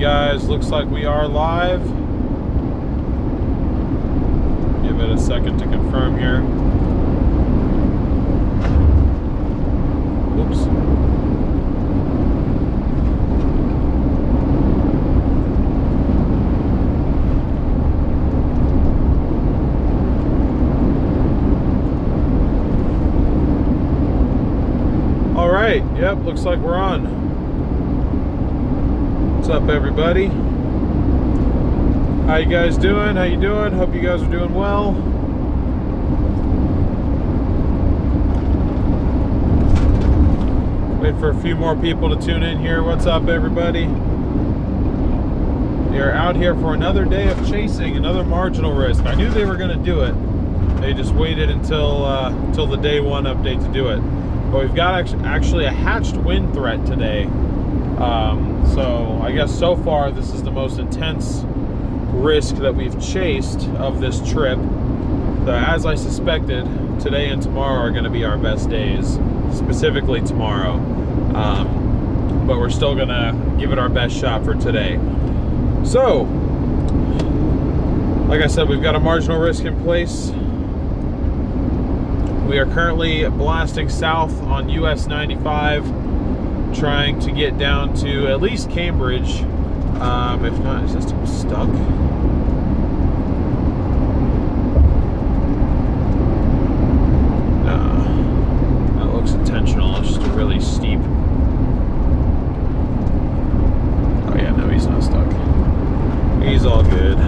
guys, looks like we are live. Give it a second to confirm here. Oops. All right, yep, looks like we're on. What's up, everybody? How you guys doing? How you doing? Hope you guys are doing well. Wait for a few more people to tune in here. What's up, everybody? We are out here for another day of chasing, another marginal risk. I knew they were going to do it. They just waited until the day one update to do it. But we've got actually a hatched wind threat today. So I guess so far this is the most intense risk that we've chased of this trip. As I suspected, today and tomorrow are going to be our best days, specifically tomorrow. But we're still going to give it our best shot for today. So, like I said, we've got a marginal risk in place. We are currently blasting south on US 95, trying to get down to at least Cambridge. If not, is this stuck? That looks intentional. It's just really steep. Oh yeah, no, he's not stuck. He's all good.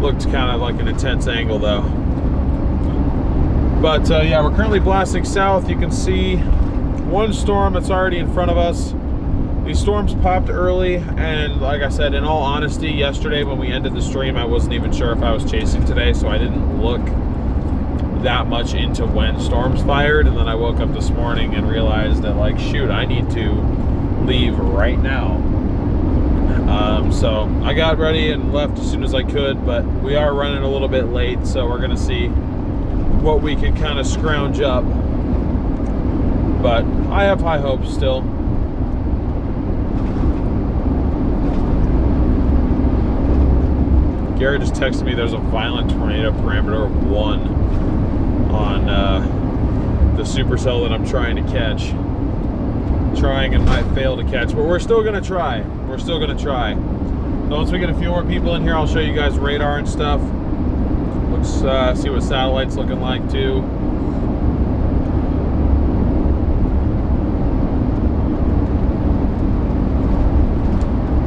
Looked kind of like an intense angle though. But yeah, we're currently blasting south. You can see one storm that's already in front of us. These storms popped early, and like I said, in all honesty, yesterday when we ended the stream, I wasn't even sure if I was chasing today, so I didn't look that much into when storms fired. And then I woke up this morning and realized that, like, shoot, I need to leave right now. So I got ready and left as soon as I could, but we are running a little bit late, so we're gonna see what we can kind of scrounge up. But I have high hopes still. Gary just texted me there's a violent tornado parameter of 1 on the supercell that I'm trying to catch. Trying and might fail to catch, but we're still gonna try. We're still gonna try. So once we get a few more people in here, I'll show you guys radar and stuff. Let's see what satellite's looking like too.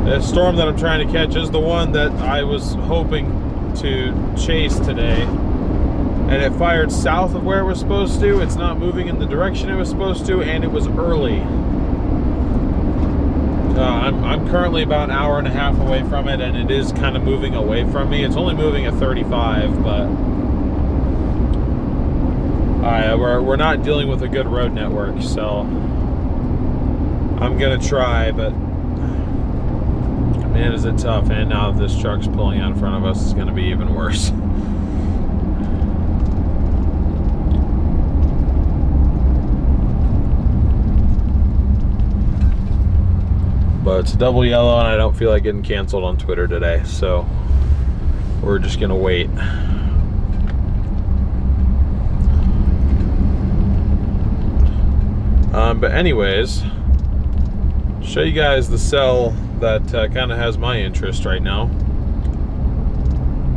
The storm that I'm trying to catch is the one that I was hoping to chase today. And it fired south of where it was supposed to. It's not moving in the direction it was supposed to, and it was early. I'm currently about an hour and a half away from it, and it is kind of moving away from me. It's only moving at 35, but we're not dealing with a good road network, so I'm gonna try, but man, is it tough. And now that this truck's pulling out in front of us, it's gonna be even worse. But it's double yellow, and I don't feel like getting canceled on Twitter today, so we're just gonna wait. But anyways, show you guys the cell that kind of has my interest right now.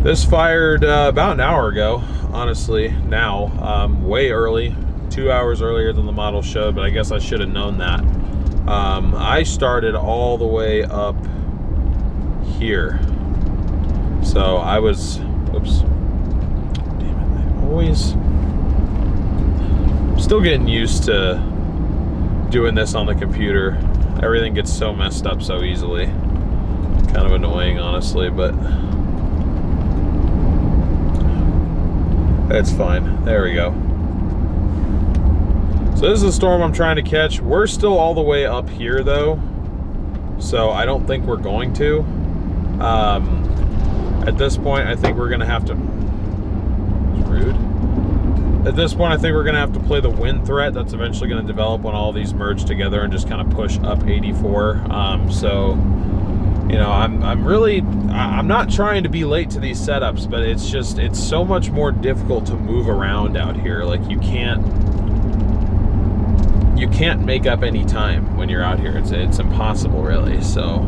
This fired about an hour ago, honestly, now, way early, 2 hours earlier than the model showed, but I guess I should have known that. I started all the way up here. So I was, oops, damn it, I always, I'm still getting used to doing this on the computer. Everything gets so messed up so easily. Kind of annoying, honestly, but it's fine. There we go. So this is the storm I'm trying to catch. We're still all the way up here though, so I don't think we're going to. At this point, I think we're gonna have to, it's rude. At this point, I think we're going to have to play the wind threat that's eventually going to develop when all these merge together and just kind of push up 84. So, you know, I'm not trying to be late to these setups, but it's so much more difficult to move around out here. Like, you can't make up any time when you're out here. It's impossible, really. So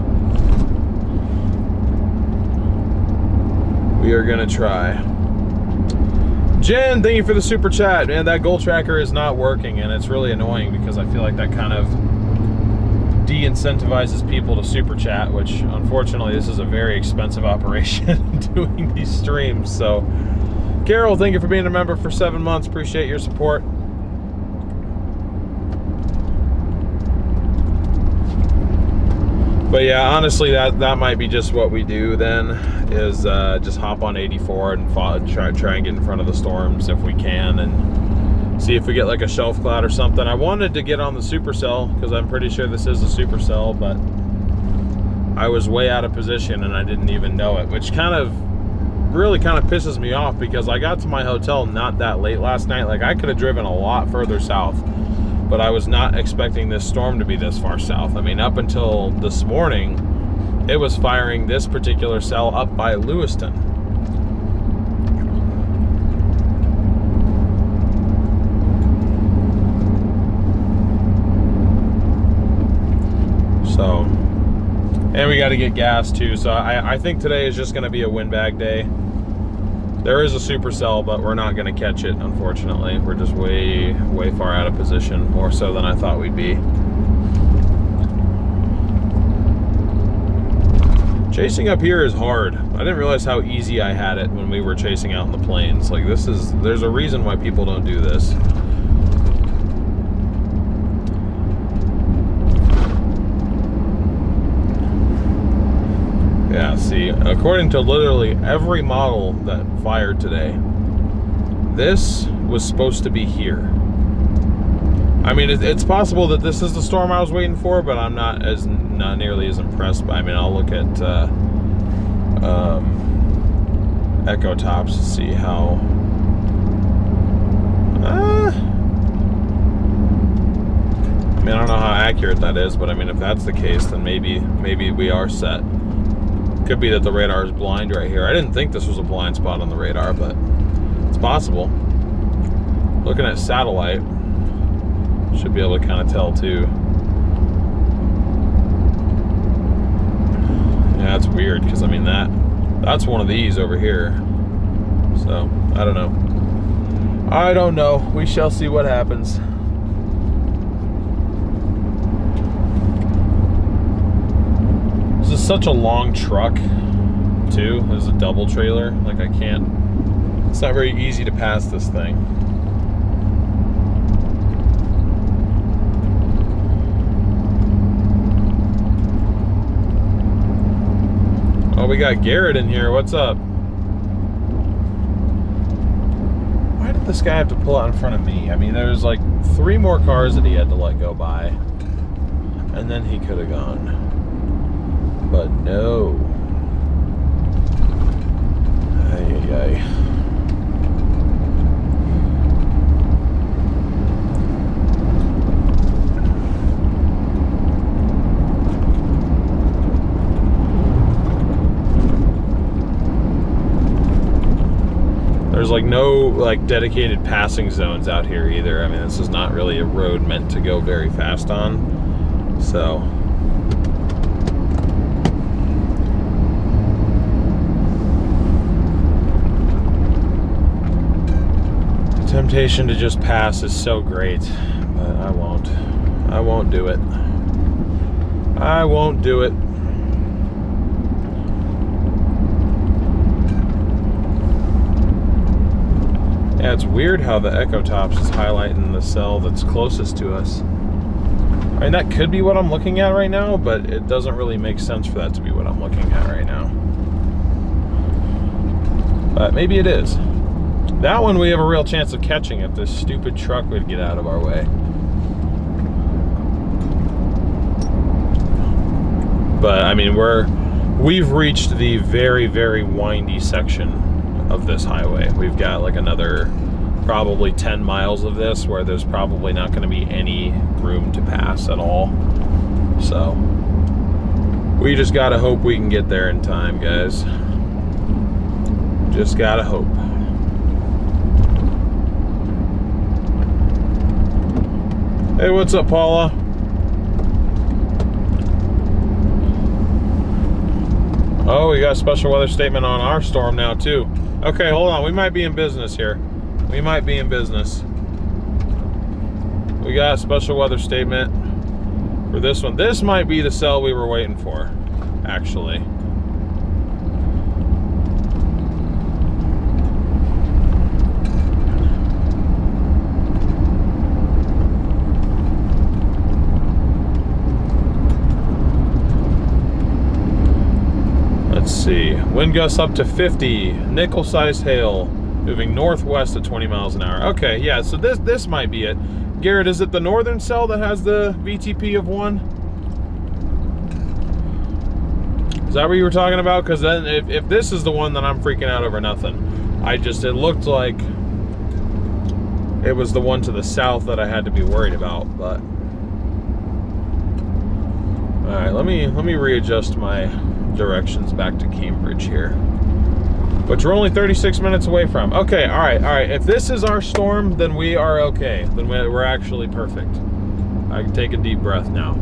we are going to try. Jen, thank you for the super chat. Man, that goal tracker is not working, and it's really annoying because I feel like that kind of de-incentivizes people to super chat, which unfortunately this is a very expensive operation doing these streams. So Carol, thank you for being a member for 7 months. Appreciate your support. But yeah, honestly, that might be just what we do then, is just hop on 84 and try and get in front of the storms if we can, and see if we get like a shelf cloud or something. I wanted to get on the supercell because I'm pretty sure this is a supercell, but I was way out of position and I didn't even know it, which really pisses me off, because I got to my hotel not that late last night. Like, I could have driven a lot further south, but I was not expecting this storm to be this far south. I mean, up until this morning, it was firing this particular cell up by Lewiston. So, and we got to get gas too. So I think today is just going to be a windbag day. There is a supercell, but we're not going to catch it, unfortunately. We're just way far out of position, more so than I thought we'd be. Chasing up here is hard. I didn't realize how easy I had it when we were chasing out in the plains. Like, there's a reason why people don't do this. Yeah, see, according to literally every model that fired today, this was supposed to be here. I mean, it's possible that this is the storm I was waiting for, but I'm not nearly as impressed by. I mean, I'll look at echo tops to see how. I mean, I don't know how accurate that is, but I mean, if that's the case, then maybe we are set. Could be that the radar is blind right here. I didn't think this was a blind spot on the radar, but it's possible. Looking at satellite, should be able to kind of tell too. Yeah, that's weird, because I mean that's one of these over here. So I don't know. We shall see what happens. This is such a long truck too. This is a double trailer. Like, it's not very easy to pass this thing. Oh, we got Garrett in here. What's up? Why did this guy have to pull out in front of me? I mean, there's like 3 more cars that he had to let go by, and then he could have gone. But no. Ay. There's like no dedicated passing zones out here either. I mean, this is not really a road meant to go very fast on. So temptation to just pass is so great, but I won't do it. I won't do it. Yeah, it's weird how the echo tops is highlighting the cell that's closest to us. I mean, that could be what I'm looking at right now, but it doesn't really make sense for that to be what I'm looking at right now. But maybe it is. That one we have a real chance of catching if this stupid truck would get out of our way. But I mean, we've reached the very, very windy section of this highway. We've got like another probably 10 miles of this where there's probably not going to be any room to pass at all. So we just gotta hope we can get there in time, guys. Just gotta hope. Hey, what's up, Paula? Oh, we got a special weather statement on our storm now too. Okay, hold on, we might be in business here. We might be in business. We got a special weather statement for this one. This might be the cell we were waiting for, actually. Let's see. Wind gusts up to 50. Nickel-sized hail. Moving northwest at 20 miles an hour. Okay, yeah, so this might be it. Garrett, is it the northern cell that has the VTP of 1? Is that what you were talking about? Because then if this is the one, then I'm freaking out over nothing. It looked like it was the one to the south that I had to be worried about, but all right, let me readjust my directions back to Cambridge here, which we're only 36 minutes away from. Okay, all right. If this is our storm, then we are okay. Then we're actually perfect. I can take a deep breath now.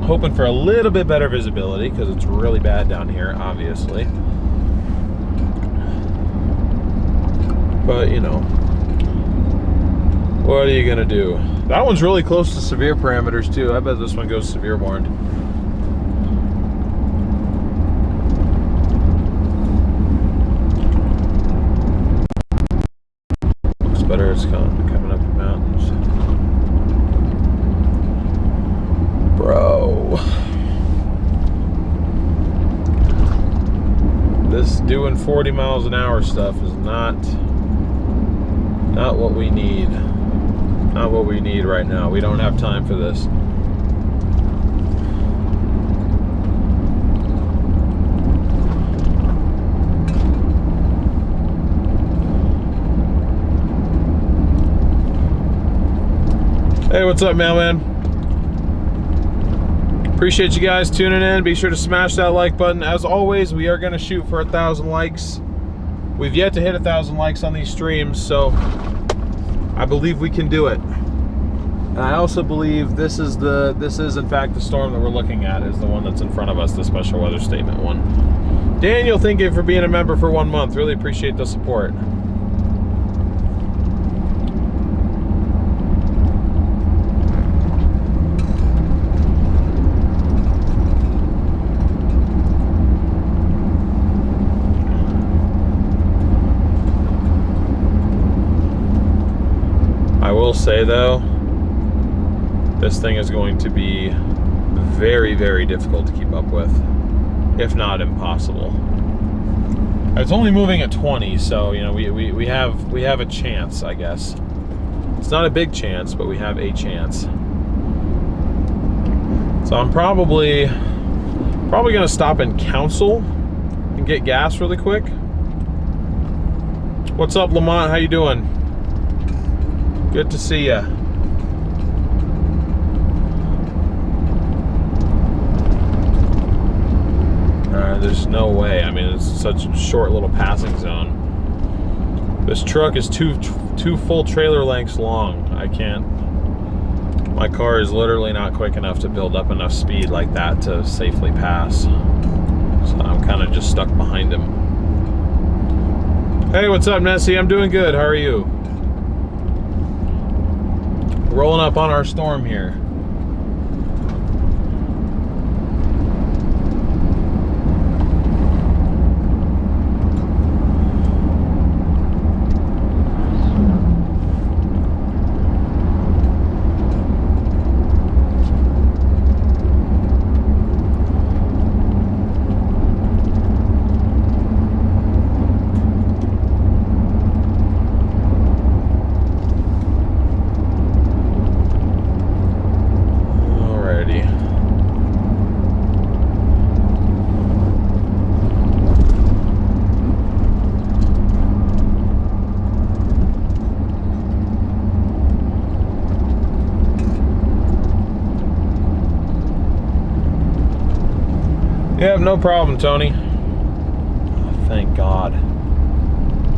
Hoping for a little bit better visibility because it's really bad down here, obviously. But, you know, what are you gonna do? That one's really close to severe parameters too. I bet this one goes severe warned. Looks better. It's coming up the mountains. Bro. This doing 40 miles an hour stuff is not what we need. Not what we need right now. We don't have time for this. Hey, what's up, mailman? Appreciate you guys tuning in. Be sure to smash that like button. As always, we are going to shoot for 1,000 likes. We've yet to hit 1,000 likes on these streams, so I believe we can do it. And I also believe this is in fact the storm that we're looking at, is the one that's in front of us, the special weather statement one. Daniel, thank you for being a member for 1 month. Really appreciate the support. I will say though, this thing is going to be very, very difficult to keep up with, if not impossible. It's only moving at 20, so you know we have a chance, I guess. It's not a big chance, but we have a chance. So I'm probably gonna stop in Council and get gas really quick. What's up, Lamont? How you doing? Good to see ya. There's no way. I mean, it's such a short little passing zone. This truck is two full trailer lengths long. I can't. My car is literally not quick enough to build up enough speed like that to safely pass. So I'm kind of just stuck behind him. Hey, what's up, Nessie? I'm doing good. How are you? Rolling up on our storm here. Yeah, no problem, Tony. Oh, thank God.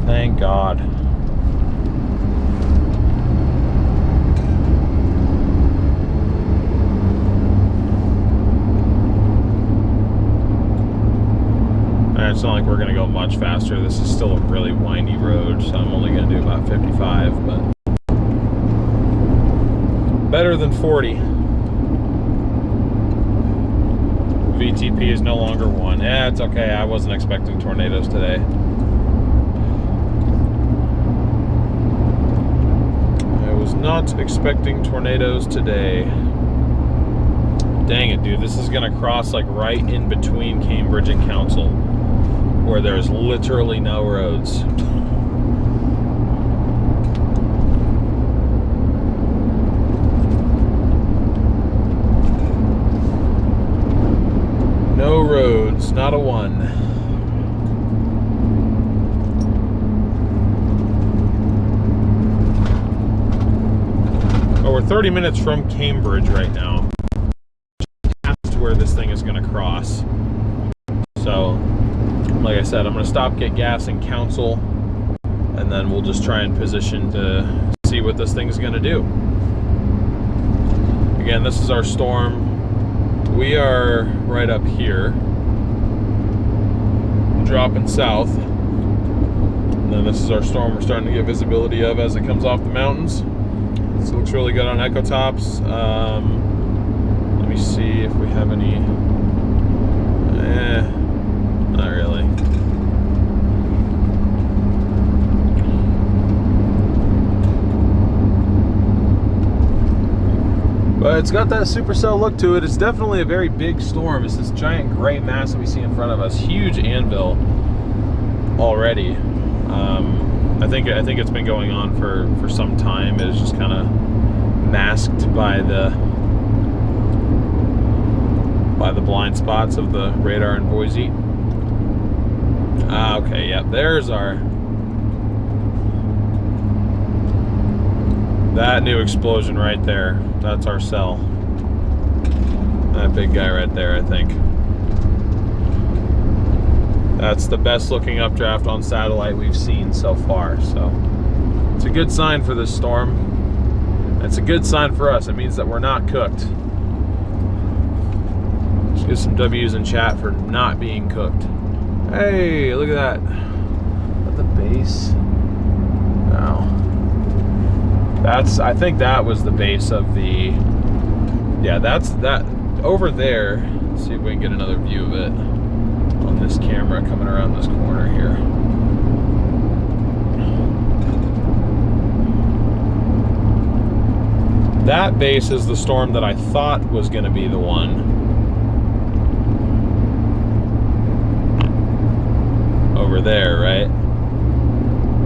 Thank God. It's not like we're going to go much faster. This is still a really windy road, so I'm only going to do about 55, but better than 40. VTP is no longer 1. Yeah, it's okay. I wasn't expecting tornadoes today. I was not expecting tornadoes today. Dang it, dude. This is going to cross like right in between Cambridge and Council, where there's literally no roads. No roads, not a one. Oh, we're 30 minutes from Cambridge right now. That's where this thing is going to cross. So, like I said, I'm going to stop, get gas in Council, and then we'll just try and position to see what this thing's going to do. Again, this is our storm. We are right up here, dropping south. And then this is our storm we're starting to get visibility of as it comes off the mountains. This looks really good on Echo Tops. Let me see if we have any. Not really. But it's got that supercell look to it. It's definitely a very big storm. It's this giant gray mass that we see in front of us. Huge anvil already. I think it's been going on for some time. It's just kind of masked by the blind spots of the radar in Boise. Okay, yep, there's our... That new explosion right there, that's our cell. That big guy right there, I think. That's the best looking updraft on satellite we've seen so far, so it's a good sign for this storm. It's a good sign for us. It means that we're not cooked. Let's get some W's in chat for not being cooked. Hey, look at that. At the base. Wow. I think that was the base of the, yeah, that's that over there. Let's see if we can get another view of it on this camera coming around this corner here. That base is the storm that I thought was going to be the one. Over there, right?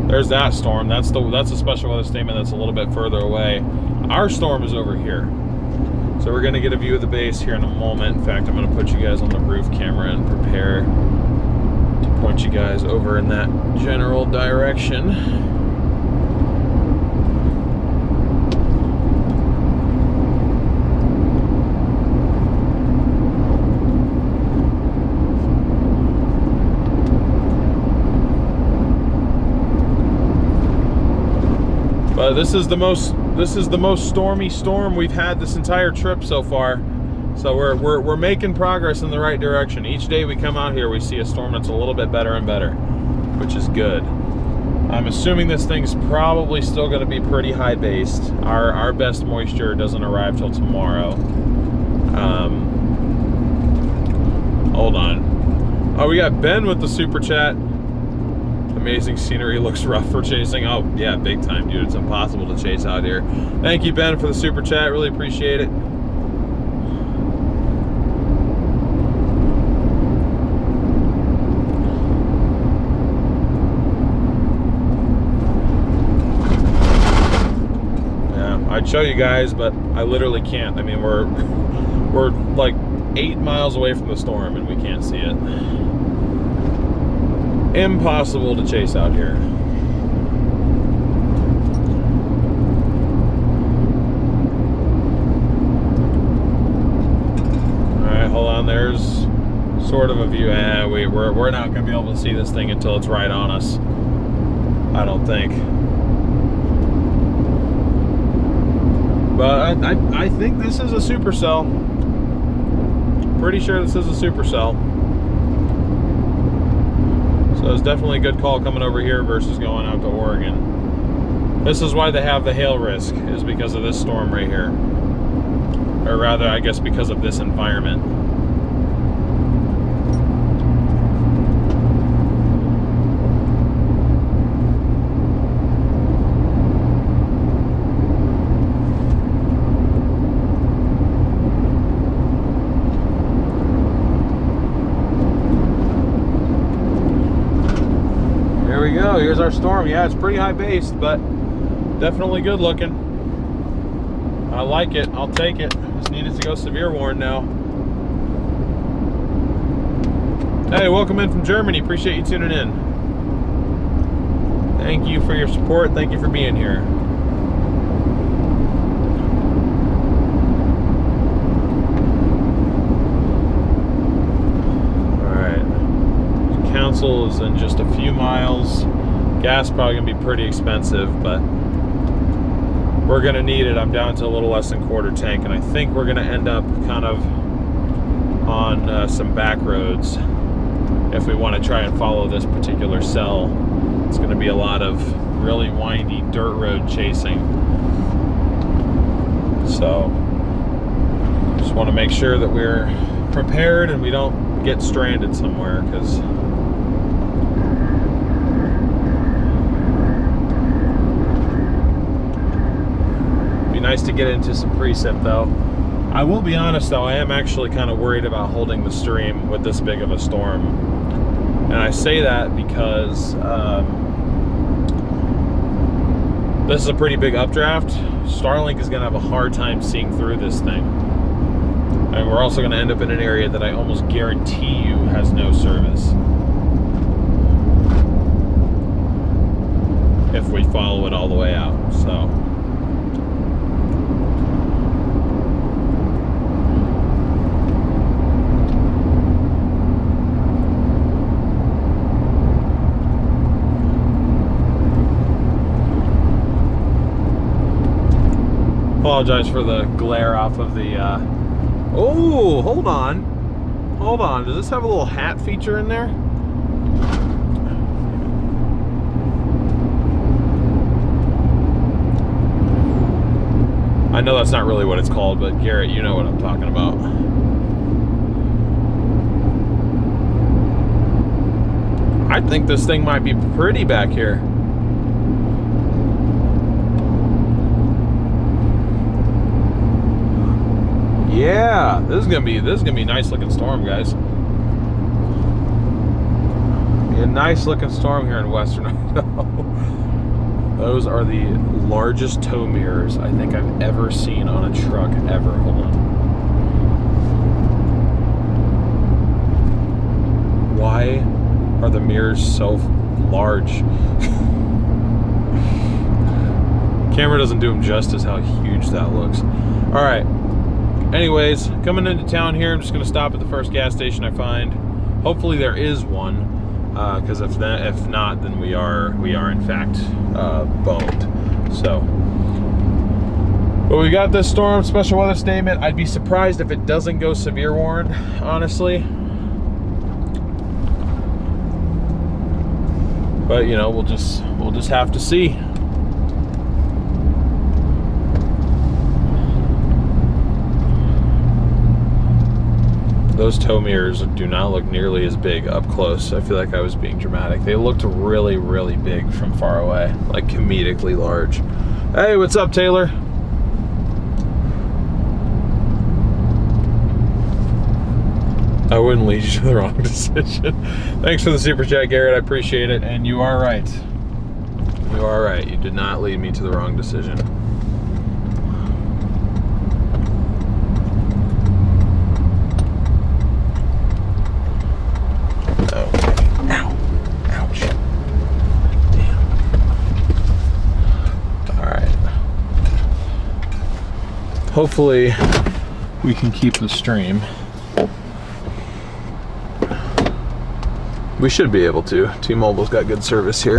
There's that storm. That's a special weather statement that's a little bit further away. Our storm is over here. So we're gonna get a view of the base here in a moment. In fact, I'm gonna put you guys on the roof camera and prepare to point you guys over in that general direction. This is the most stormy storm we've had this entire trip so far. So we're making progress in the right direction. Each day we come out here, we see a storm that's a little bit better and better, which is good. I'm assuming this thing's probably still going to be pretty high based. Our best moisture doesn't arrive till tomorrow. Hold on. Oh, we got Ben with the super chat. Amazing scenery, looks rough for chasing. Oh yeah, big time, dude. It's impossible to chase out here. Thank you, Ben, for the super chat. Really appreciate it. Yeah, I'd show you guys, but I literally can't. I mean, we're like 8 miles away from the storm and we can't see it. Impossible to chase out here. All right, hold on. There's sort of a view. We're not going to be able to see this thing until it's right on us, I don't think. But I think this is a supercell. Pretty sure this is a supercell. So it's definitely a good call coming over here versus going out to Oregon. This is why they have the hail risk, is because of this storm right here. Or rather, I guess because of this environment. Here's our storm. Yeah, it's pretty high based, but definitely good looking. I like it. I'll take it. Just needed to go severe warn now. Hey, welcome in from Germany. Appreciate you tuning in. Thank you for your support. Thank you for being here. All right. Council is in just a few miles. Gas probably gonna be pretty expensive, but we're gonna need it. I'm down to a little less than quarter tank, and I think we're gonna end up kind of on some back roads if we want to try and follow this particular cell. It's gonna be a lot of really windy dirt road chasing. So just want to make sure that we're prepared and we don't get stranded somewhere, because nice to get into some precip though. I will be honest though, I am actually kind of worried about holding the stream with this big of a storm. And I say that because this is a pretty big updraft. Starlink is going to have a hard time seeing through this thing. And we're also going to end up in an area that I almost guarantee you has no service if we follow it all the way out. So apologize for the glare off of the oh, hold on, does this have a little hat feature in there? I know that's not really what it's called, but Garrett, you know what I'm talking about. I think this thing might be pretty back here. Yeah, this is gonna be a nice looking storm, guys. Be a nice looking storm here in Western Idaho. Those are the largest tow mirrors I think I've ever seen on a truck ever. Hold on. Why are the mirrors so large? Camera doesn't do them justice how huge that looks. All right. Anyways, coming into town here, I'm just going to stop at the first gas station I find. Hopefully there is one, because if not, then we are in fact boned. So, but we got this storm special weather statement. I'd be surprised if it doesn't go severe warn, honestly. But you know, we'll just have to see. Those tow mirrors do not look nearly as big up close. I feel like I was being dramatic. They looked really, really big from far away, like comedically large. Hey, what's up, Taylor? I wouldn't lead you to the wrong decision. Thanks for the super chat, Garrett. I appreciate it. And you are right. You are right. You did not lead me to the wrong decision. Hopefully we can keep the stream. We should be able to. T-Mobile's got good service here.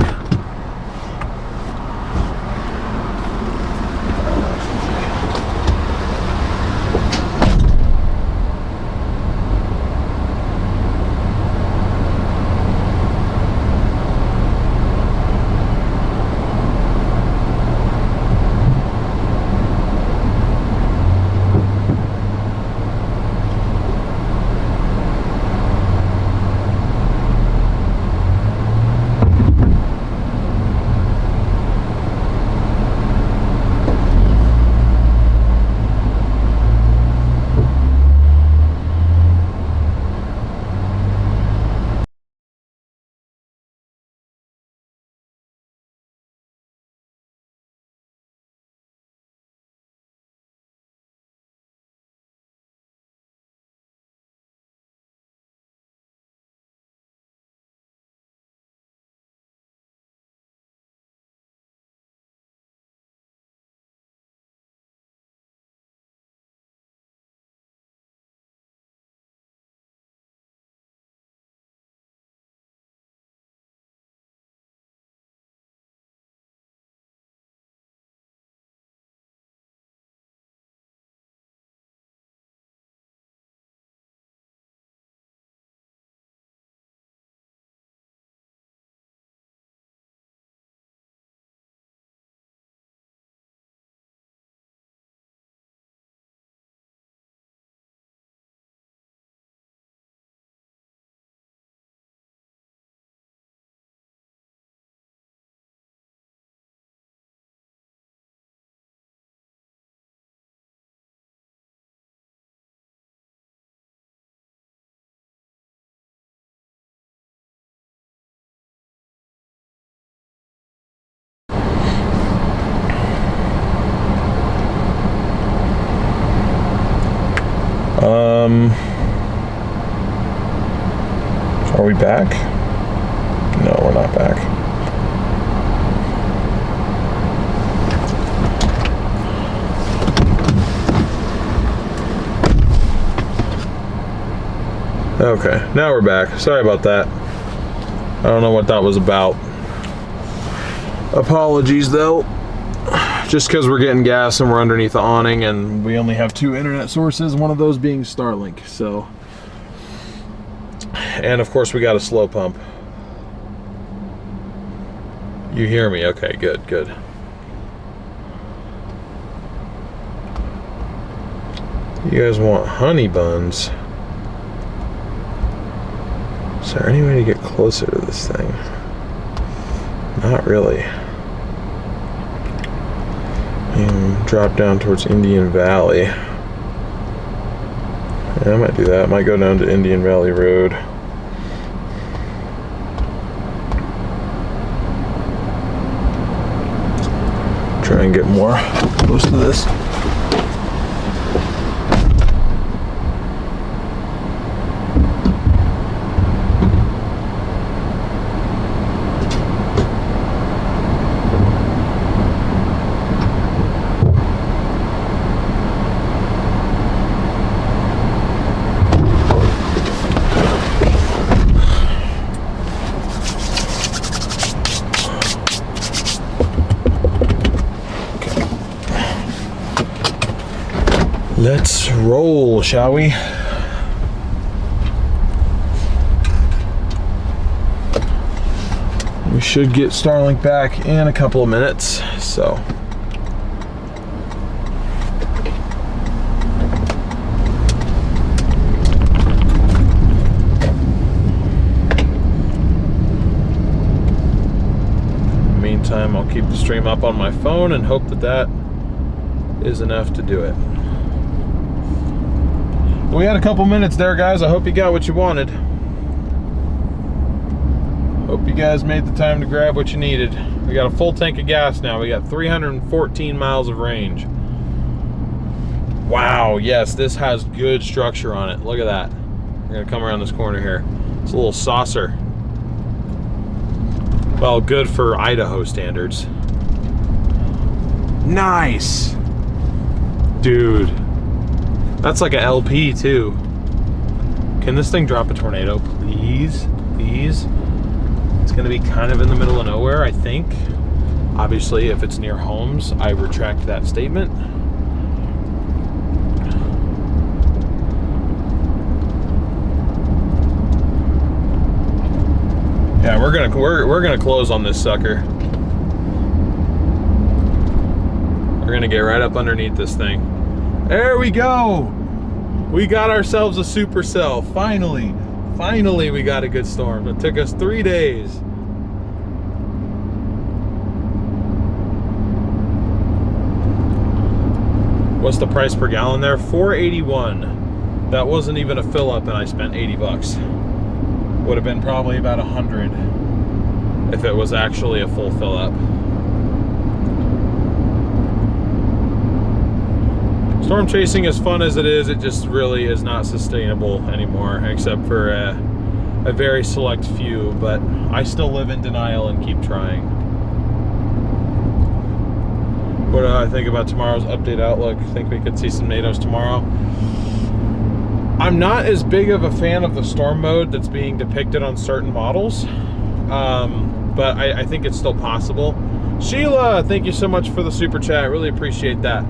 Are we back? No, we're not back. Okay, now we're back. Sorry about that. I don't know what that was about. Apologies though. Just because we're getting gas and we're underneath the awning and we only have 2 internet sources, one of those being Starlink, so. And of course we got a slow pump. You hear me? Okay, good, good. You guys want honey buns? Is there any way to get closer to this thing? Not really. And drop down towards Indian Valley. Yeah, I might do that. I might go down to Indian Valley Road. Try and get more close to this. Let's roll, shall we? We should get Starlink back in a couple of minutes, so. In the meantime, I'll keep the stream up on my phone and hope that that is enough to do it. We had a couple minutes there, guys. I hope you got what you wanted. Hope you guys made the time to grab what you needed. We got a full tank of gas now. We got 314 miles of range. Wow, yes, this has good structure on it. Look at that. We're gonna come around this corner here. It's a little saucer. Well, good for Idaho standards. Nice. Dude. That's like a LP too. Can this thing drop a tornado, please? these, it's going to be kind of in the middle of nowhere, I think. Obviously, if it's near homes, I retract that statement. Yeah, we're gonna close on this sucker. We're gonna get right up underneath this thing. There we go. We got ourselves a supercell. Finally we got a good storm. It took us 3 days. What's the price per gallon there? $4.81. That wasn't even a fill up and I spent 80 bucks. Would have been probably about 100 if it was actually a full fill up. Storm chasing, as fun as it is, it just really is not sustainable anymore, except for a very select few, but I still live in denial and keep trying. What do I think about tomorrow's update outlook? Think we could see some NATOs tomorrow? I'm not as big of a fan of the storm mode that's being depicted on certain models, but I think it's still possible. Sheila, thank you so much for the super chat. Really appreciate that.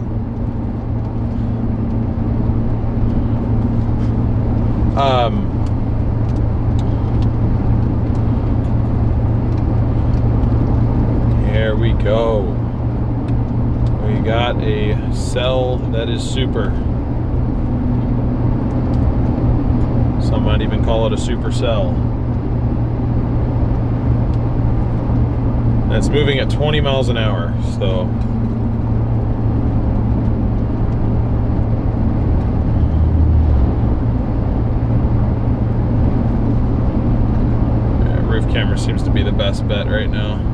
Here we go. We got a cell that is super. Some might even call it a supercell. And it's moving at 20 miles an hour, so. Yeah, roof camera seems to be the best bet right now.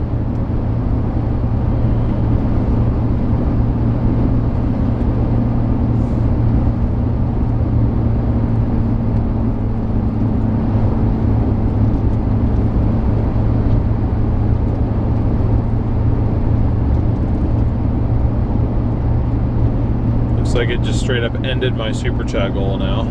Like it just straight up ended my super chat goal now.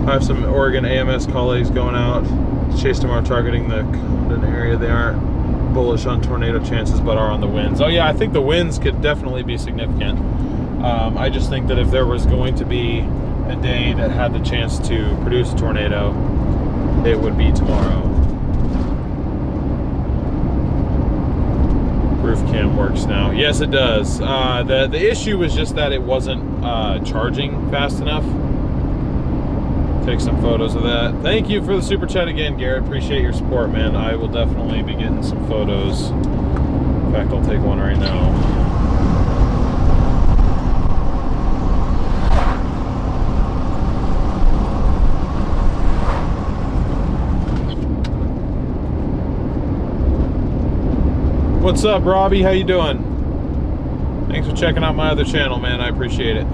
I have some Oregon AMS colleagues going out. Chase tomorrow targeting the Condon area. They aren't bullish on tornado chances but are on the winds. Oh yeah, I think the winds could definitely be significant. I just think that if there was going to be a day that had the chance to produce a tornado, it would be tomorrow. Roof cam works now. Yes, it does. The issue was just that it wasn't charging fast enough. Take some photos of that. Thank you for the super chat again, Garrett. Appreciate your support, man. I will definitely be getting some photos. In fact, I'll take one right now. What's up, Robbie? How you doing? Thanks for checking out my other channel, man. I appreciate it.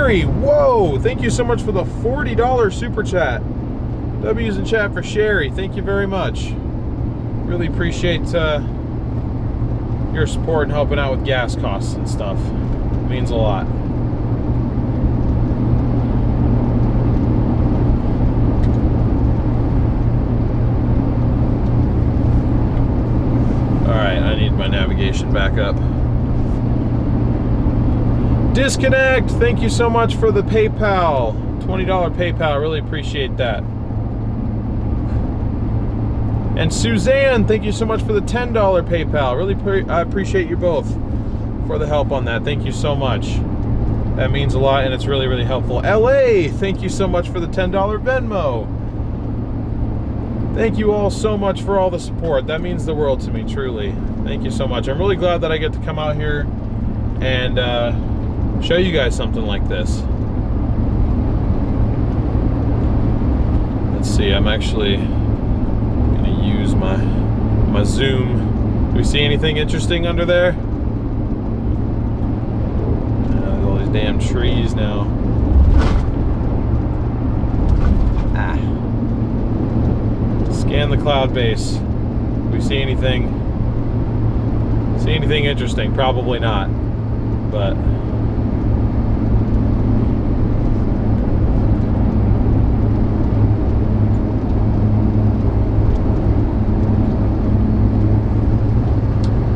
Whoa, thank you so much for the $40 super chat. W's in chat for Sherry. Thank you very much. Really appreciate your support and helping out with gas costs and stuff. It means a lot. Alright, I need my navigation back up. Disconnect, thank you so much for the PayPal. $20 PayPal, really appreciate that. And Suzanne, thank you so much for the $10 PayPal. Really I appreciate you both for the help on that. Thank you so much. That means a lot, and it's really, really helpful. LA, thank you so much for the $10 Venmo. Thank you all so much for all the support. That means the world to me, truly. Thank you so much. I'm really glad that I get to come out here and show you guys something like this. Let's see, I'm actually gonna use my zoom. Do we see anything interesting under there? All these damn trees now. Scan the cloud base. Do we see anything? See anything interesting? Probably not. But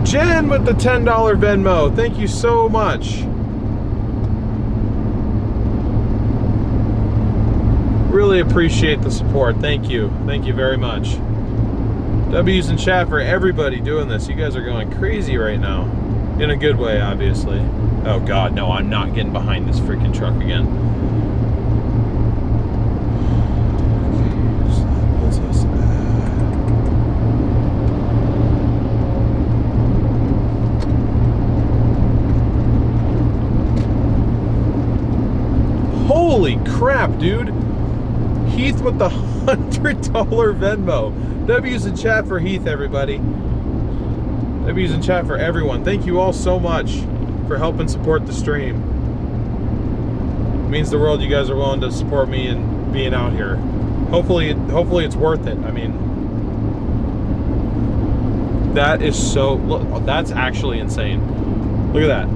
Jen with the $10 Venmo. Thank you so much. Really appreciate the support. Thank you. Thank you very much. W's in chat for everybody doing this. You guys are going crazy right now. In a good way, obviously. Oh God, no, I'm not getting behind this freaking truck again. Okay, so that puts us at... Holy crap, dude. Heath with the $100 Venmo. W's in chat for Heath, everybody. W's in chat for everyone. Thank you all so much for helping support the stream. It means the world you guys are willing to support me and being out here. Hopefully it's worth it. I mean, that is so, look, that's actually insane. Look at that.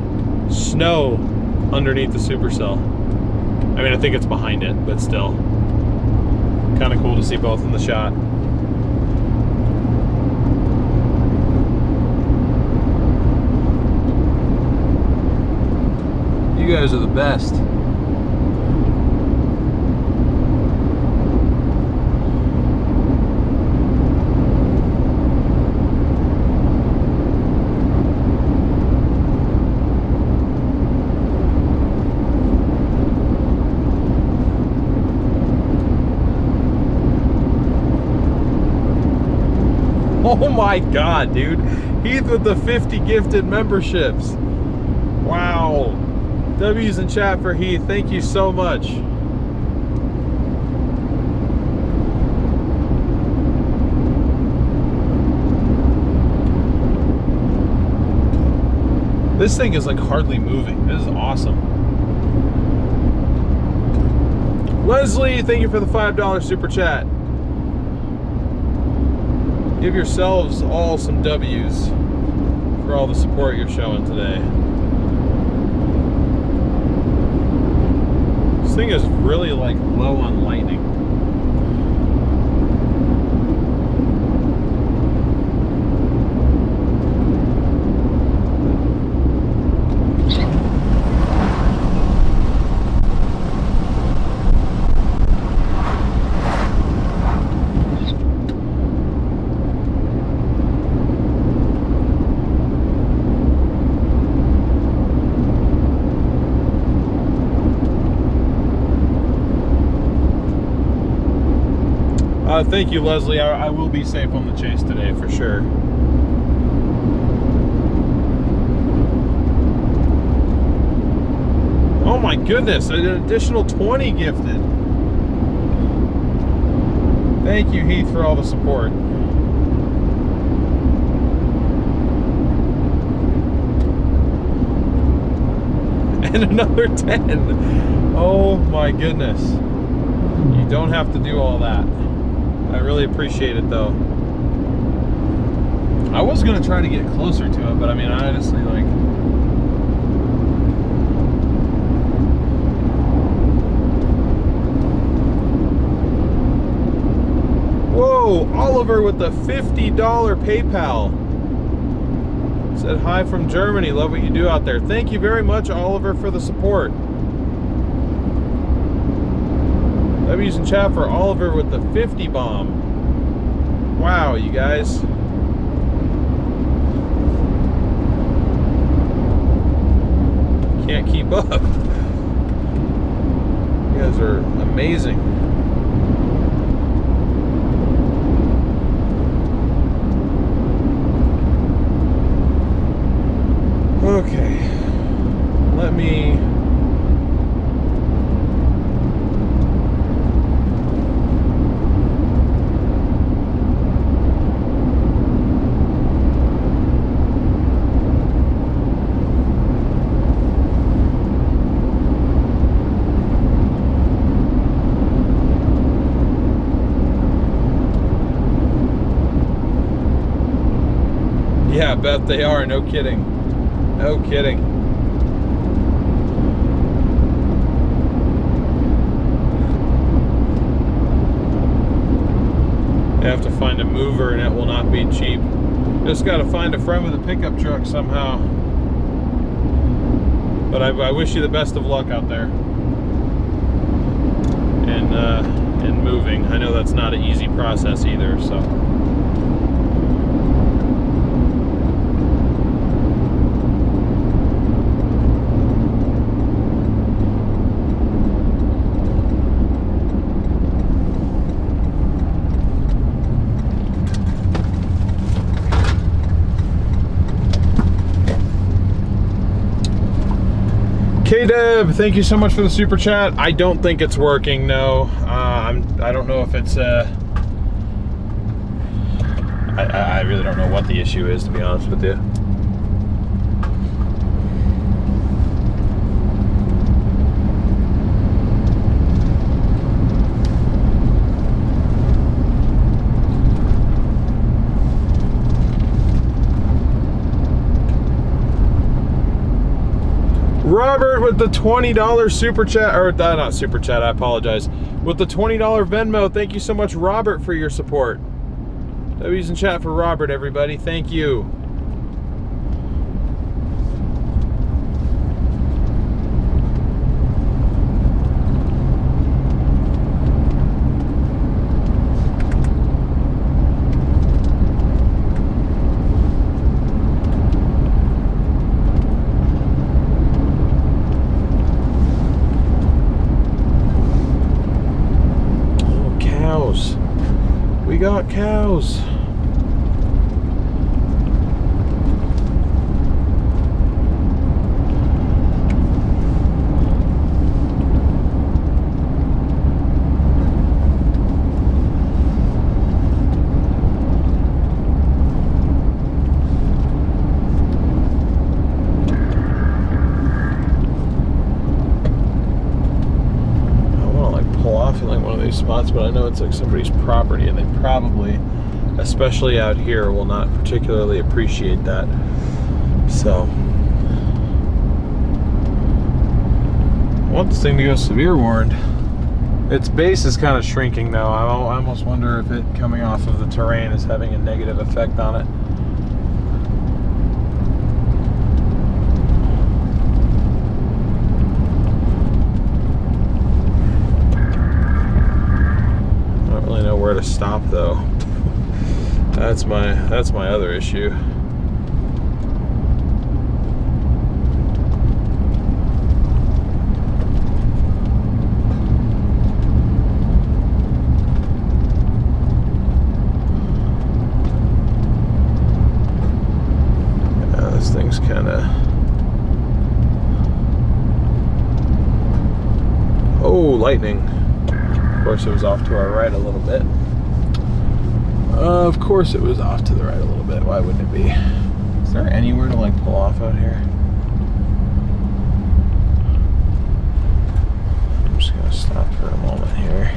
Snow underneath the Supercell. I mean, I think it's behind it, but still. Kind of cool to see both in the shot. You guys are the best. Oh my God, dude. Heath with the 50 gifted memberships. Wow. W's in chat for Heath. Thank you so much. This thing is like hardly moving. This is awesome. Leslie, thank you for the $5 super chat. Give yourselves all some W's for all the support you're showing today. This thing is really like low on lightning. Thank you, Leslie. I will be safe on the chase today for sure. Oh my goodness, an additional 20 gifted. Thank you, Heath, for all the support. And another 10. Oh my goodness. You don't have to do all that. I really appreciate it though. I was gonna try to get closer to it, but I mean, I honestly like. Whoa, Oliver with the $50 PayPal. Said hi from Germany. Love what you do out there. Thank you very much, Oliver, for the support. W's in chat for Oliver with the 50 bomb. Wow, you guys. Can't keep up. guys are amazing. Okay, let me Yeah, I bet they are. No kidding. No kidding. You have to find a mover and it will not be cheap. Just got to find a friend with a pickup truck somehow. But I wish you the best of luck out there. And moving. I know that's not an easy process either, so. K-Deb, thank you so much for the super chat. I don't think it's working, no. I don't know if it's I really don't know what the issue is, to be honest with you. Robert with the $20 super chat, or not super chat, I apologize. With the $20 Venmo, thank you so much, Robert, for your support. W's in chat for Robert, everybody. Thank you. We got cows. Spots, but I know it's like somebody's property and they probably, especially out here, will not particularly appreciate that. So I want this thing to go severe warned. Its base is kind of shrinking though. I almost wonder if it coming off of the terrain is having a negative effect on it. Where to stop though. That's my other issue. Yeah, this thing's kind of. Oh, lightning. Of course, it was off to our right a little bit. Of course, it was off to the right a little bit. Why wouldn't it be? Is there anywhere to like pull off out here? I'm just gonna stop for a moment here.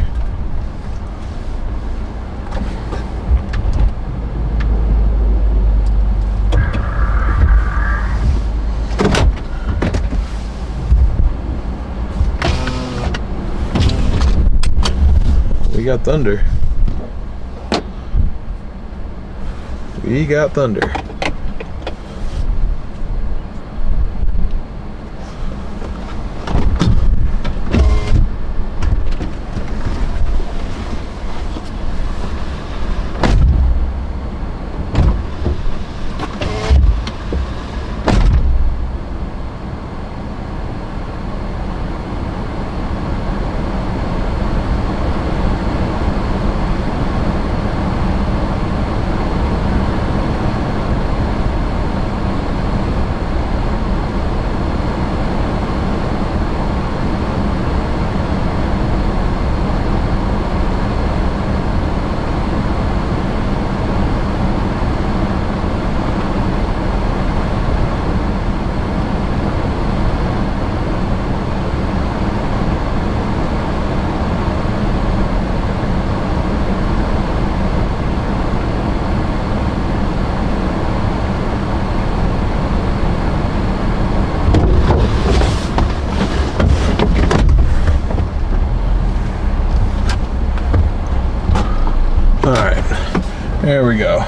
We got thunder. We got thunder. There we go.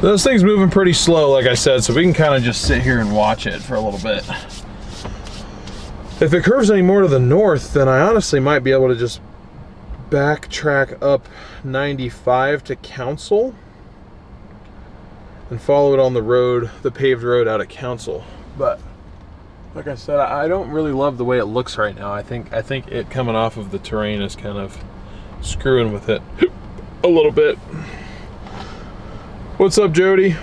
This thing's moving pretty slow, like I said, so we can kind of just sit here and watch it for a little bit. If it curves any more to the north, then I honestly might be able to just backtrack up 95 to Council and follow it on the road, the paved road out of Council. But like I said, I don't really love the way it looks right now. I think it coming off of the terrain is kind of screwing with it a little bit. What's up, Jody?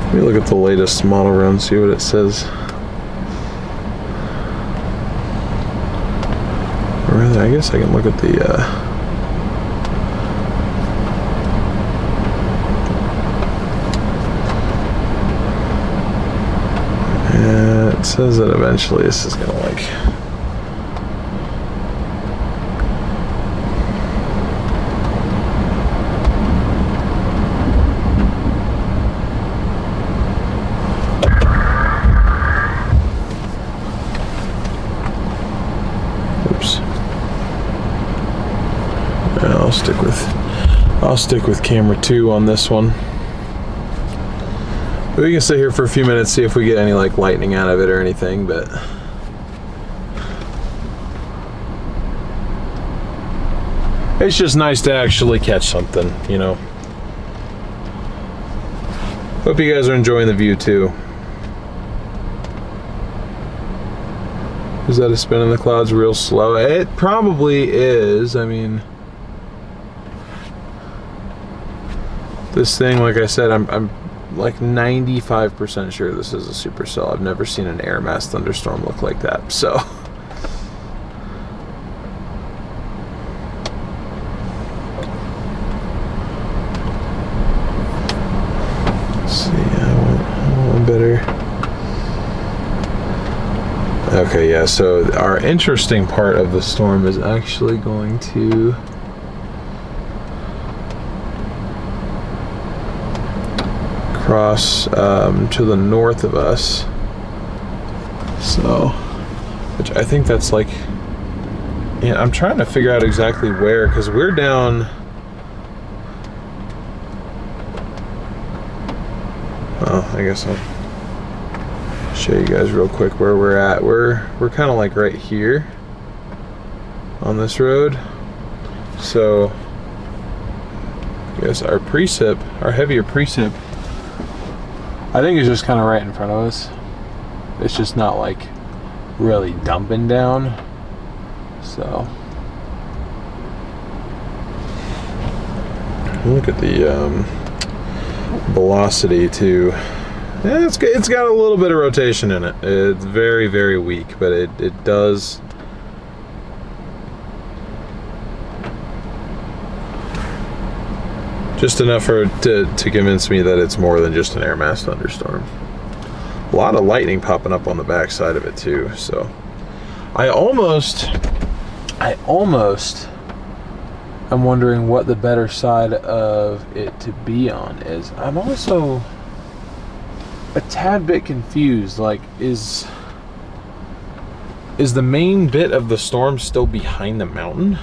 Let me look at the latest model run, see what it says. Or rather, I guess I can look at the it says that eventually this is gonna like I'll stick with camera 2 on this one. But we can sit here for a few minutes, see if we get any like lightning out of it or anything, but it's just nice to actually catch something, you know. Hope you guys are enjoying the view too. Is that a spin in the clouds real slow? It probably is. I mean, this thing, like I said, I'm like 95% sure this is a supercell. I've never seen an air mass thunderstorm look like that, so. Let's see, I want better. Okay, yeah, so our interesting part of the storm is actually going to cross to the north of us, so, which I think that's like, yeah, I'm trying to figure out exactly where, because we're down, well, I guess I'll show you guys real quick where we're at. We're kind of like right here on this road, so I guess our precip, our heavier precip, I think it's just kind of right in front of us. It's just not like really dumping down. So look at the velocity too. Yeah, it's got a little bit of rotation in it. It's very, very weak, but it does. Just enough to convince me that it's more than just an air mass thunderstorm. A lot of lightning popping up on the back side of it too, so I almost am wondering what the better side of it to be on is. I'm also a tad bit confused, like is the main bit of the storm still behind the mountain?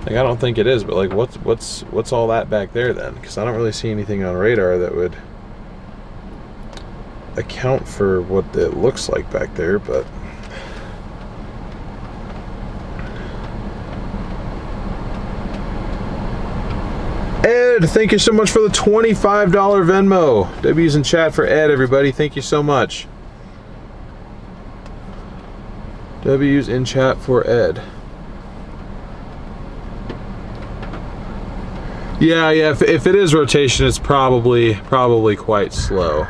Like, I don't think it is, but like what's all that back there then? Because I don't really see anything on radar that would account for what it looks like back there, but Ed, thank you so much for the $25 Venmo. W's in chat for Ed, everybody. Thank you so much. W's in chat for Ed. Yeah, if it is rotation, it's probably quite slow.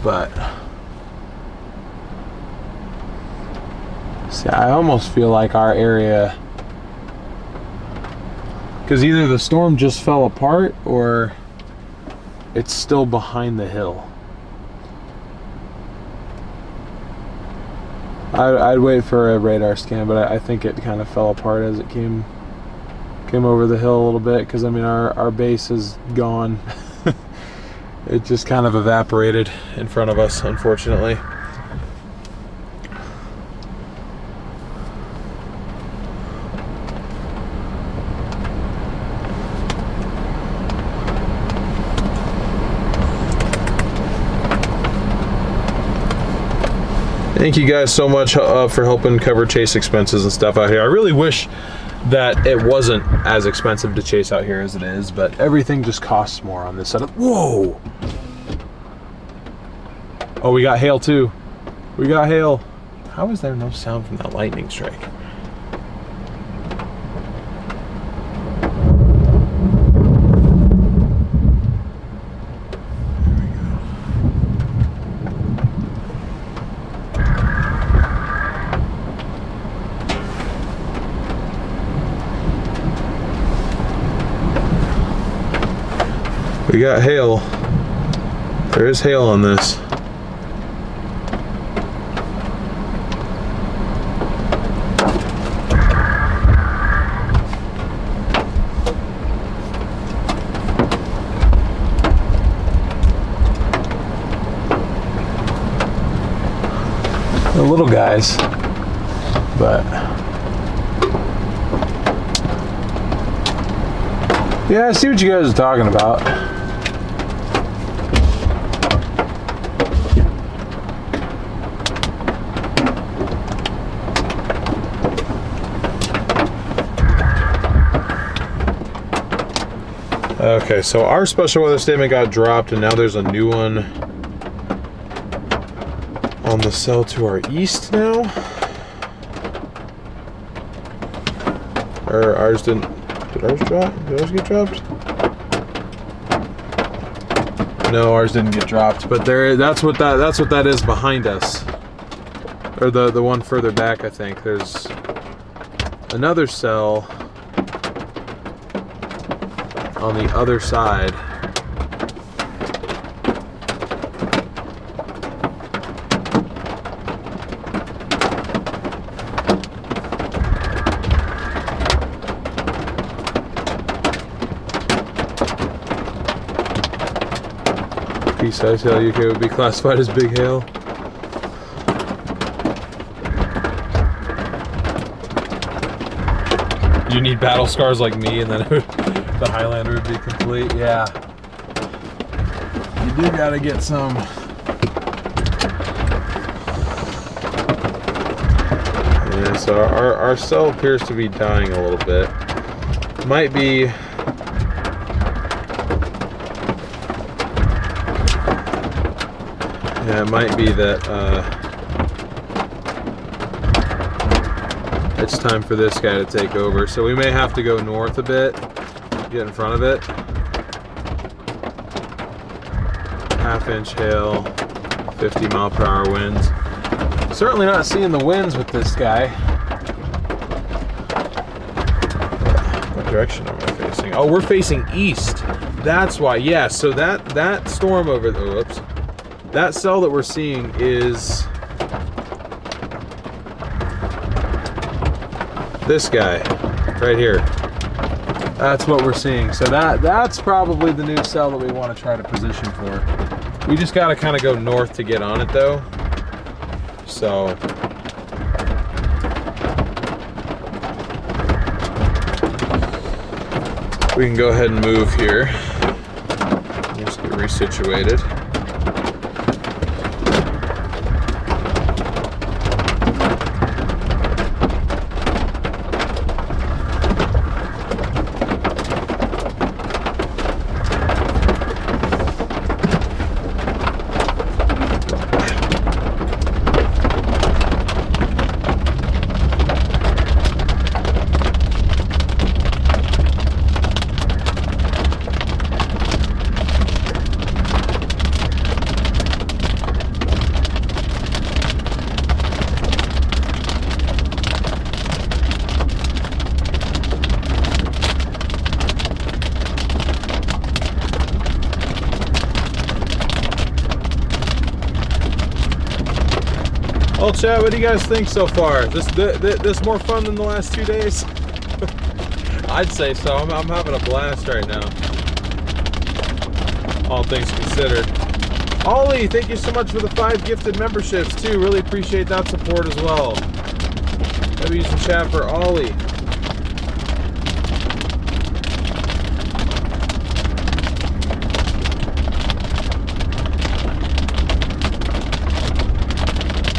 But see, I almost feel like our area, because either the storm just fell apart or it's still behind the hill. I'd wait for a radar scan, but I think it kind of fell apart as it came over the hill a little bit, because I mean our base is gone. it just kind of evaporated in front of us, unfortunately. Thank you guys so much for helping cover chase expenses and stuff out here. I really wish that it wasn't as expensive to chase out here as it is, but everything just costs more on this side of, whoa! Oh, we got hail too. We got hail. How is there no sound from that lightning strike? We got hail. There is hail on this. The little guys, but yeah, I see what you guys are talking about. Okay, so our special weather statement got dropped, and now there's a new one on the cell to our east now. Or ours didn't. Did ours drop? Did ours get dropped? No, ours didn't get dropped. But there, that's what that is behind us, or the one further back. I think there's another cell on the other side. Pea-sized hail UK would be classified as big hail. You need battle scars like me, and then the Highlander would be complete. Yeah, you do gotta get some. Yeah, so our cell appears to be dying a little bit. Might be. Yeah, it might be that it's time for this guy to take over. So we may have to go north a bit, get in front of it. Half-inch hail, 50-mile-per-hour winds. Certainly not seeing the winds with this guy. What direction am I facing? Oh, we're facing east. That's why. Yeah, so that storm over there, whoops. That cell that we're seeing is this guy right here. That's what we're seeing. So that's probably the new cell that we want to try to position for. We just got to kind of go north to get on it though. So we can go ahead and move here. Just get resituated. Well, chat, what do you guys think so far? This more fun than the last 2 days? I'd say so. I'm having a blast right now. all things considered. Ollie, thank you so much for the 5 gifted memberships too. Really appreciate that support as well. Maybe use some chat for Ollie.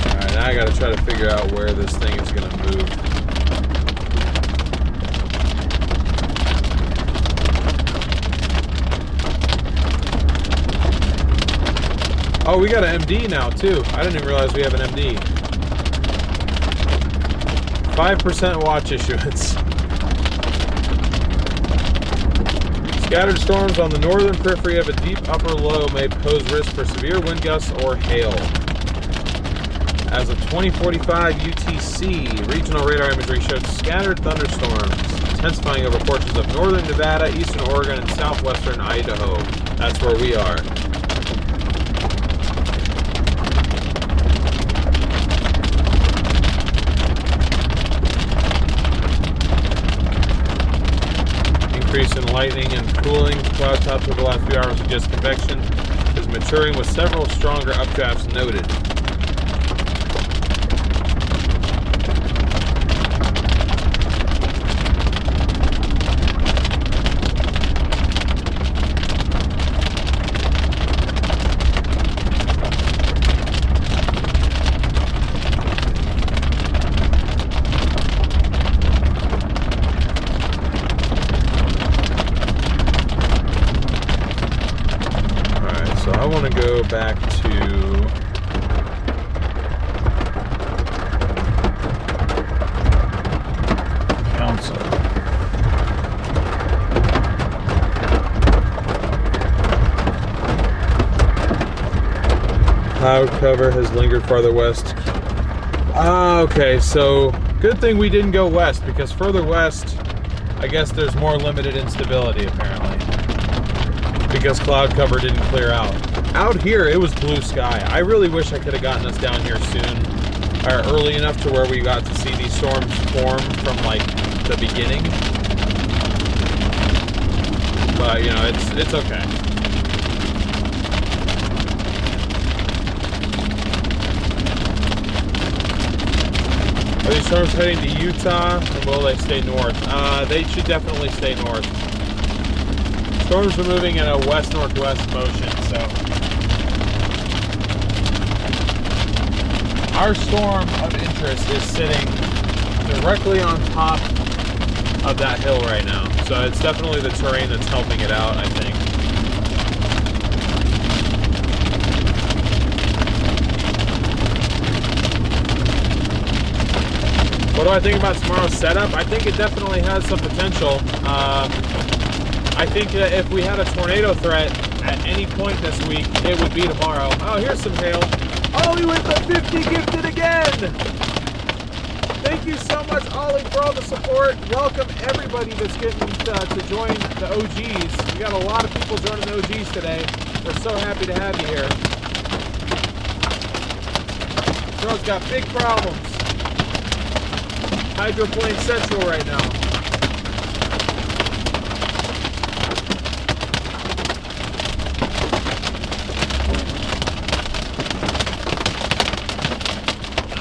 Alright, now I gotta try to figure out where this thing is gonna move. Oh, we got an MD now too. I didn't even realize we have an MD. 5% watch issuance. Scattered storms on the northern periphery of a deep upper low may pose risk for severe wind gusts or hail. As of 2045 UTC, regional radar imagery showed scattered thunderstorms intensifying over portions of northern Nevada, eastern Oregon, and southwestern Idaho. That's where we are. Increase in lightning and cooling. Cloud tops over the last few hours suggest convection is maturing with several stronger updrafts noted. I want to go back to Council. Cloud cover has lingered farther west. Okay, so good thing we didn't go west, because further west, I guess there's more limited instability apparently, because cloud cover didn't clear out. Out here, it was blue sky. I really wish I could have gotten us down here soon, or early enough to where we got to see these storms form from like the beginning. But you know, it's okay. Are these storms heading to Utah, or will they stay north? They should definitely stay north. Storms are moving in a west-northwest motion, so our storm of interest is sitting directly on top of that hill right now. So it's definitely the terrain that's helping it out, I think. What do I think about tomorrow's setup? I think it definitely has some potential. I think that if we had a tornado threat at any point this week, it would be tomorrow. Oh, here's some hail. Ollie with the 50 gifted again! Thank you so much, Ollie, for all the support. Welcome everybody that's getting to join the OGs. We got a lot of people joining the OGs today. We're so happy to have you here. Girl's got big problems. Hydroplane Central right now.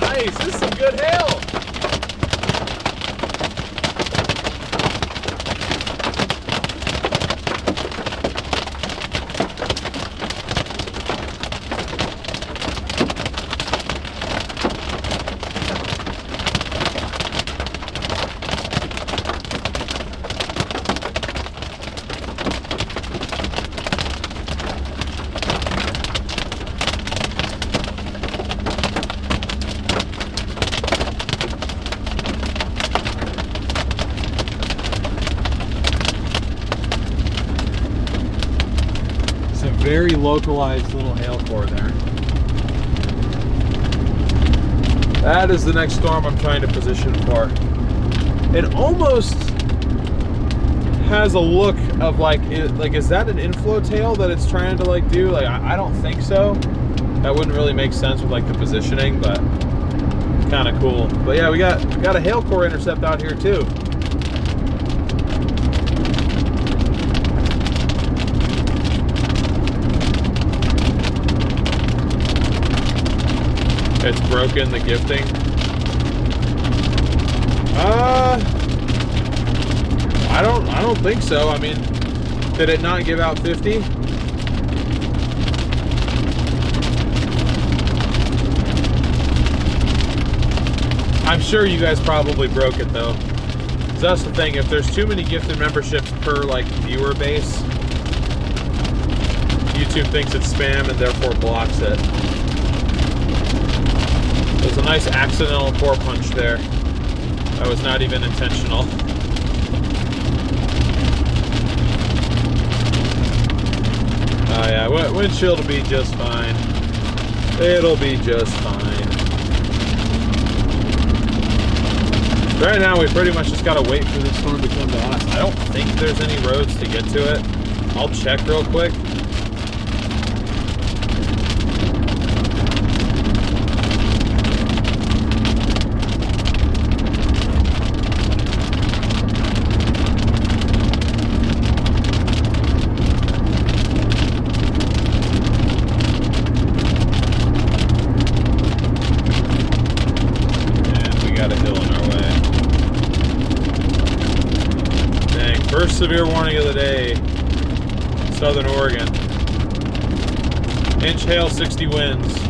Nice, this is some good hail. Very localized little hail core there. That is the next storm I'm trying to position for. It almost has a look of like is that an inflow tail that it's trying to like do? Like I don't think so. That wouldn't really make sense with like the positioning, but kind of cool. But yeah, we got a hail core intercept out here too. broken the gifting? I don't think so. I mean, did it not give out 50? I'm sure you guys probably broke it though. So that's the thing, if there's too many gifted memberships per like viewer base, YouTube thinks it's spam and therefore blocks it. There's a nice accidental 4-punch there. That was not even intentional. Oh yeah, windshield will be just fine. It'll be just fine. Right now, we pretty much just gotta wait for this storm to come to us. I don't think there's any roads to get to it. I'll check real quick. Severe warning of the day, Southern Oregon. Inch hail, 60 winds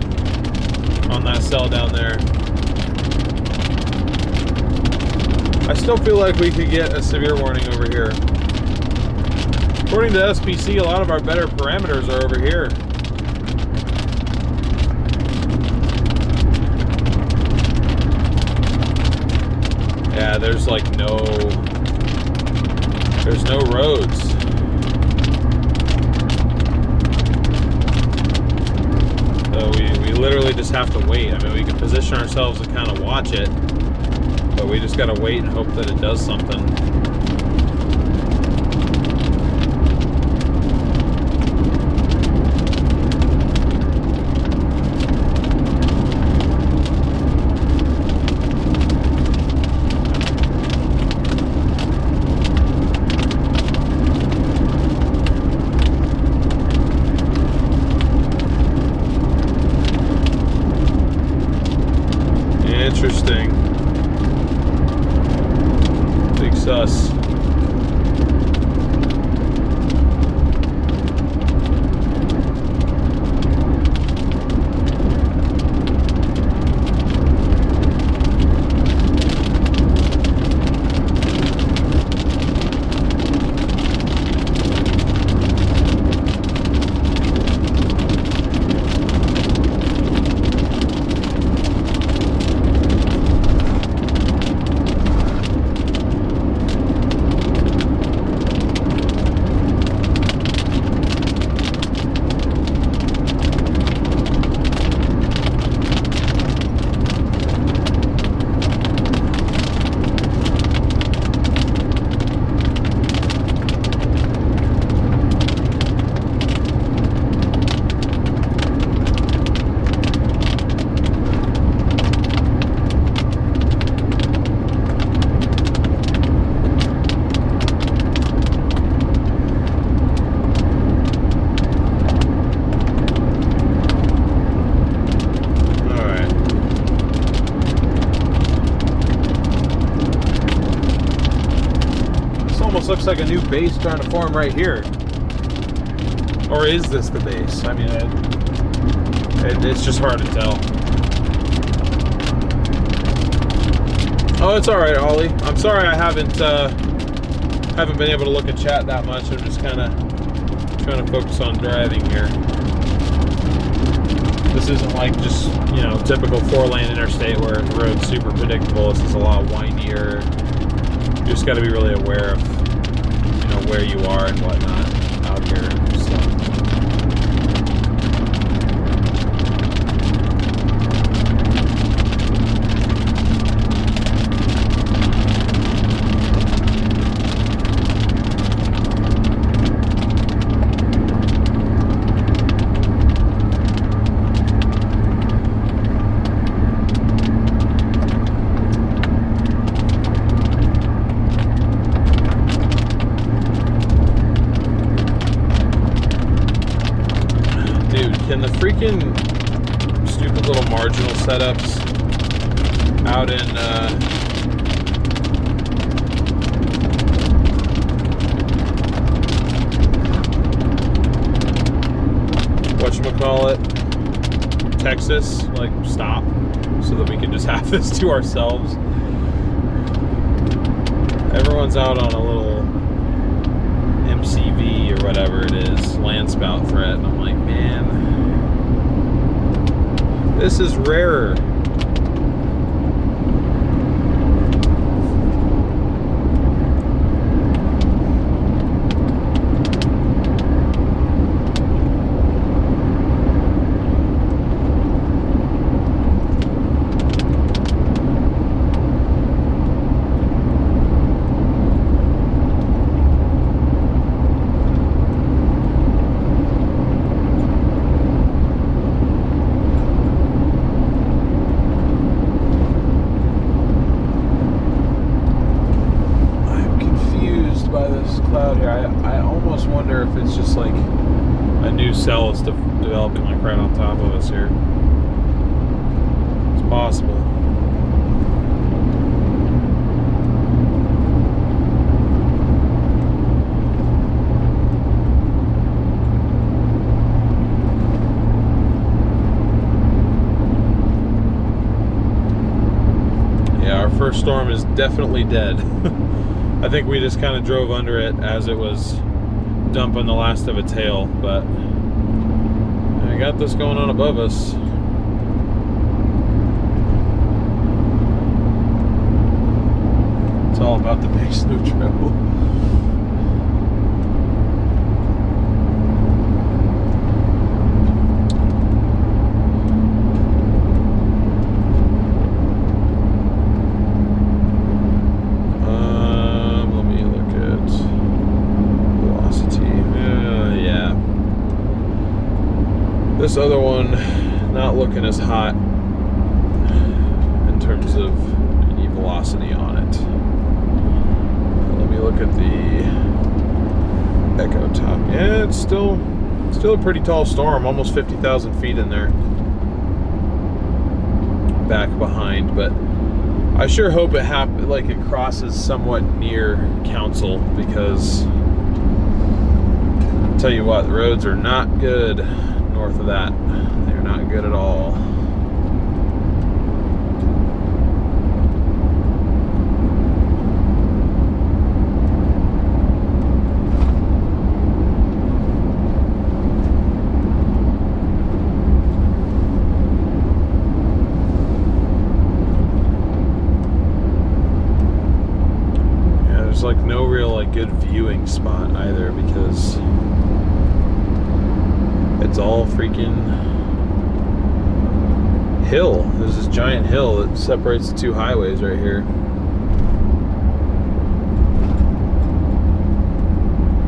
on that cell down there. I still feel like we could get a severe warning over here. According to SPC, a lot of our better parameters are over here. Yeah, there's like there's no roads. So we literally just have to wait. I mean, we can position ourselves and kind of watch it, but we just got to wait and hope that it does something. Interesting. Big sus. Looks like a new base trying to form right here. Or is this the base? I mean, it's just hard to tell. Oh, it's all right, Ollie. I'm sorry I haven't been able to look at chat that much. I'm just kind of trying to focus on driving here. This isn't like just, you know, typical 4-lane interstate where the road's super predictable. This is a lot windier. You just got to be really aware of, you know, where you are and whatnot out here. So. marginal setups out in whatchamacallit, Texas, like, stop, so that we can just have this to ourselves. Everyone's out on a little MCV or whatever it is, land spout threat, and I'm like, man, this is rarer. Cloud here. I almost wonder if it's just like a new cell is developing like right on top of us here. It's possible. Yeah, our first storm is definitely dead. I think we just kind of drove under it as it was dumping the last of its hail, but I got this going on above us. It's all about the base neutral. This other one not looking as hot in terms of any velocity on it. Let me look at the echo top. Yeah, it's still a pretty tall storm, almost 50,000 feet in there back behind, but I sure hope it it crosses somewhat near Council, because I'll tell you what, the roads are not good north of that. They're not good at all. Yeah, there's like no real like good viewing spot either, because it's all freaking hill. There's this giant hill that separates the two highways right here.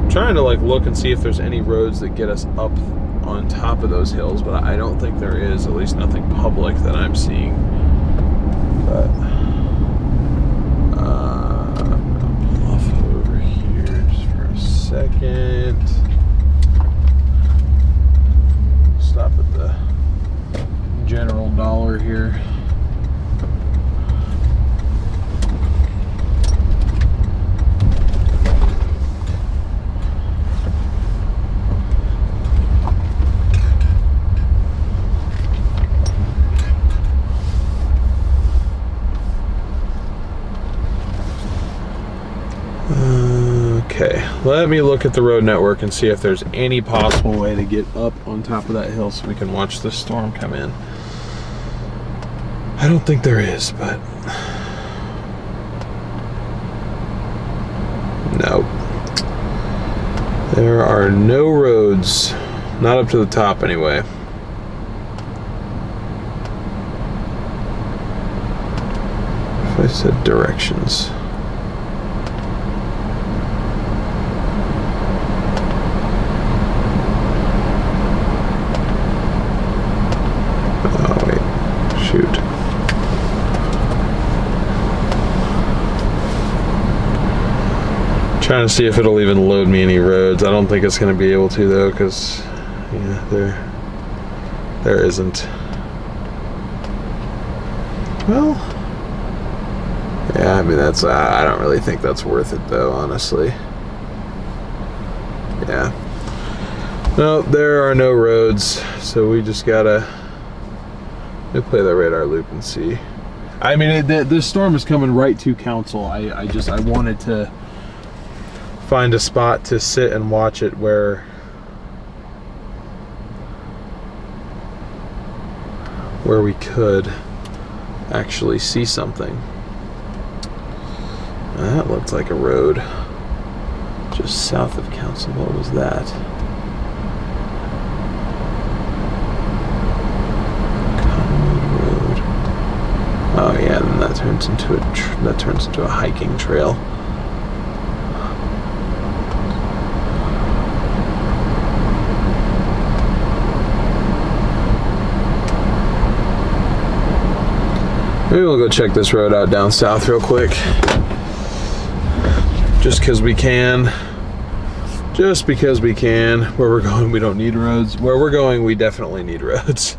I'm trying to like look and see if there's any roads that get us up on top of those hills, but I don't think there is, at least nothing public that I'm seeing. But I'll pull off over here just for a second. Stop at the General Dollar here. Okay, let me look at the road network and see if there's any possible way to get up on top of that hill so we can watch this storm come in. I don't think there is, but no. There are no roads, not up to the top anyway. If I said directions. Trying to see if it'll even load me any roads. I don't think it's going to be able to though, because yeah, there isn't. Well, yeah, I mean, that's, I don't really think that's worth it though, honestly. Yeah. No, there are no roads, so we just gotta play the radar loop and see. I mean, this storm is coming right to Council. I wanted to find a spot to sit and watch it where we could actually see something. That looked like a road just south of Council. What was that? Cottonwood Road. Oh yeah, then that turns into a hiking trail. Maybe we'll go check this road out down south real quick. Just because we can. Just because we can. Where we're going, we don't need roads. Where we're going, we definitely need roads.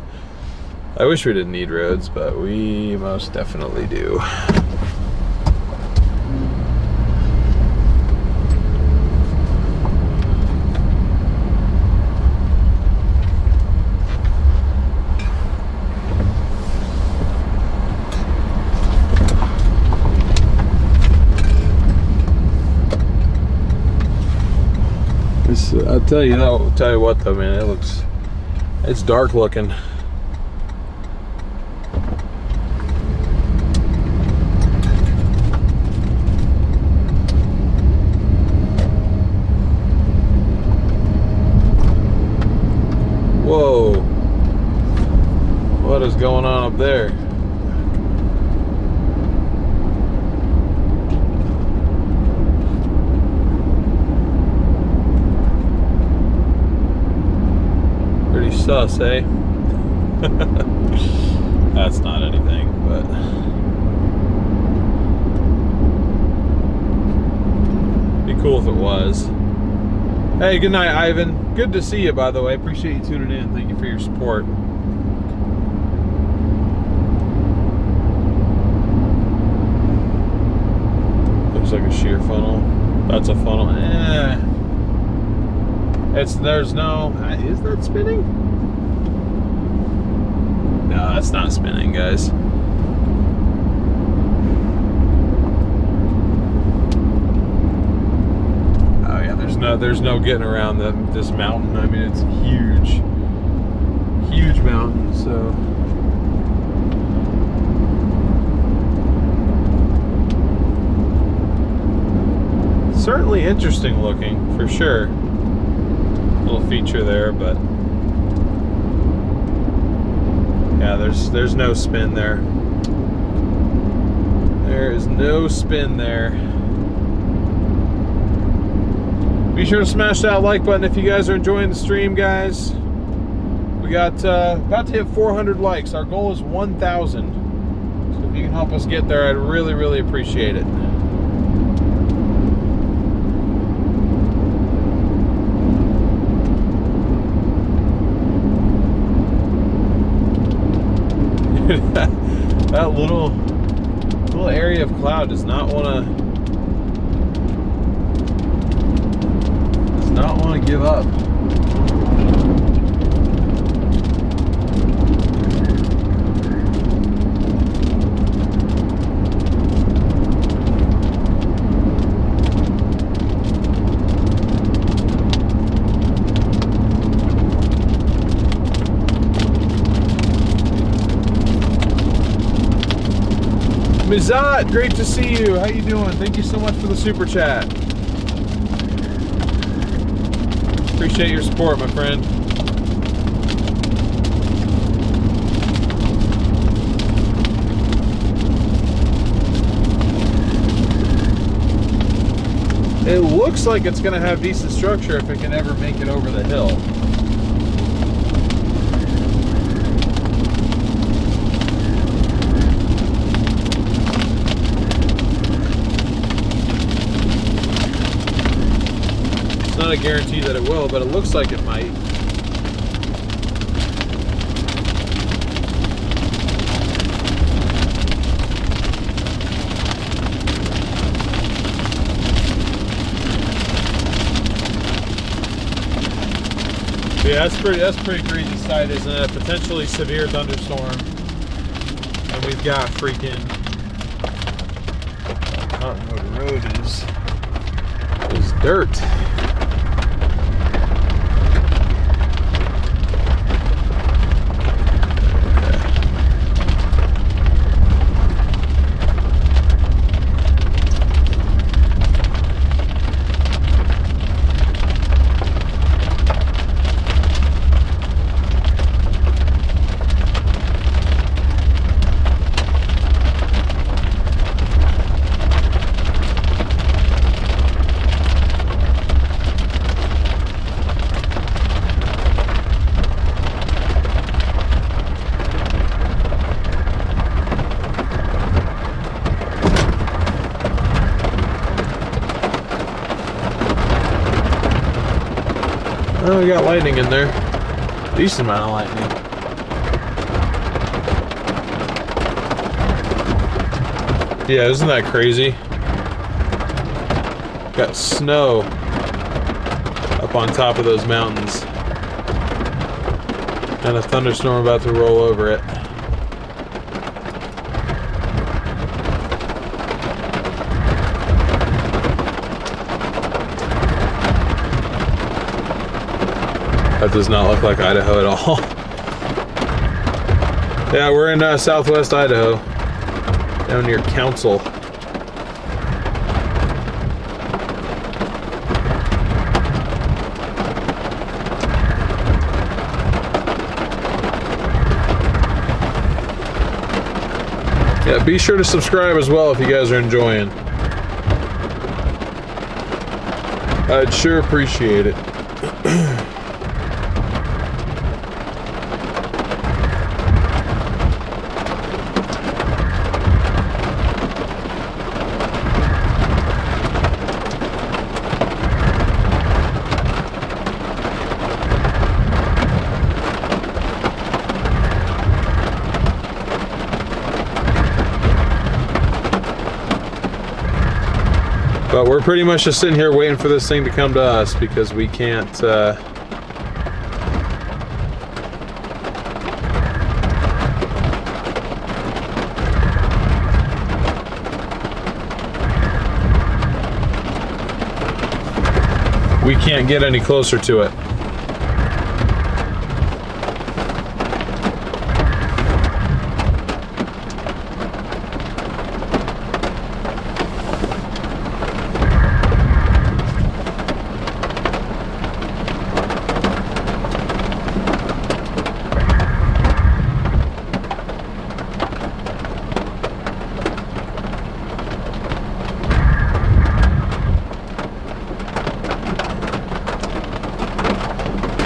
I wish we didn't need roads, but we most definitely do. I'll tell you what though, man, it's dark looking. Whoa, what is going on up there? Sus, eh? That's not anything, but be cool if it was. Hey, good night, Ivan. Good to see you, by the way. Appreciate you tuning in. Thank you for your support. Looks like a shear funnel. That's a funnel. There's no, is that spinning? No, that's not spinning, guys. Oh yeah, there's no getting around this mountain. I mean, it's huge, huge mountain. So certainly interesting looking for sure. Little feature there, but yeah, there's no spin there. There is no spin there. Be sure to smash that like button if you guys are enjoying the stream, guys. We got about to hit 400 likes. Our goal is 1,000. So if you can help us get there, I'd really, really appreciate it. That little area of cloud does not want to give up. Mizat, great to see you. How you doing? Thank you so much for the super chat. Appreciate your support, my friend. It looks like it's going to have decent structure if it can ever make it over the hill. Not a guarantee that it will, but it looks like it might. Yeah, that's pretty crazy sight, isn't it? A potentially severe thunderstorm, and we've got freaking, I don't know what the road is dirt. Oh, we got lightning in there. Decent amount of lightning. Yeah, isn't that crazy? Got snow up on top of those mountains. And a thunderstorm about to roll over it. That does not look like Idaho at all. Yeah, we're in southwest Idaho, down near Council. Yeah, be sure to subscribe as well if you guys are enjoying. I'd sure appreciate it. But we're pretty much just sitting here waiting for this thing to come to us because we can't get any closer to it.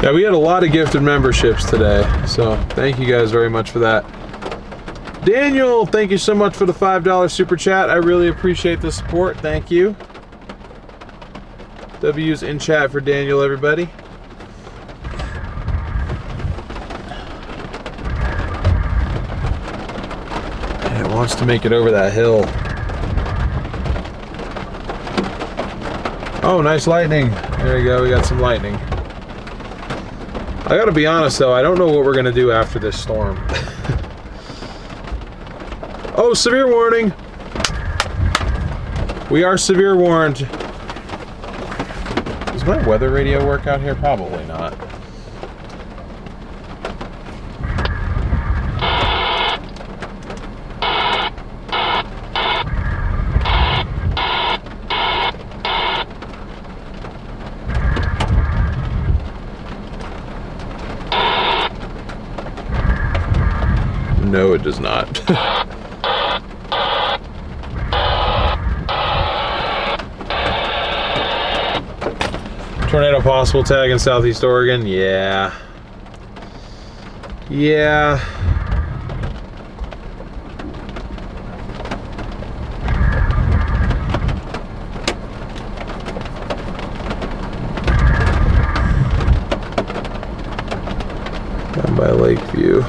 Yeah, we had a lot of gifted memberships today, so thank you guys very much for that. Daniel, thank you so much for the $5 super chat. I really appreciate the support. Thank you. W's in chat for Daniel, everybody. Yeah, it wants to make it over that hill. Oh, nice lightning. There we go, we got some lightning. I gotta be honest though, I don't know what we're gonna do after this storm. Oh, severe warning. We are severe warned. Does my weather radio work out here? Probably not. No, it does not. Tornado possible tag in Southeast Oregon? Yeah. Yeah. Down by Lakeview.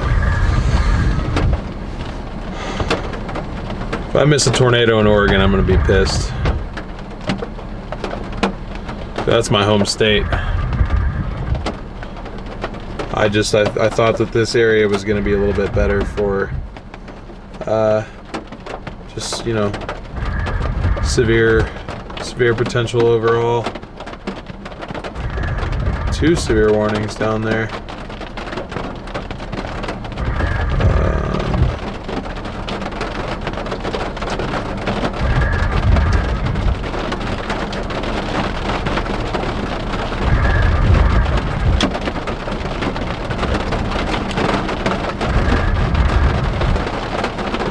If I miss a tornado in Oregon, I'm gonna be pissed. That's my home state. I thought that this area was going to be a little bit better for just, you know, severe potential overall. 2 severe warnings down there.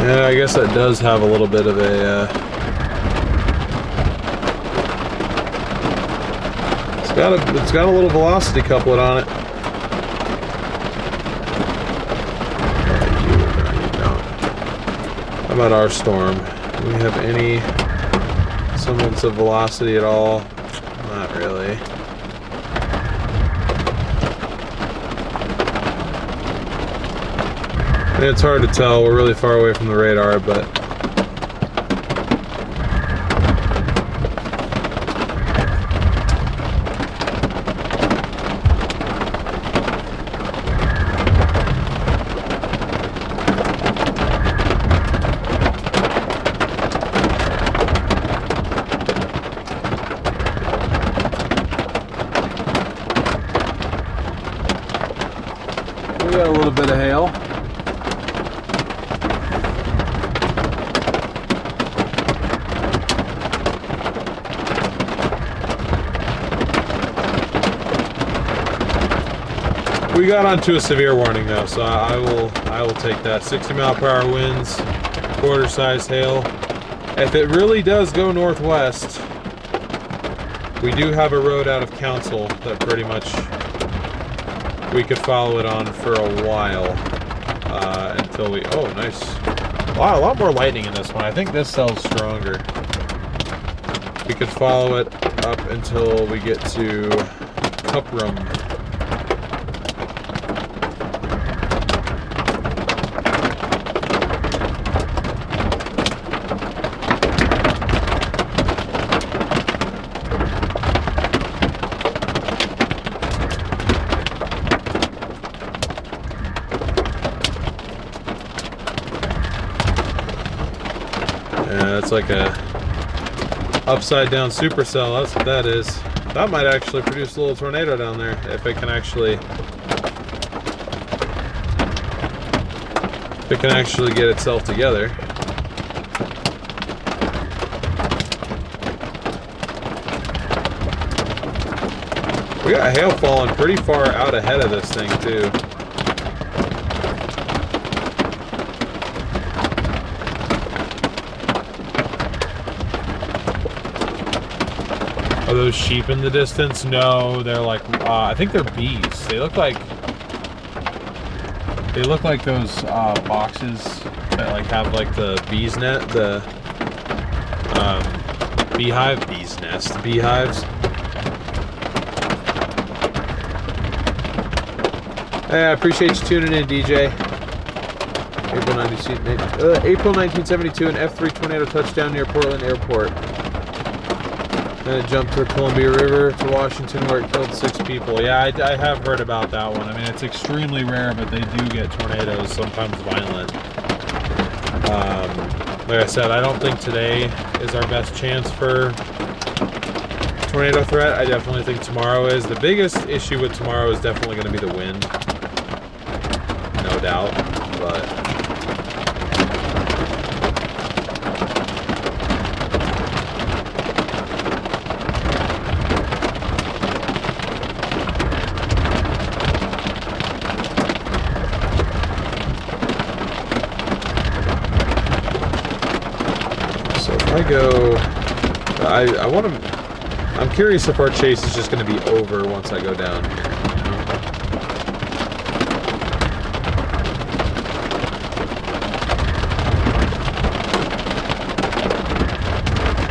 Yeah, I guess that does have a little bit of a it's got a little velocity couplet on it. How about our storm? Do we have any semblance of velocity at all? Not really. It's hard to tell. We're really far away from the radar, but we got a little bit of hail. We got onto a severe warning though, so I will take that. 60-mile-per-hour winds, quarter-sized hail. If it really does go northwest, we do have a road out of Council that pretty much we could follow it on for a while until we. Oh, nice! Wow, a lot more lightning in this one. I think this cell's stronger. We could follow it up until we get to Cuprum. It's like a upside down supercell. That's what that is. That might actually produce a little tornado down there if it can actually get itself together. We got hail falling pretty far out ahead of this thing too. Are those sheep in the distance? No, they're like, I think they're bees. They look like those boxes that like have like the bees net, the bee's nest, beehives. Hey, I appreciate you tuning in, DJ. April 1972, an F3 tornado touchdown near Portland Airport. Then it jumped to the Columbia River to Washington where it killed 6 people. Yeah, I have heard about that one. I mean, it's extremely rare, but they do get tornadoes, sometimes violent. Like I said, I don't think today is our best chance for tornado threat. I definitely think tomorrow is. The biggest issue with tomorrow is definitely going to be the wind. No doubt, but... I'm curious if our chase is just going to be over once I go down here.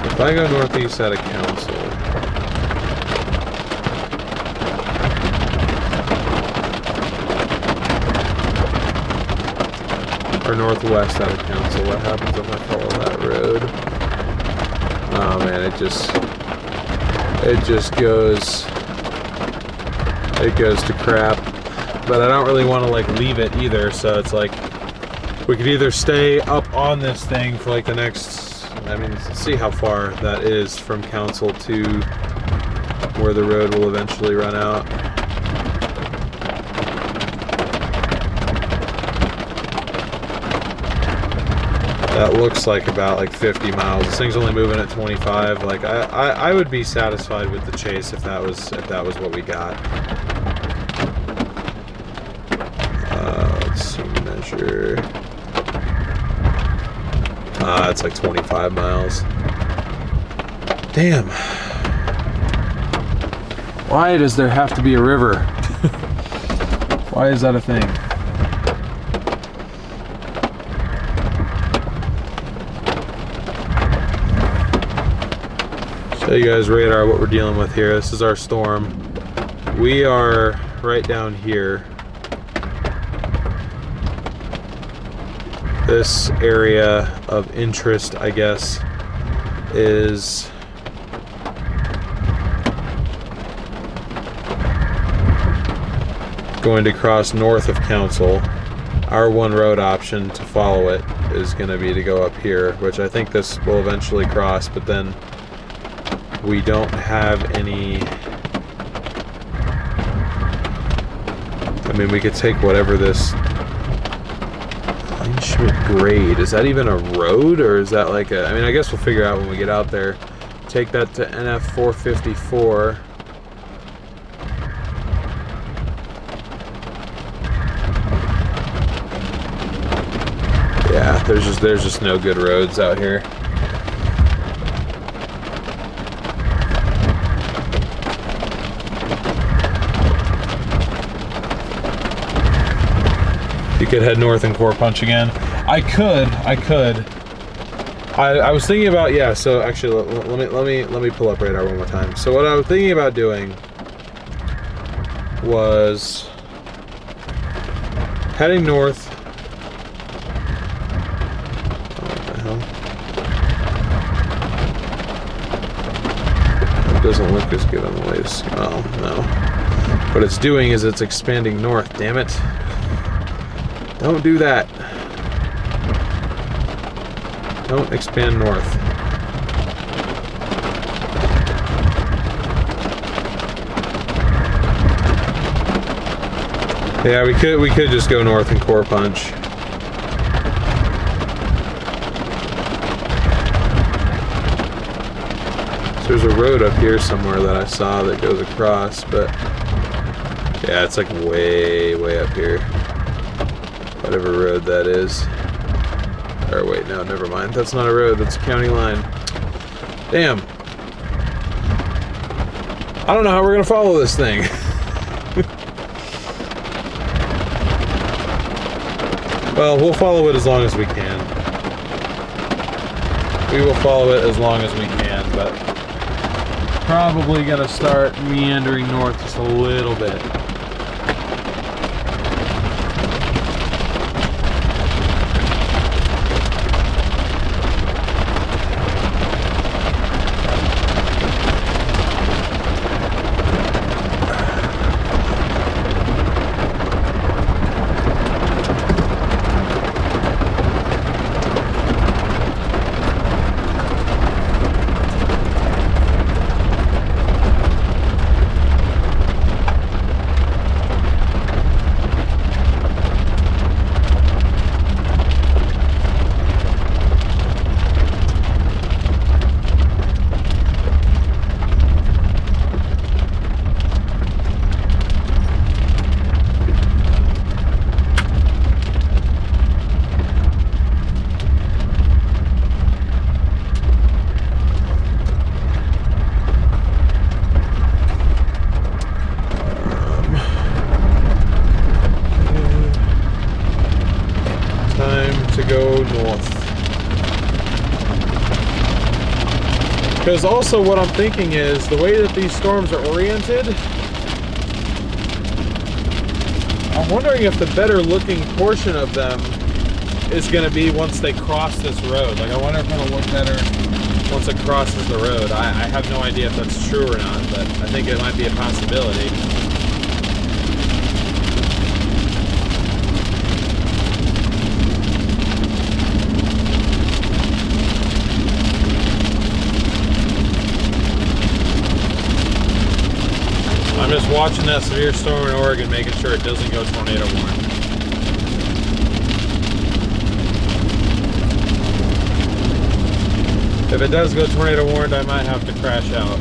If I go northeast out of Council, or northwest out of Council, what happens if I follow that road? Oh man, it goes to crap. but I don't really want to like leave it either. So it's like we could either stay up on this thing for like the next, I mean, let's see how far that is from Council to where the road will eventually run out. That looks like about like 50 miles. This thing's only moving at 25. Like I would be satisfied with the chase if that was what we got. Let's see, measure. It's like 25 miles. Damn. Why does there have to be a river? Why is that a thing? Show you guys radar what we're dealing with here. This is our storm. We are right down here. This area of interest, I guess, is going to cross north of Council. Our one road option to follow it is going to be to go up here, which I think this will eventually cross, but then we don't have any. I mean, we could take whatever this grade, is that even a road, or is that like a, I mean, I guess we'll figure out when we get out there. Take that to NF 454. Yeah, there's just no good roads out here. You could head north and core punch again. I could. I was thinking about, yeah, so actually let me pull up radar one more time. So what I was thinking about doing was heading north. What the hell? It doesn't look as good on the waves. Oh no. What it's doing is it's expanding north, damn it. Don't do that. Don't expand north. Yeah, we could just go north and core punch. So there's a road up here somewhere that I saw that goes across, but yeah, it's like way up here. Whatever road that is. Or wait, no, never mind. That's not a road, that's a county line. Damn. I don't know how we're gonna follow this thing. Well, we'll follow it as long as we can. We will follow it as long as we can, but probably gonna start meandering north just a little bit. Because also what I'm thinking is the way that these storms are oriented, I'm wondering if the better looking portion of them is going to be once they cross this road. Like, I wonder if it'll look better once it crosses the road. I have no idea if that's true or not, but I think it might be a possibility. I'm just watching that severe storm in Oregon, making sure it doesn't go tornado warning. If it does go tornado warned, I might have to crash out.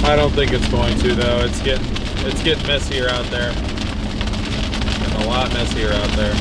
I don't think it's going to though. It's getting messier out there. Getting a lot messier out there.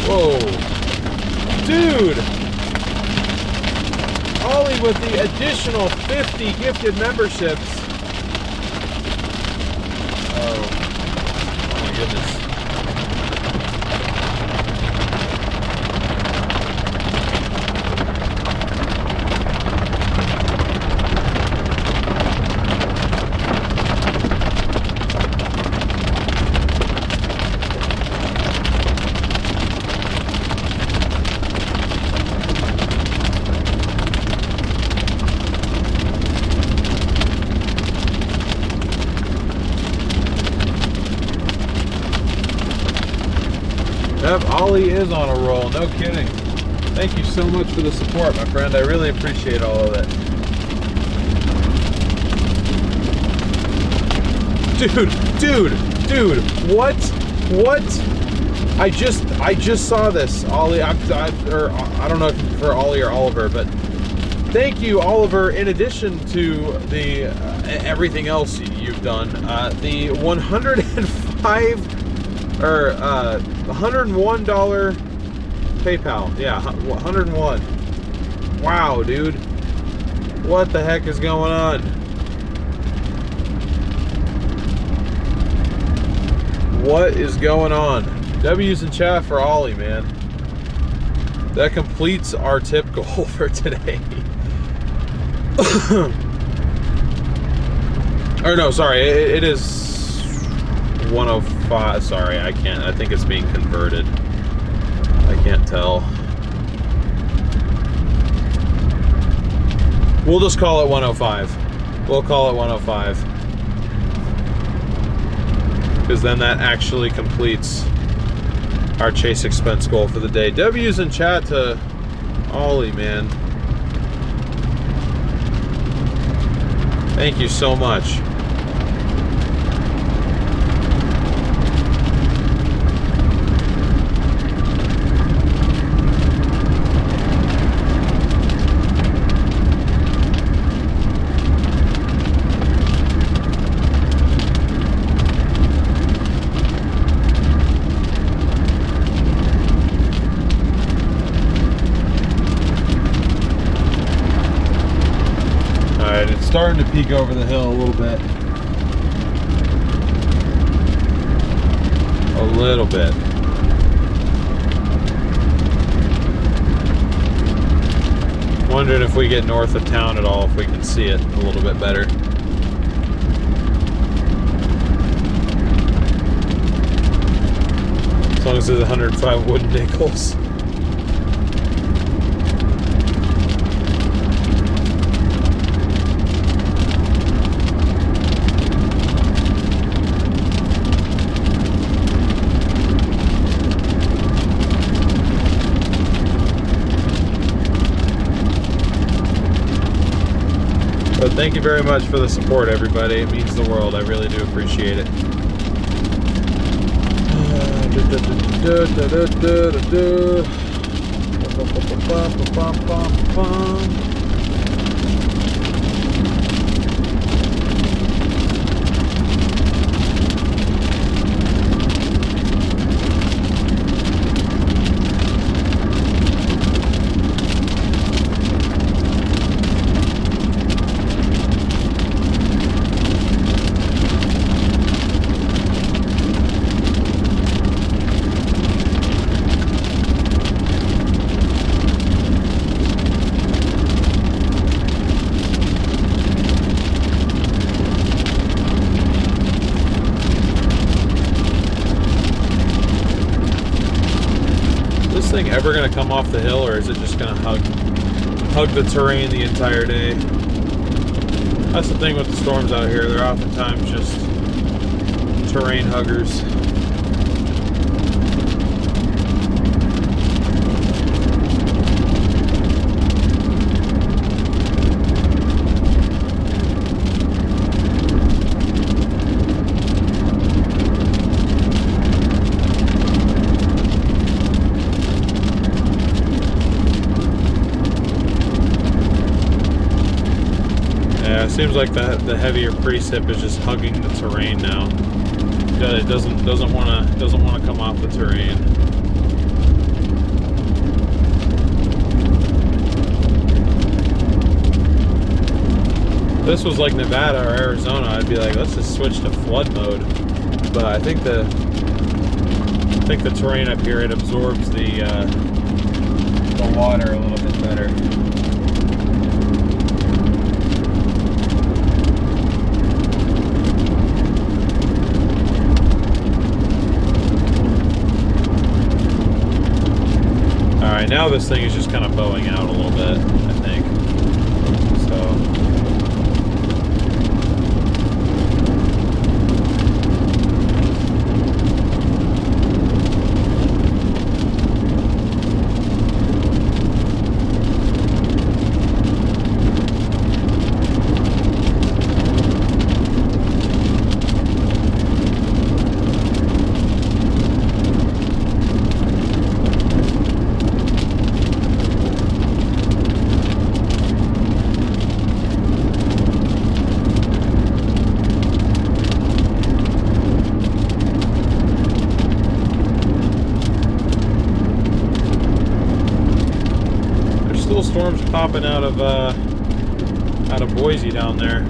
Whoa. Dude! Ollie with the additional 50 gifted memberships. Oh my goodness. Yep, Ollie is on a roll, no kidding. Thank you so much for the support, my friend. I really appreciate all of it. Dude, what? I just saw this, Ollie. I don't know if for Ollie or Oliver, but thank you, Oliver. In addition to the everything else you've done, the 105 or $101 PayPal. Yeah, 101. Wow, dude. What the heck is going on? What is going on? W's in chat for Ollie, man. That completes our tip goal for today. Or no, sorry, it is 105. Sorry, I can't. I think it's being converted. I can't tell. We'll just call it 105. We'll call it 105. Because then that actually completes our chase expense goal for the day. W's in chat to Ollie, man. Thank you so much. Starting to peek over the hill a little bit. A little bit. Wondering if we get north of town at all, if we can see it a little bit better. As long as there's 105 wooden nickels. But thank you very much for the support, everybody. It means the world. I really do appreciate it. thing ever going to come off the hill, or is it just going to hug the terrain the entire day? That's the thing with the storms out here. They're oftentimes just terrain huggers. Seems like the heavier precip is just hugging the terrain now. It doesn't want to come off the terrain. If this was like Nevada or Arizona, I'd be like, let's just switch to flood mode. But I think the terrain up here, it absorbs the water a little bit better. Alright, now this thing is just kind of bowing out a little bit, I think. Storms popping out of Boise down there.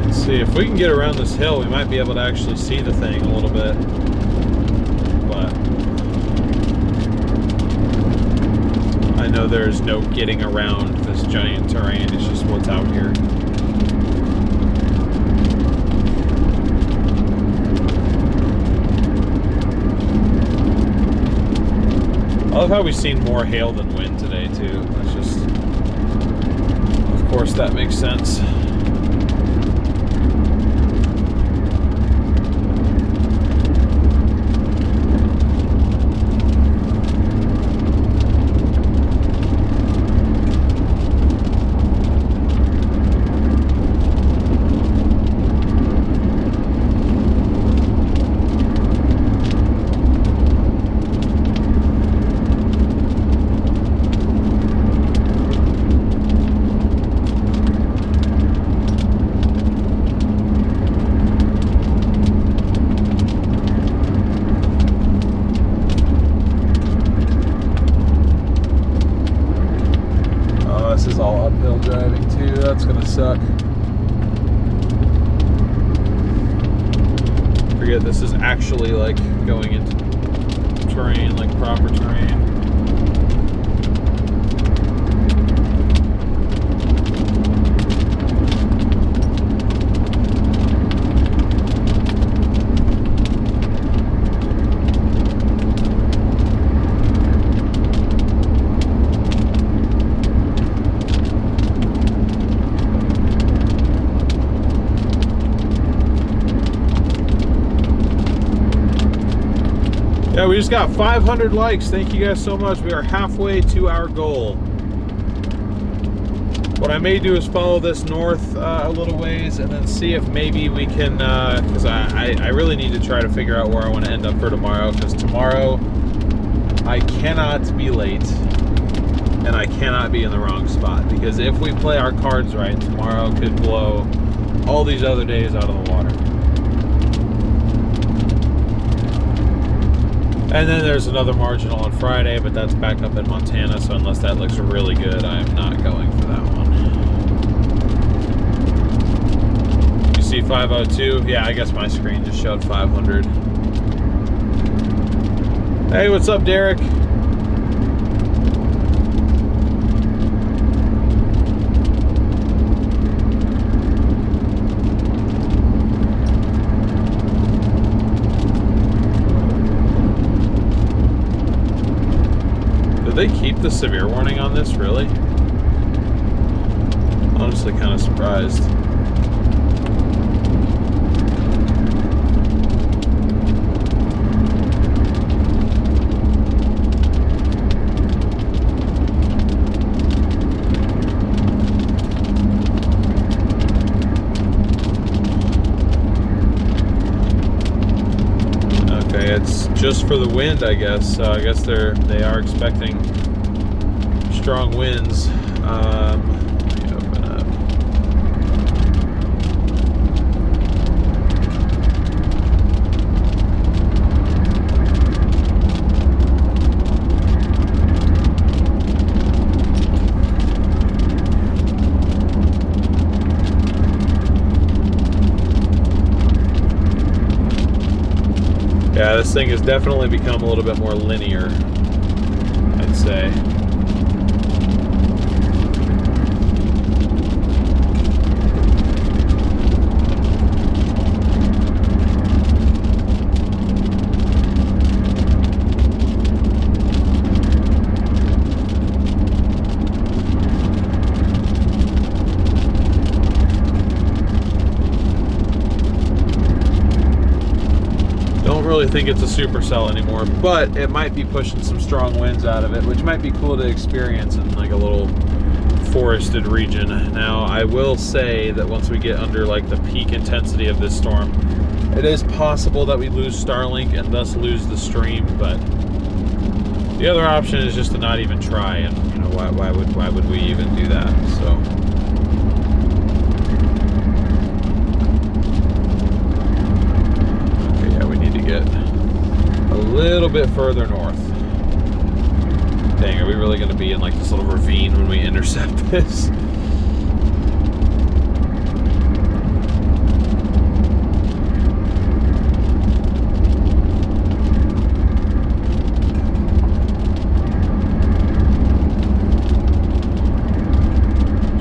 Let's see if we can get around this hill. We might be able to actually see the thing a little bit. I know there's no getting around this giant terrain, it's just what's out here. I love how we've seen more hail than wind today too. That's just, of course that makes sense. This is all uphill driving too. That's gonna suck. Forget this is actually like going into terrain, like proper terrain. Yeah, we just got 500 likes. Thank you guys so much. We are halfway to our goal. What I may do is follow this north a little ways and then see if maybe we can, because I really need to try to figure out where I want to end up for tomorrow, because tomorrow I cannot be late and I cannot be in the wrong spot, because if we play our cards right, tomorrow could blow all these other days out of the water. And then there's another marginal on Friday, but that's back up in Montana, so unless that looks really good, I am not going for that one. You see 502. Yeah, I guess my screen just showed 500. Hey, what's up, Derek? Did they keep the severe warning on this, really? Honestly, kind of surprised. Okay, it's just for the wind, I guess. So I guess they are expecting strong winds. Let me open up. Yeah, this thing has definitely become a little bit more linear, I'd say. Really think it's a supercell anymore, but it might be pushing some strong winds out of it, which might be cool to experience in like a little forested region. Now, I will say that once we get under like the peak intensity of this storm, it is possible that we lose Starlink and thus lose the stream, but the other option is just to not even try, and you know, why would we even do that? So a little bit further north. Dang, are we really going to be in like this little ravine when we intercept this?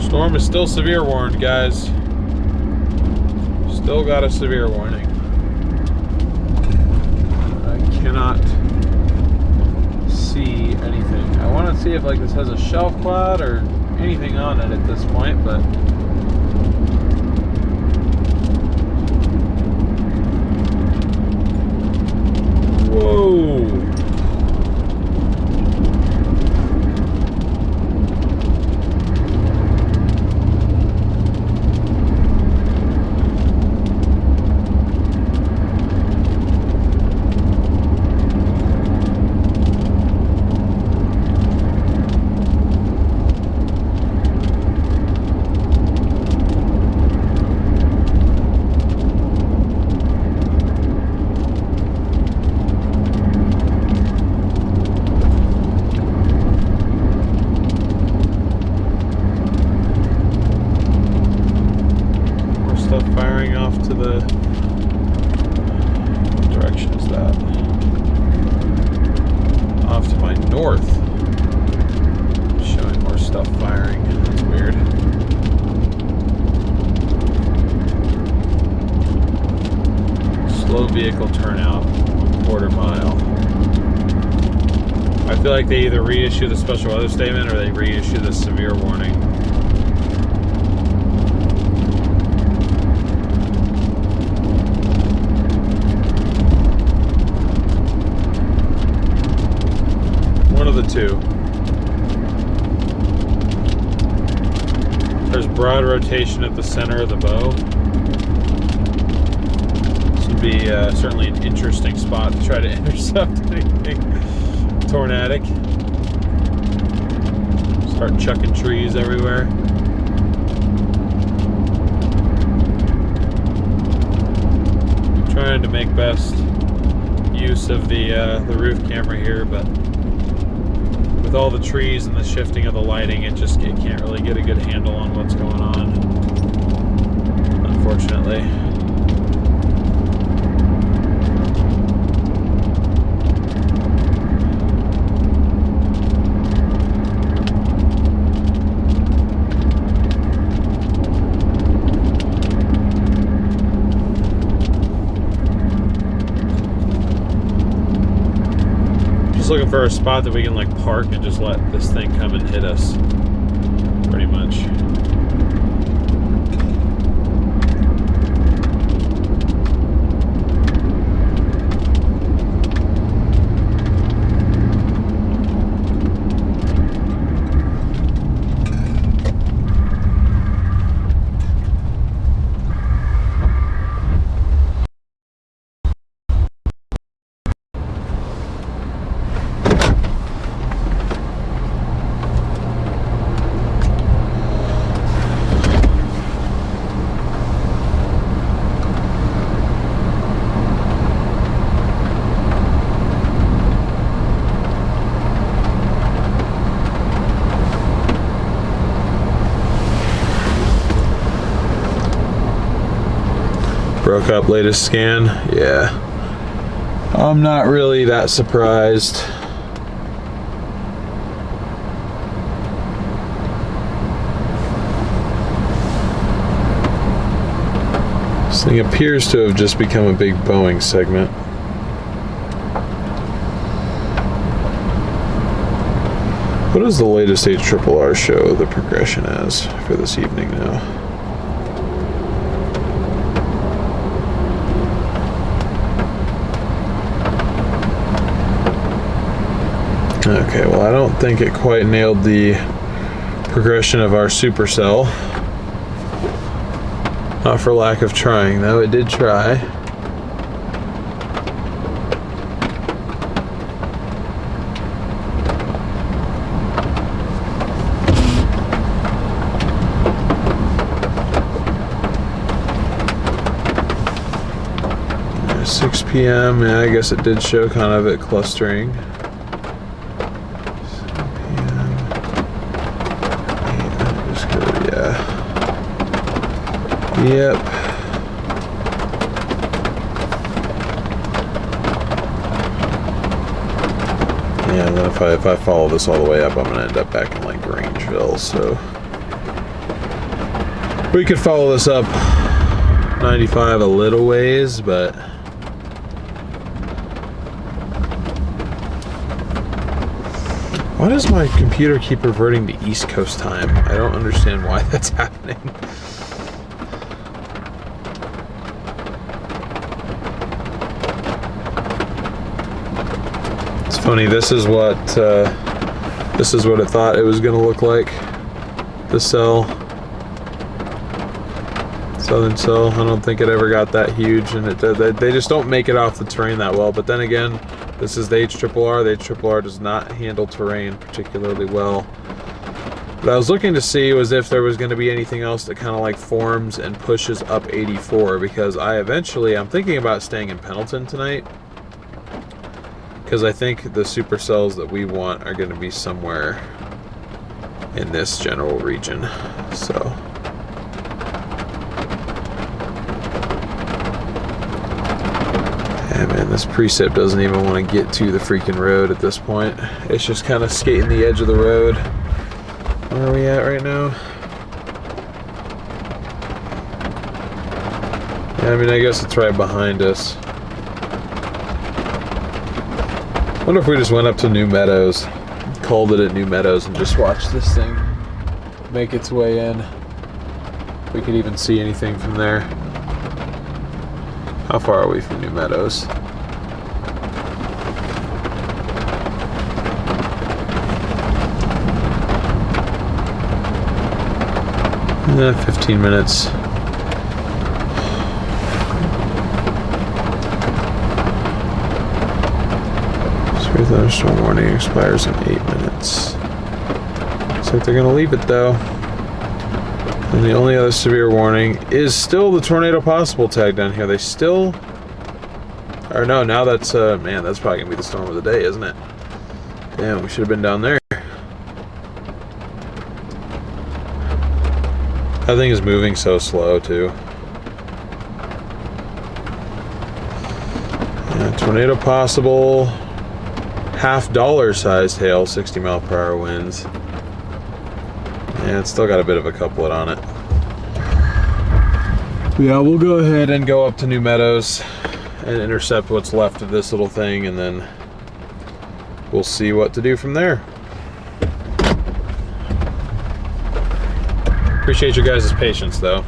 Storm is still severe warned, guys. Still got a severe warning. Cannot see anything. I want to see if like this has a shelf cloud or anything on it at this point, but whoa. Firing off to the, what direction is that? Off to my north. Showing more stuff firing. That's weird. Slow vehicle turnout, 1/4 mile. I feel like they either reissue the special weather statement or they reissue the severe warning. One of the two. There's broad rotation at the center of the bow. This would be certainly an interesting spot to try to intercept anything tornadic. Start chucking trees everywhere. I'm trying to make best use of the roof camera here, but with all the trees and the shifting of the lighting, it can't really get a good handle on what's going on, unfortunately. just looking for a spot that we can like park and just let this thing come and hit us, pretty much. Broke up latest scan. Yeah, I'm not really that surprised. This thing appears to have just become a big Boeing segment. What does the latest HRRR show the progression as for this evening now? Okay, well, I don't think it quite nailed the progression of our supercell. Not for lack of trying, though. It did try. Yeah, 6 p.m. Yeah, I guess it did show kind of it clustering. Yep. Yeah, and then if I follow this all the way up, I'm gonna end up back in like Grangeville. So we could follow this up 95 a little ways, but why does my computer keep reverting to East Coast time? I don't understand why that's happening. Funny, this is what it thought it was going to look like. The cell, southern cell. I don't think it ever got that huge, and they just don't make it off the terrain that well. But then again, this is the HRRR. The HRRR does not handle terrain particularly well. What I was looking to see was if there was going to be anything else that kind of like forms and pushes up 84, because I'm thinking about staying in Pendleton tonight. Because I think the supercells that we want are going to be somewhere in this general region. So, yeah, man, this precip doesn't even want to get to the freaking road at this point. It's just kind of skating the edge of the road. Where are we at right now? Yeah, I mean, I guess it's right behind us. I wonder if we just went up to New Meadows, called it at New Meadows, and just watched this thing make its way in. If we could even see anything from there. How far are we from New Meadows? 15 minutes. Thunderstorm warning expires in 8 minutes. Looks like they're going to leave it though. And the only other severe warning is still the tornado possible tag down here. They still, or no, now that's man, that's probably gonna be the storm of the day, isn't it? Damn, we should have been down there. That thing is moving so slow too. Yeah, tornado possible. $50 sized hail, 60 mile per hour winds. Yeah, it's still got a bit of a couplet on it. Yeah, we'll go ahead and go up to New Meadows and intercept what's left of this little thing, and then we'll see what to do from there. Appreciate your guys' patience though.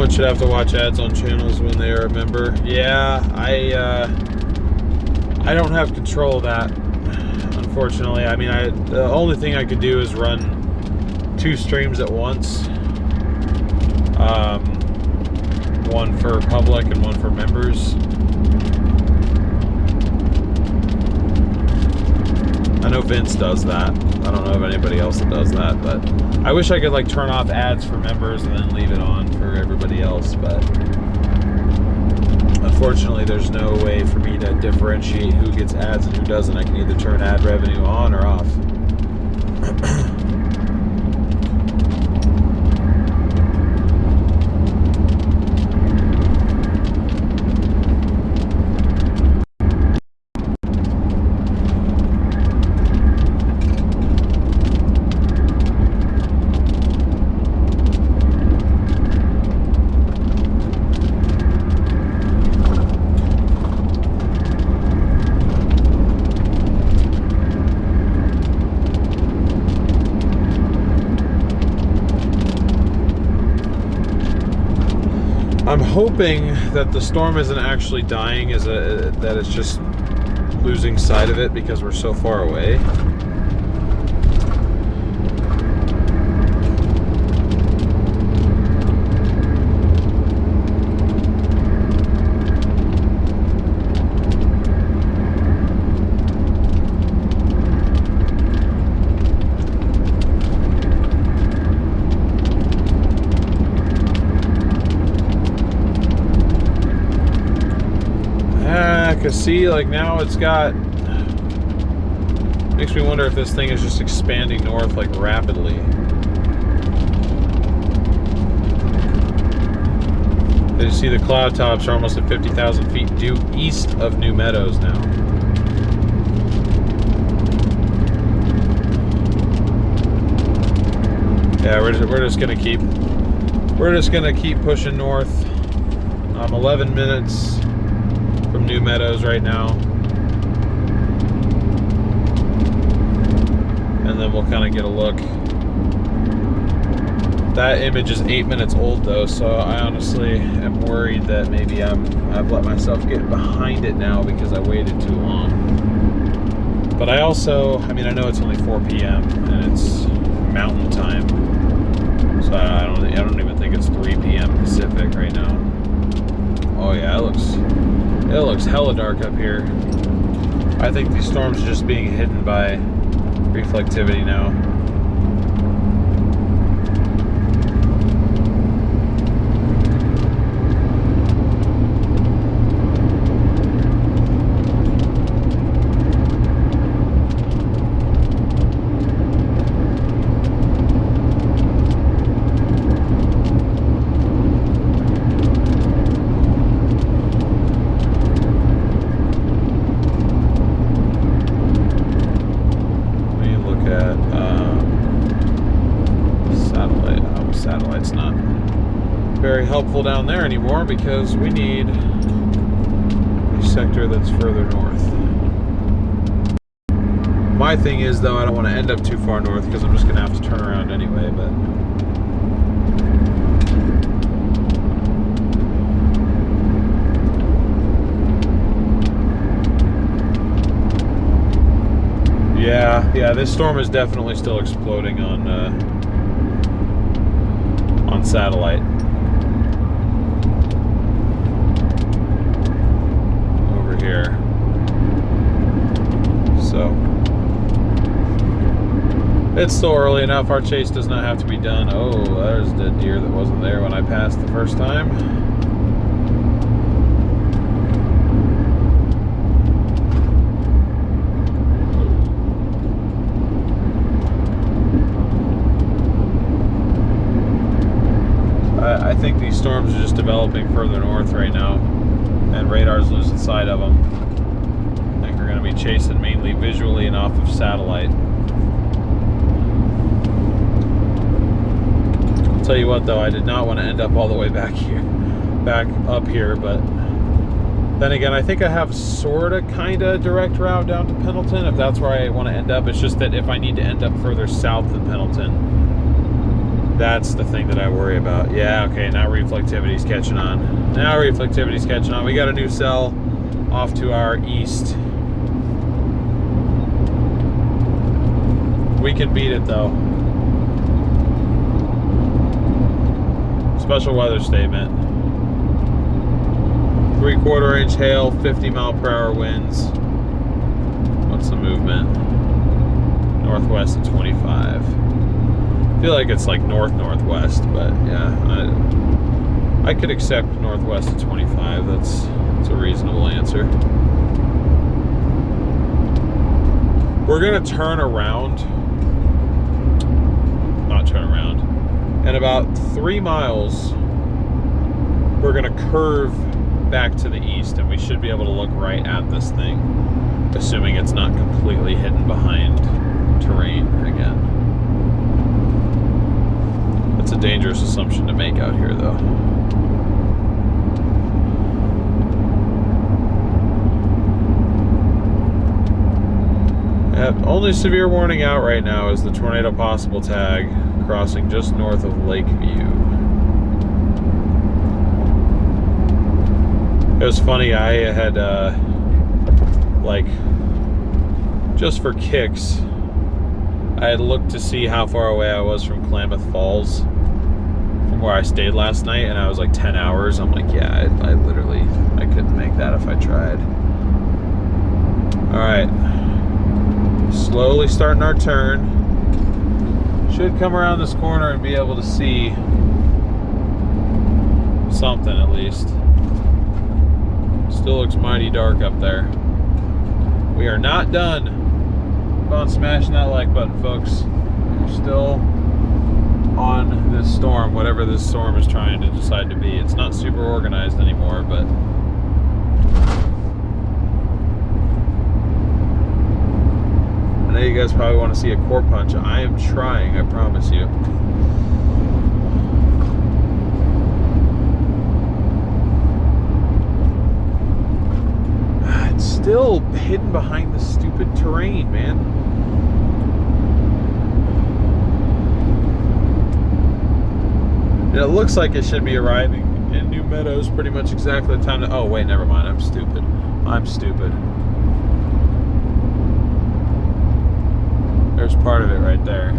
Should have to watch ads on channels when they are a member. Yeah, I don't have control of that, unfortunately. I mean, the only thing I could do is run 2 streams at once. One for public and one for members. I know Vince does that. I don't know of anybody else that does that, but I wish I could like turn off ads for members and then leave it on for everybody else, but unfortunately there's no way for me to differentiate who gets ads and who doesn't. I can either turn ad revenue on or off. I'm hoping that the storm isn't actually dying, that it's just losing sight of it because we're so far away. See, like now it's got, makes me wonder if this thing is just expanding north like rapidly. You see the cloud tops are almost at 50,000 feet due east of New Meadows now. Yeah, we're just gonna keep pushing north. 11 minutes from New Meadows right now, and then we'll kind of get a look. That image is 8 minutes old though, so I honestly am worried that maybe I've let myself get behind it now because I waited too long. But I also, I mean, I know it's only 4 p.m. and it's mountain time, so I don't even think it's 3 p.m. Pacific right now. Oh yeah, it looks hella dark up here. I think these storms are just being hidden by reflectivity now. at satellite. Oh, satellite's not very helpful down there anymore because we need a sector that's further north. My thing is, though, I don't want to end up too far north because I'm just going to have to turn around anyway, but yeah, this storm is definitely still exploding on satellite. Over here. So it's still early enough. Our chase does not have to be done. Oh, there's a dead deer that wasn't there when I passed the first time. I think these storms are just developing further north right now, and radar's losing sight of them. I think we're going to be chasing mainly visually and off of satellite. I'll tell you what, though, I did not want to end up all the way back up here, but then again, I think I have sorta kinda direct route down to Pendleton if that's where I want to end up. It's just that if I need to end up further south than Pendleton, that's the thing that I worry about. Yeah, okay, now reflectivity's catching on. Now reflectivity's catching on. We got a new cell off to our east. We can beat it, though. Special weather statement. 3/4 inch hail, 50 mile per hour winds. What's the movement? Northwest at 25. I feel like it's like northwest, but yeah, I could accept northwest at 25. That's a reasonable answer. We're gonna turn around, not turn around. In about 3 miles, we're gonna curve back to the east, and we should be able to look right at this thing, assuming it's not completely hidden behind terrain again. It's a dangerous assumption to make out here, though. Only severe warning out right now is the tornado possible tag crossing just north of Lakeview. It was funny, I had like, just for kicks, I had looked to see how far away I was from Klamath Falls from where I stayed last night, and I was like 10 hours. I'm like, yeah, I literally, I couldn't make that if I tried. All right, slowly starting our turn. Should come around this corner and be able to see something at least. Still looks mighty dark up there. We are not done. Keep on smashing that like button, folks. We're still on this storm, whatever this storm is trying to decide to be. It's not super organized anymore, but I know you guys probably want to see a core punch. I am trying, I promise you. It's still hidden behind the stupid terrain, man. And it looks like it should be arriving in New Meadows pretty much exactly the time that, oh wait, never mind, I'm stupid. There's part of it right there.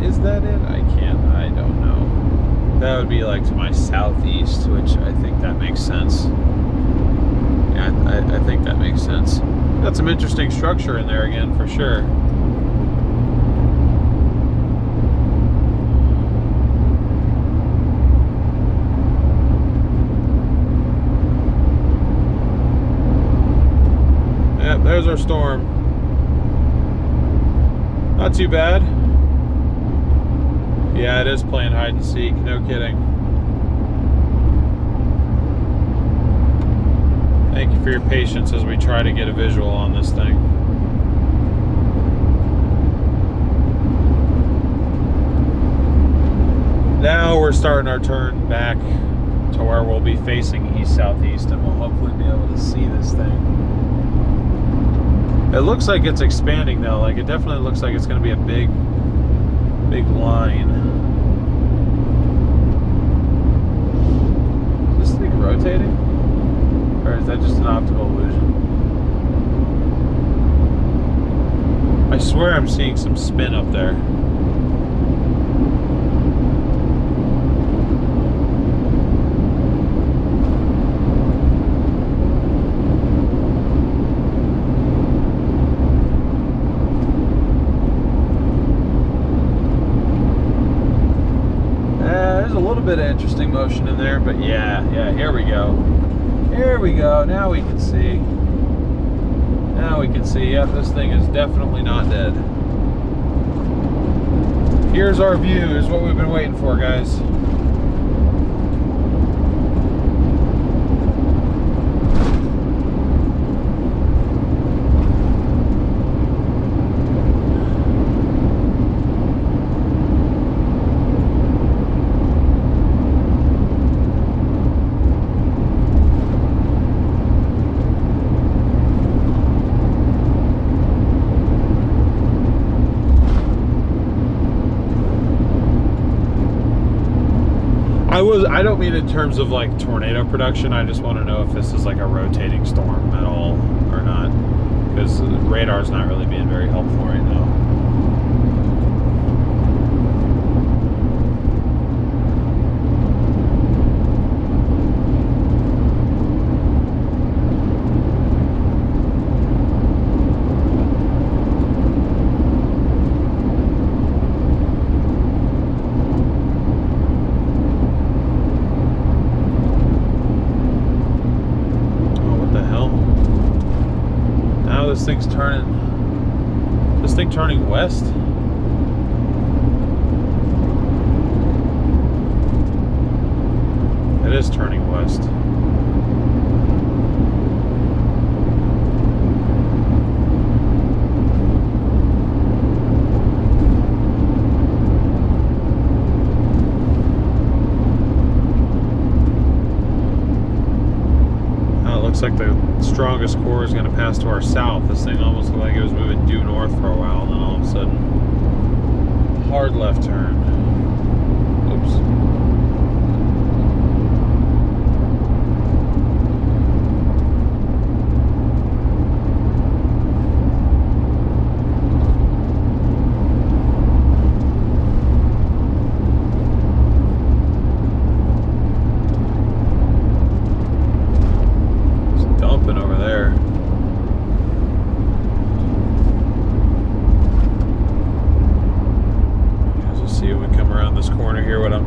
Is that it? I don't know. That would be like to my southeast, which I think that makes sense. Yeah, I think that makes sense. Got some interesting structure in there again, for sure. Yep, there's our storm. Not too bad. Yeah, it is playing hide and seek, no kidding. Thank you for your patience as we try to get a visual on this thing. Now we're starting our turn back to where we'll be facing east-southeast, and we'll hopefully be able to see this thing. It looks like it's expanding though, like it definitely looks like it's going to be a big line. Is this thing rotating? Or is that just an optical illusion? I swear I'm seeing some spin up there. There's a little bit of interesting motion in there, but yeah, here we go. Here we go. Now we can see. Now we can see. Yep, this thing is definitely not dead. Here's our view. Is what we've been waiting for, guys. I don't mean in terms of like tornado production. I just want to know if this is like a rotating storm at all or not, because the radar's not really being very helpful right now. This thing turning west? It is turning west. Looks like the strongest core is going to pass to our south. This thing almost looked like it was moving due north for a while, and then all of a sudden, hard left turn. Oops.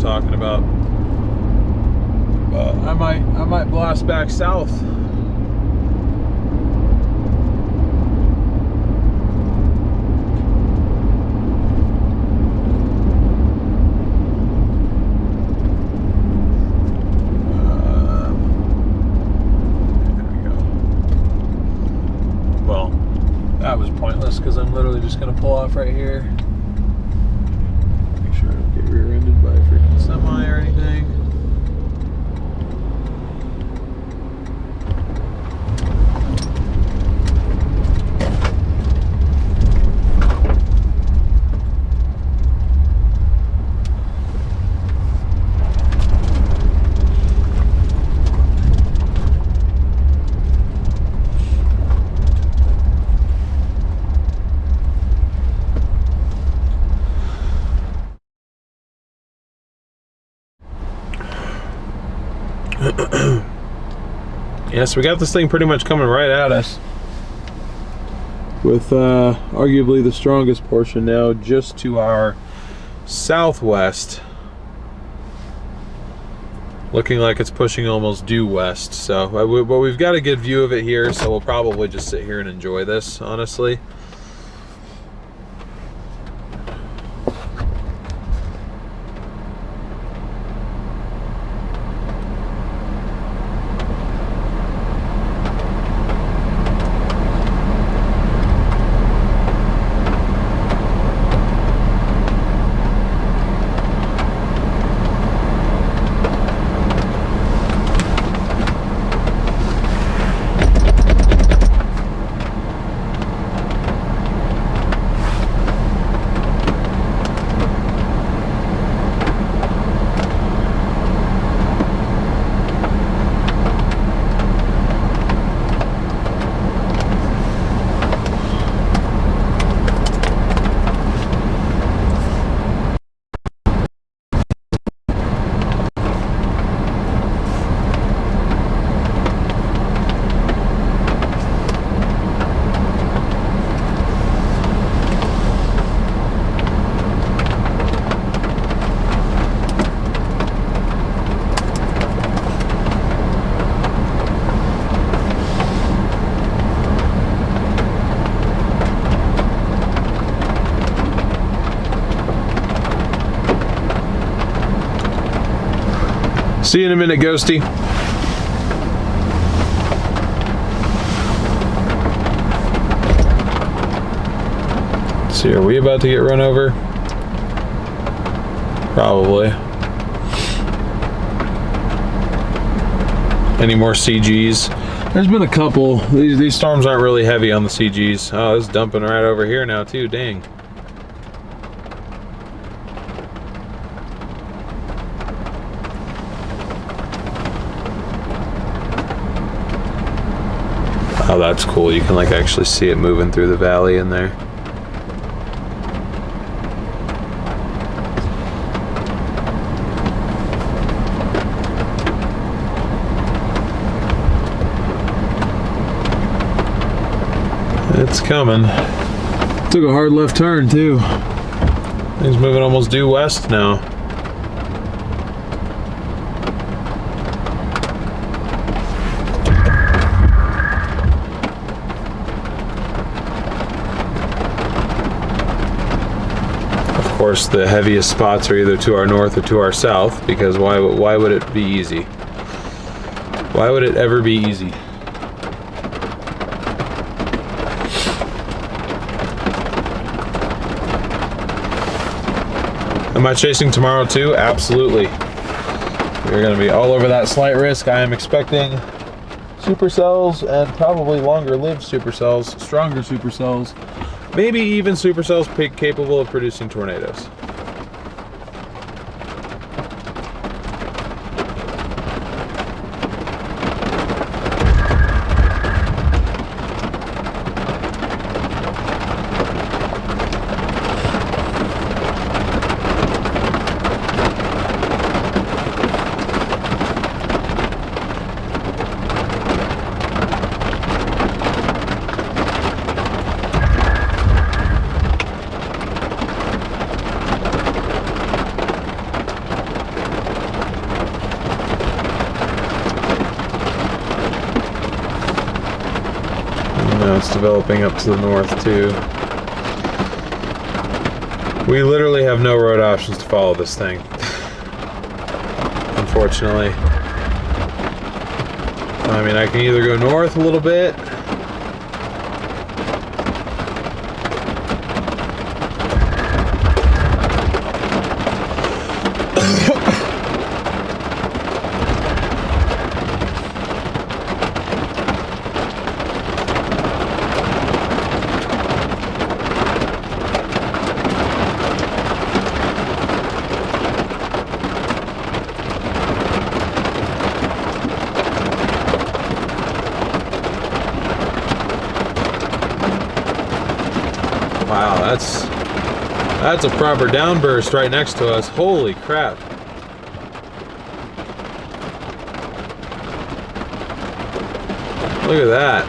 Talking about. I might blast back south. There we go. Well, that was pointless because I'm literally just going to pull off right here. Make sure I don't get rear-ended by a freaking semi or anything. Yes, we got this thing pretty much coming right at us. with arguably the strongest portion now just to our southwest, looking like it's pushing almost due west. So but we've got a good view of it here, so we'll probably just sit here and enjoy this, honestly. See you in a minute, Ghosty. Let's see, are we about to get run over? Probably. Any more CGs? There's been a couple. These storms aren't really heavy on the CGs. Oh, it's dumping right over here now too, dang. Oh, that's cool. You can like actually see it moving through the valley in there. It's coming. Took a hard left turn too. Things moving almost due west now. Of course, the heaviest spots are either to our north or to our south, because why would it be easy? Why would it ever be easy? Am I chasing tomorrow too? Absolutely. We're going to be all over that slight risk. I am expecting supercells and probably longer lived supercells, stronger supercells, maybe even supercells capable of producing tornadoes. It's developing up to the north too. We literally have no road options to follow this thing, unfortunately. I mean, I can either go north a little bit, wow, that's a proper downburst right next to us. Holy crap. Look at that.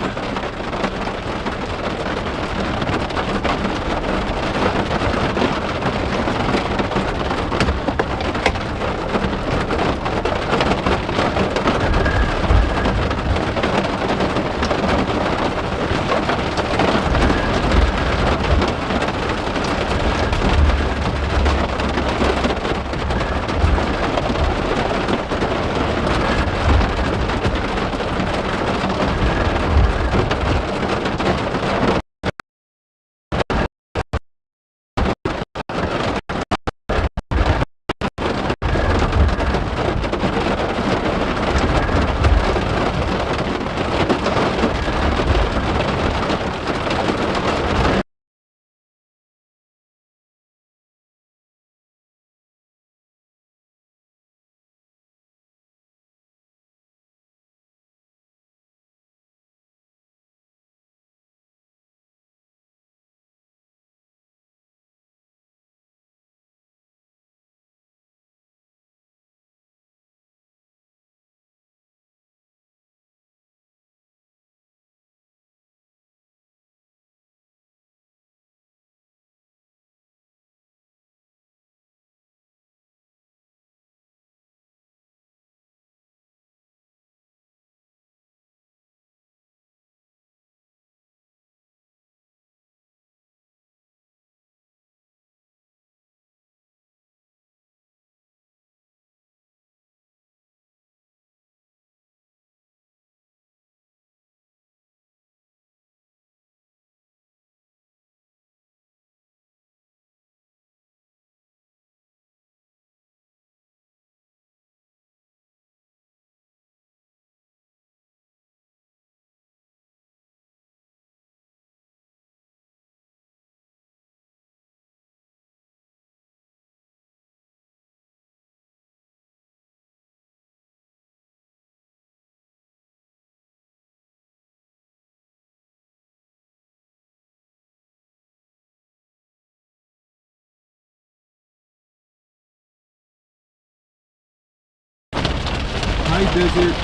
high desert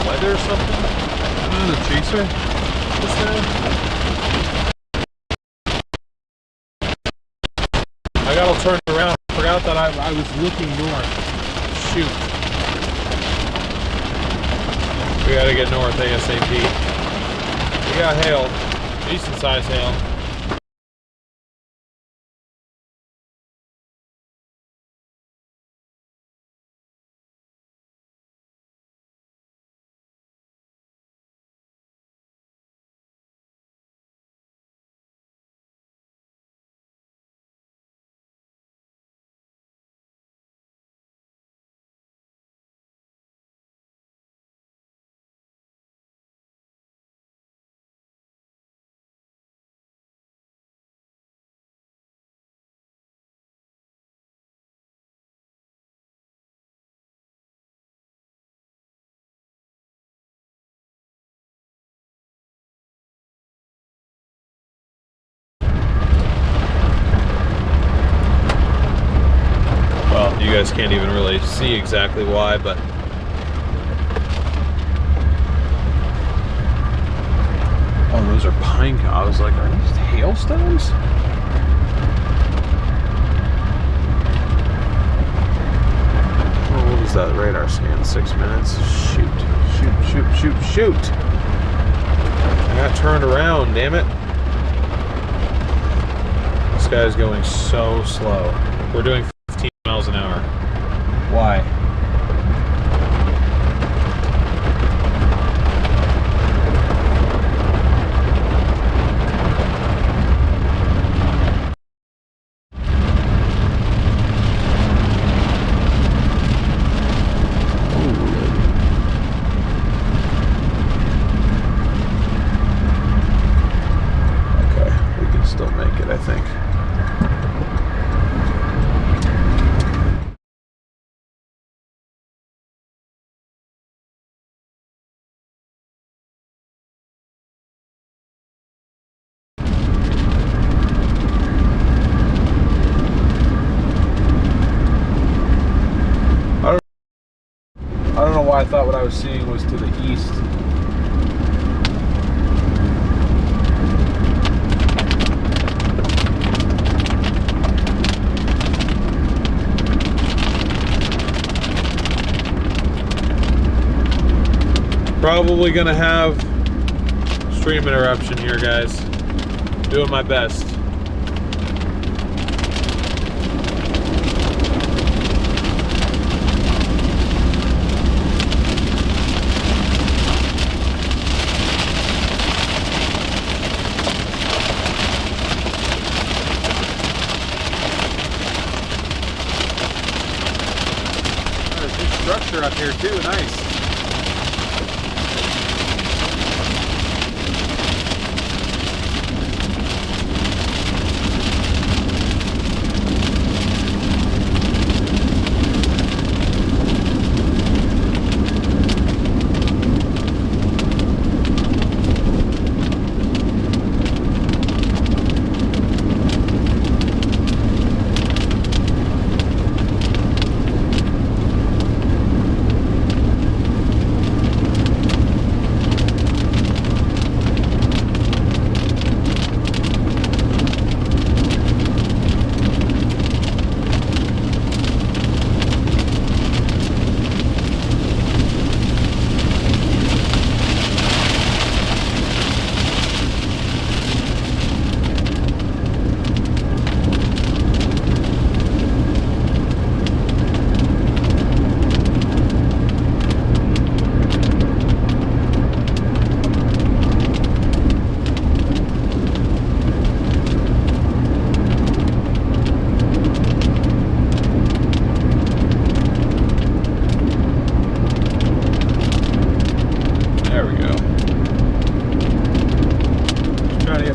weather or something. I don't know, the chaser just now. I got all turned around. I forgot that I was looking north. Shoot. We gotta get north ASAP. We got hail. Decent size hail. Well, you guys can't even really see exactly why, but oh, those are pine cones. I was like, are these hailstones? Oh, what was that radar scan? 6 minutes? Shoot, shoot, shoot, shoot, shoot. I got turned around, damn it. This guy's going so slow. We're doing 15 miles an hour. Why? Okay, we can still make it, I think. I don't know why I thought what I was seeing was to the east. Probably gonna have stream interruption here, guys. Doing my best. Structure up here too, nice.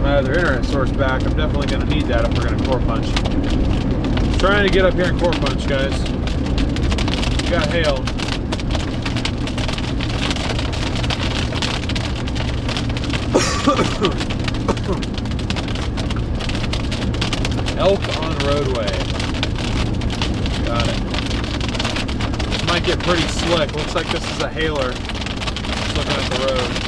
Other internet source back. I'm definitely going to need that if we're going to core punch. I'm trying to get up here and core punch, guys. We got hail. Elk on roadway. Got it. This is my might get pretty slick. Looks like this is a hailer. Just looking at the road.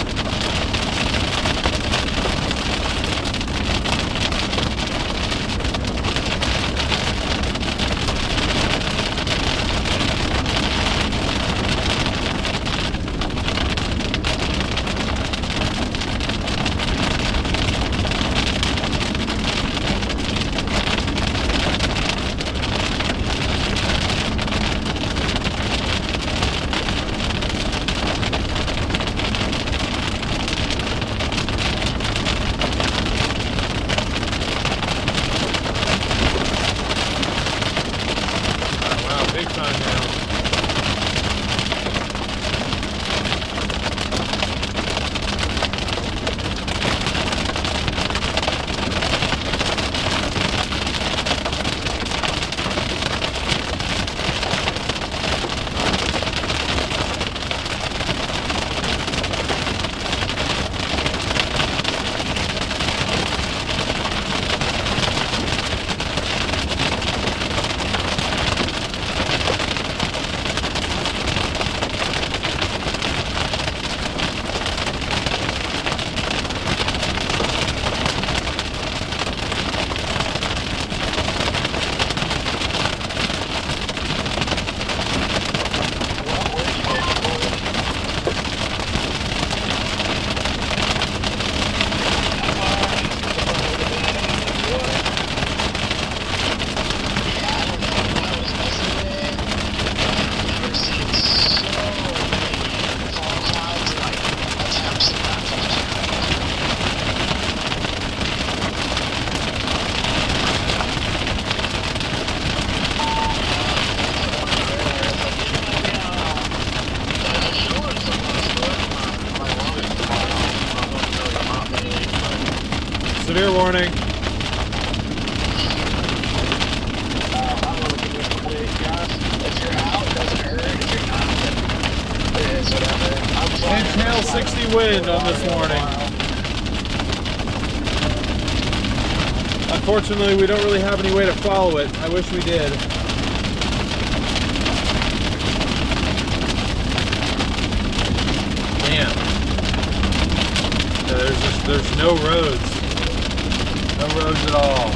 Severe warning. Inhale 60 wind on this warning. Unfortunately, we don't really have any way to follow it. I wish we did. Man. There's no roads. No roads at all.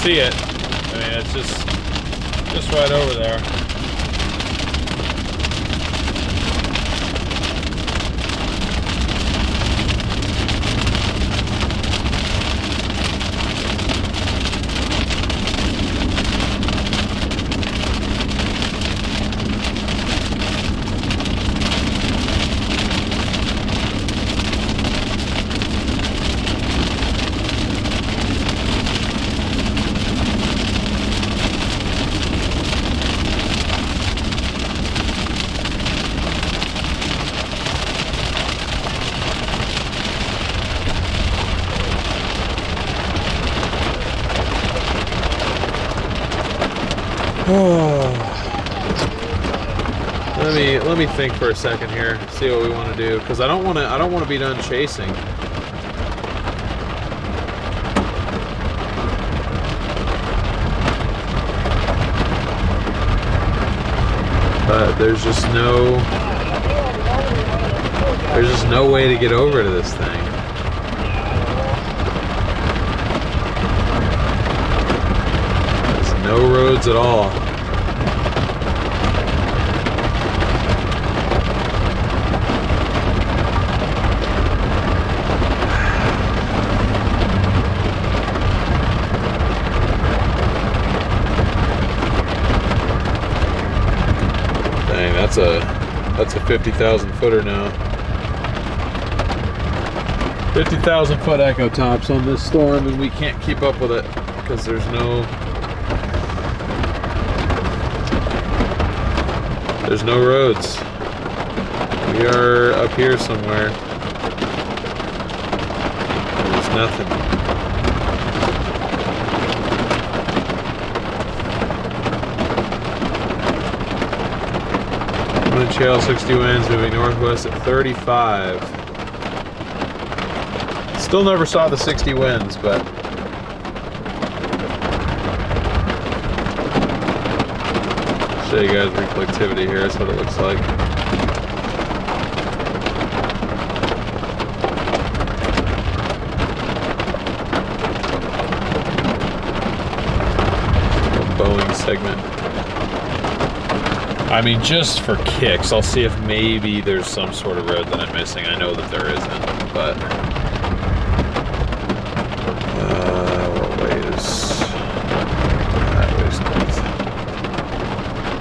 See it. I mean, it's just right over there. Let me think for a second here. See what we want to do, because I don't want to be done chasing. But there's just no way to get over to this thing. There's no roads at all. That's a 50,000 footer now. 50,000 foot echo tops on this storm, and we can't keep up with it because there's no There's no roads. We are up here somewhere. There's nothing. Wind chill, 60 winds, moving northwest at 35. Still never saw the 60 winds, but show you guys reflectivity here. That's what it looks like. Boeing segment. I mean, just for kicks, I'll see if maybe there's some sort of road that I'm missing. I know that there isn't, but what way is that? Way's north.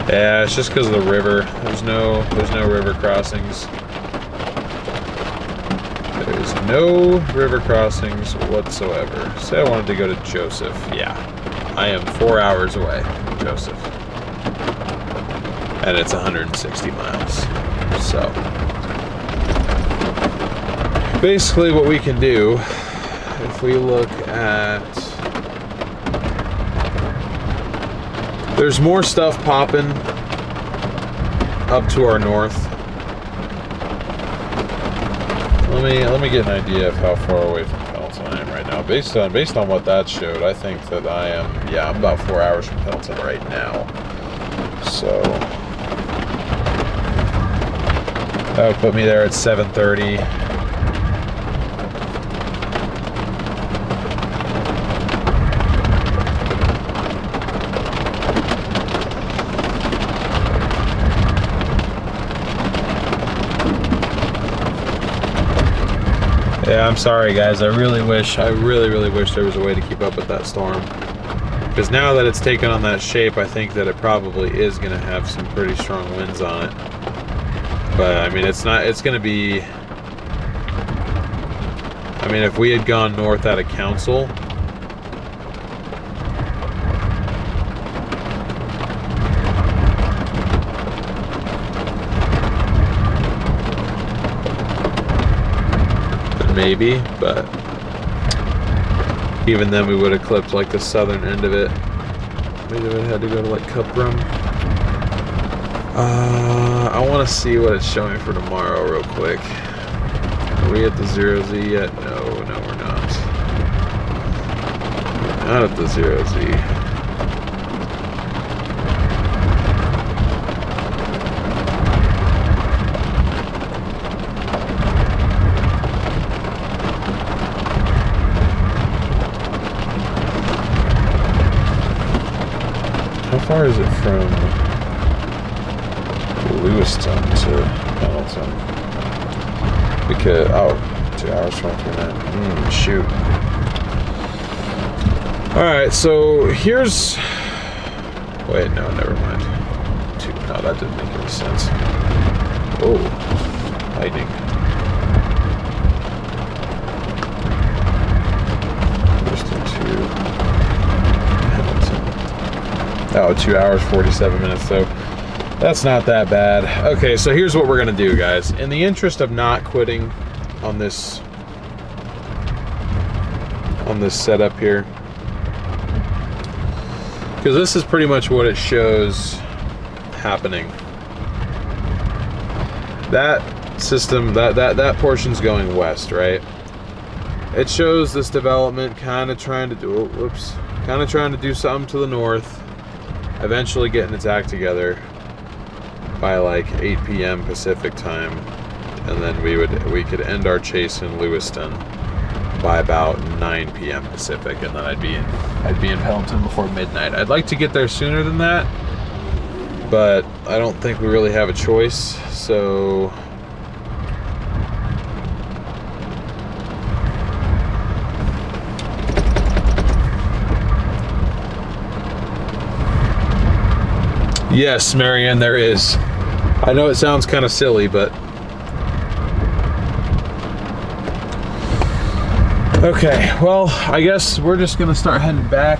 Yeah, it's just because of the river. There's no river crossings. There's no river crossings whatsoever. Say I wanted to go to Joseph. Yeah, I am 4 hours away from Joseph. And it's 160 miles. So basically what we can do, if we look at, there's more stuff popping up to our north. Let me get an idea of how far away from Pendleton I am right now. Based on what that showed, I think that I am, yeah, I'm about 4 hours from Pendleton right now. So that would put me there at 7:30. Yeah, I'm sorry guys. I really wish there was a way to keep up with that storm. Because now that it's taken on that shape, I think that it probably is going to have some pretty strong winds on it. But I mean, it's going to be, I mean, if we had gone north out of Council, then maybe, but even then we would have clipped like the southern end of it. Maybe we had to go to like Cuprum. I want to see what it's showing for tomorrow real quick. Are we at the 0Z yet? No, we're not. Not at the 0Z. How far is it from Lewiston to Pendleton? Because, oh, 2 hours, 23 minutes. Shoot. Alright, so here's, wait, no, never mind. No, that didn't make any sense. Oh, lightning. Lewiston to Pendleton. Oh, 2 hours, 47 minutes, so that's not that bad. Okay, so here's what we're gonna do, guys. In the interest of not quitting on this setup here, because this is pretty much what it shows happening. That system, that portion's going west, right? It shows this development kind of trying to do, kind of trying to do something to the north, eventually getting its act together by like 8 p.m. Pacific time, and then we could end our chase in Lewiston by about 9 p.m. Pacific, and then I'd be in Pendleton before midnight. I'd like to get there sooner than that, but I don't think we really have a choice. So yes, Marianne, there is. I know it sounds kind of silly, but okay, well, I guess we're just gonna start heading back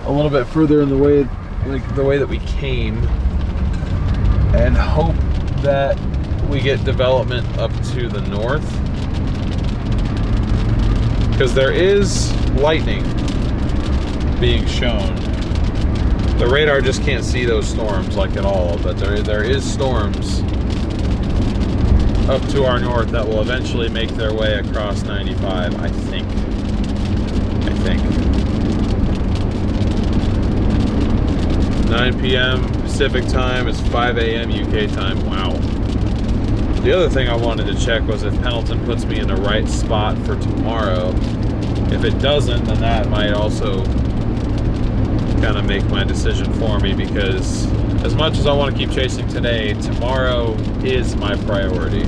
a little bit further in the way, like the way that we came, and hope that we get development up to the north, because there is lightning being shown. The radar just can't see those storms like at all, but there is storms up to our north that will eventually make their way across 95, I think. 9 p.m. Pacific time is 5 a.m. UK time. Wow. The other thing I wanted to check was if Pendleton puts me in the right spot for tomorrow. If it doesn't, then that might also kind of make my decision for me, because as much as I want to keep chasing today, tomorrow is my priority.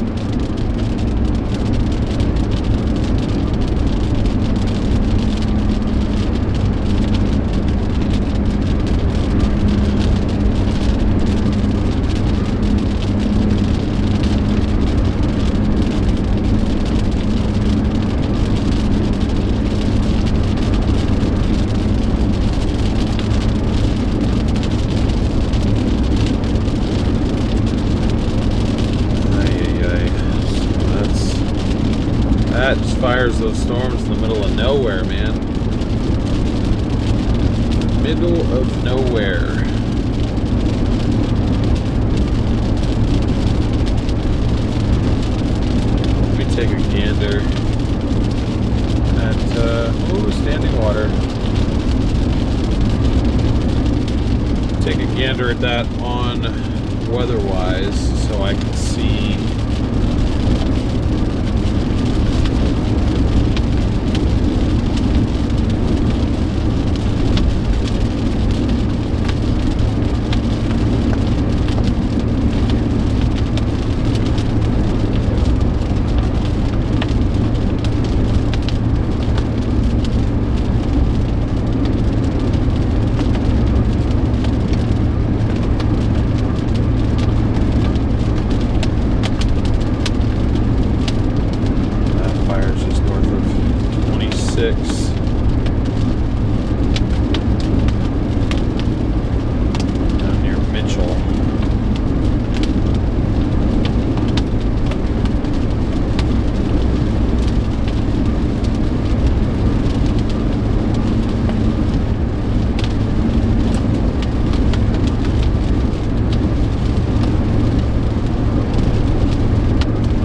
That just fires those storms in the middle of nowhere, man. Middle of nowhere. Let me take a gander at, standing water. Take a gander at that on weather-wise so I can see. Down near Mitchell.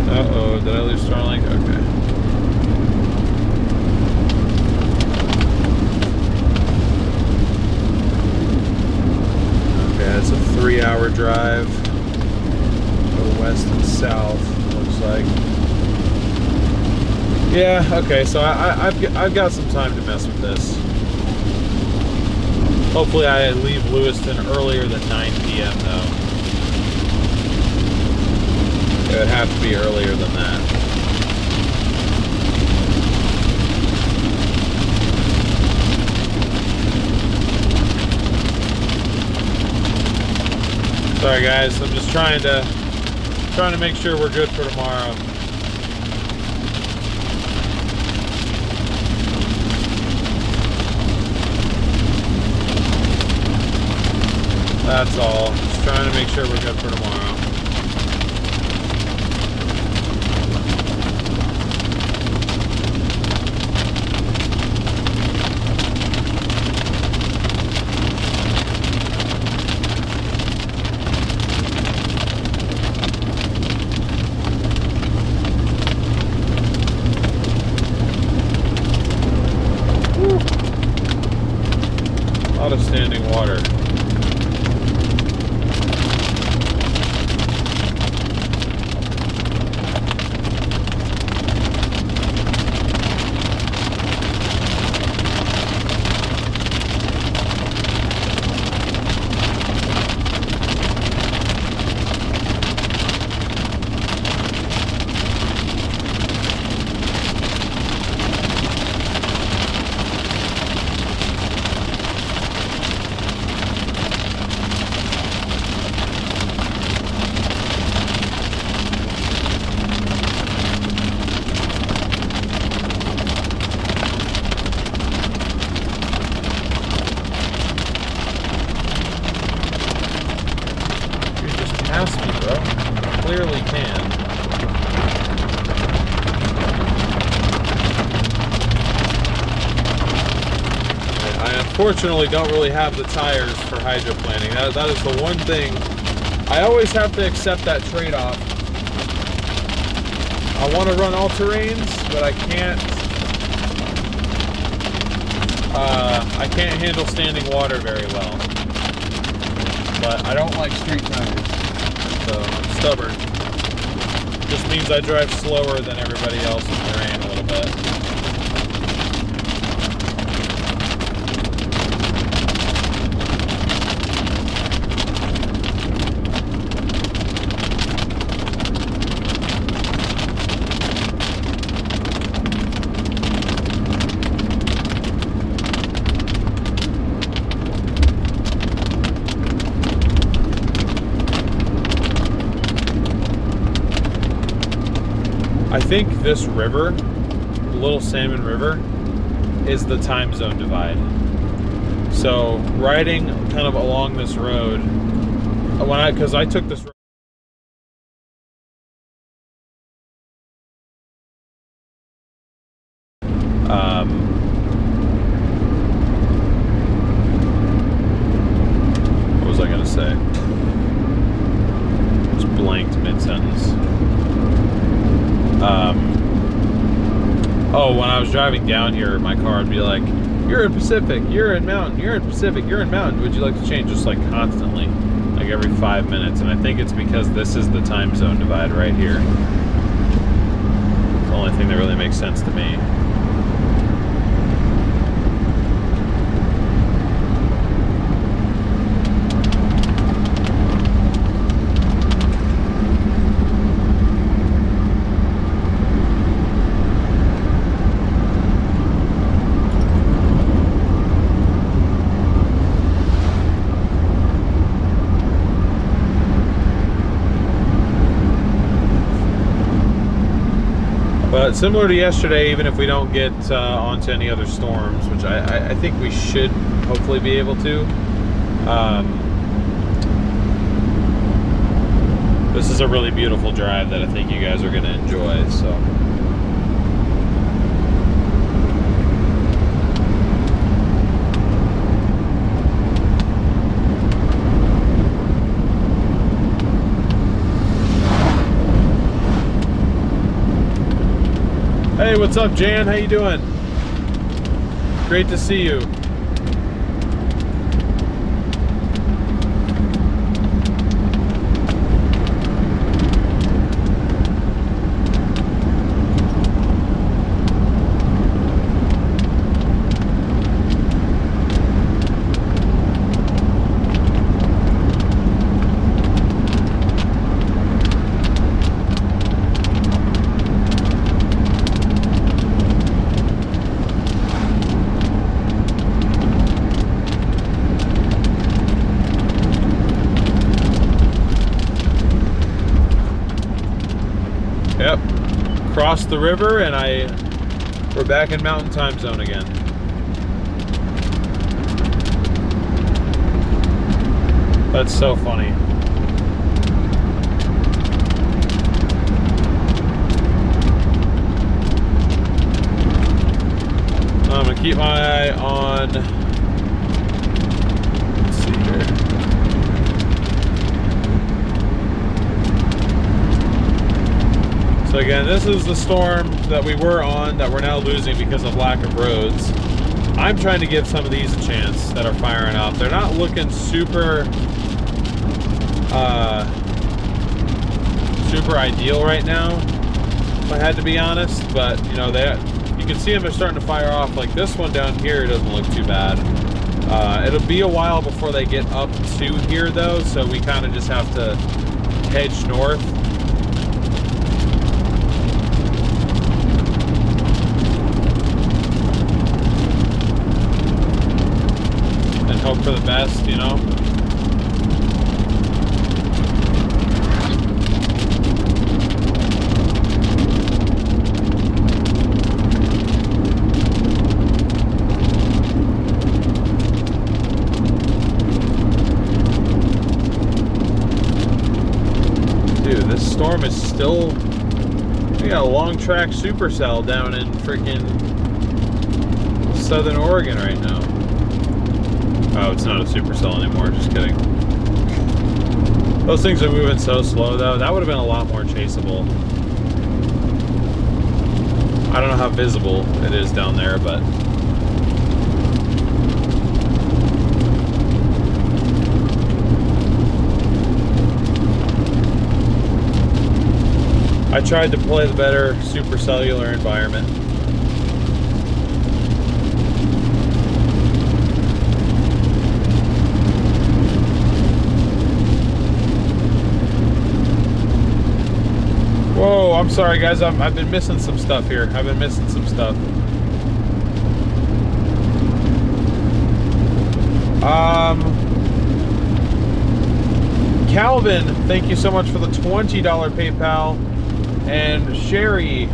Uh-oh, did I lose Starlink? Okay. It's a 3-hour drive, go west and south, looks like. Yeah, okay, so I've got some time to mess with this. Hopefully I leave Lewiston earlier than 9 p.m. though. It would have to be earlier than that. Sorry guys, I'm just trying to make sure we're good for tomorrow. That's all. Just trying to make sure we're good for tomorrow. A lot of standing water. unfortunately don't really have the tires for hydroplaning. That is the one thing. I always have to accept that trade-off. I want to run all terrains, but I can't handle standing water very well. But I don't like street tires, so I'm stubborn. Just means I drive slower than everybody else in terrain a little bit. I think this river, Little Salmon River, is the time zone divide. So riding kind of along this road, because I took this road. What was I gonna say? Just blanked mid-sentence. Oh, when I was driving down here, my car would be like, you're in Pacific, you're in Mountain, you're in Pacific, you're in Mountain. Would you like to change? Just like constantly, like every 5 minutes. And I think it's because this is the time zone divide right here. It's the only thing that really makes sense to me. But similar to yesterday, even if we don't get onto any other storms, which I think we should hopefully be able to, this is a really beautiful drive that I think you guys are going to enjoy. So. Hey, what's up, Jan? How you doing? Great to see you. Yep, crossed the river and we're back in Mountain Time Zone again. That's so funny. I'm gonna keep my eye on, let's see here. So again, this is the storm that we were on that we're now losing because of lack of roads. I'm trying to give some of these a chance that are firing up. They're not looking super super ideal right now, if I had to be honest, but you know, you can see them are starting to fire off. Like this one down here doesn't look too bad. It'll be a while before they get up to here though, so we kind of just have to hedge north. Hope for the best, you know. Dude, this storm is still, we got a long track supercell down in freaking southern Oregon right now. Oh, it's not a supercell anymore, just kidding. Those things are moving so slow though. That would have been a lot more chaseable. I don't know how visible it is down there, but I tried to play the better supercellular environment. Whoa, I'm sorry guys, I've been missing some stuff here. I've been missing some stuff. Calvin, thank you so much for the $20 PayPal. And Sherry,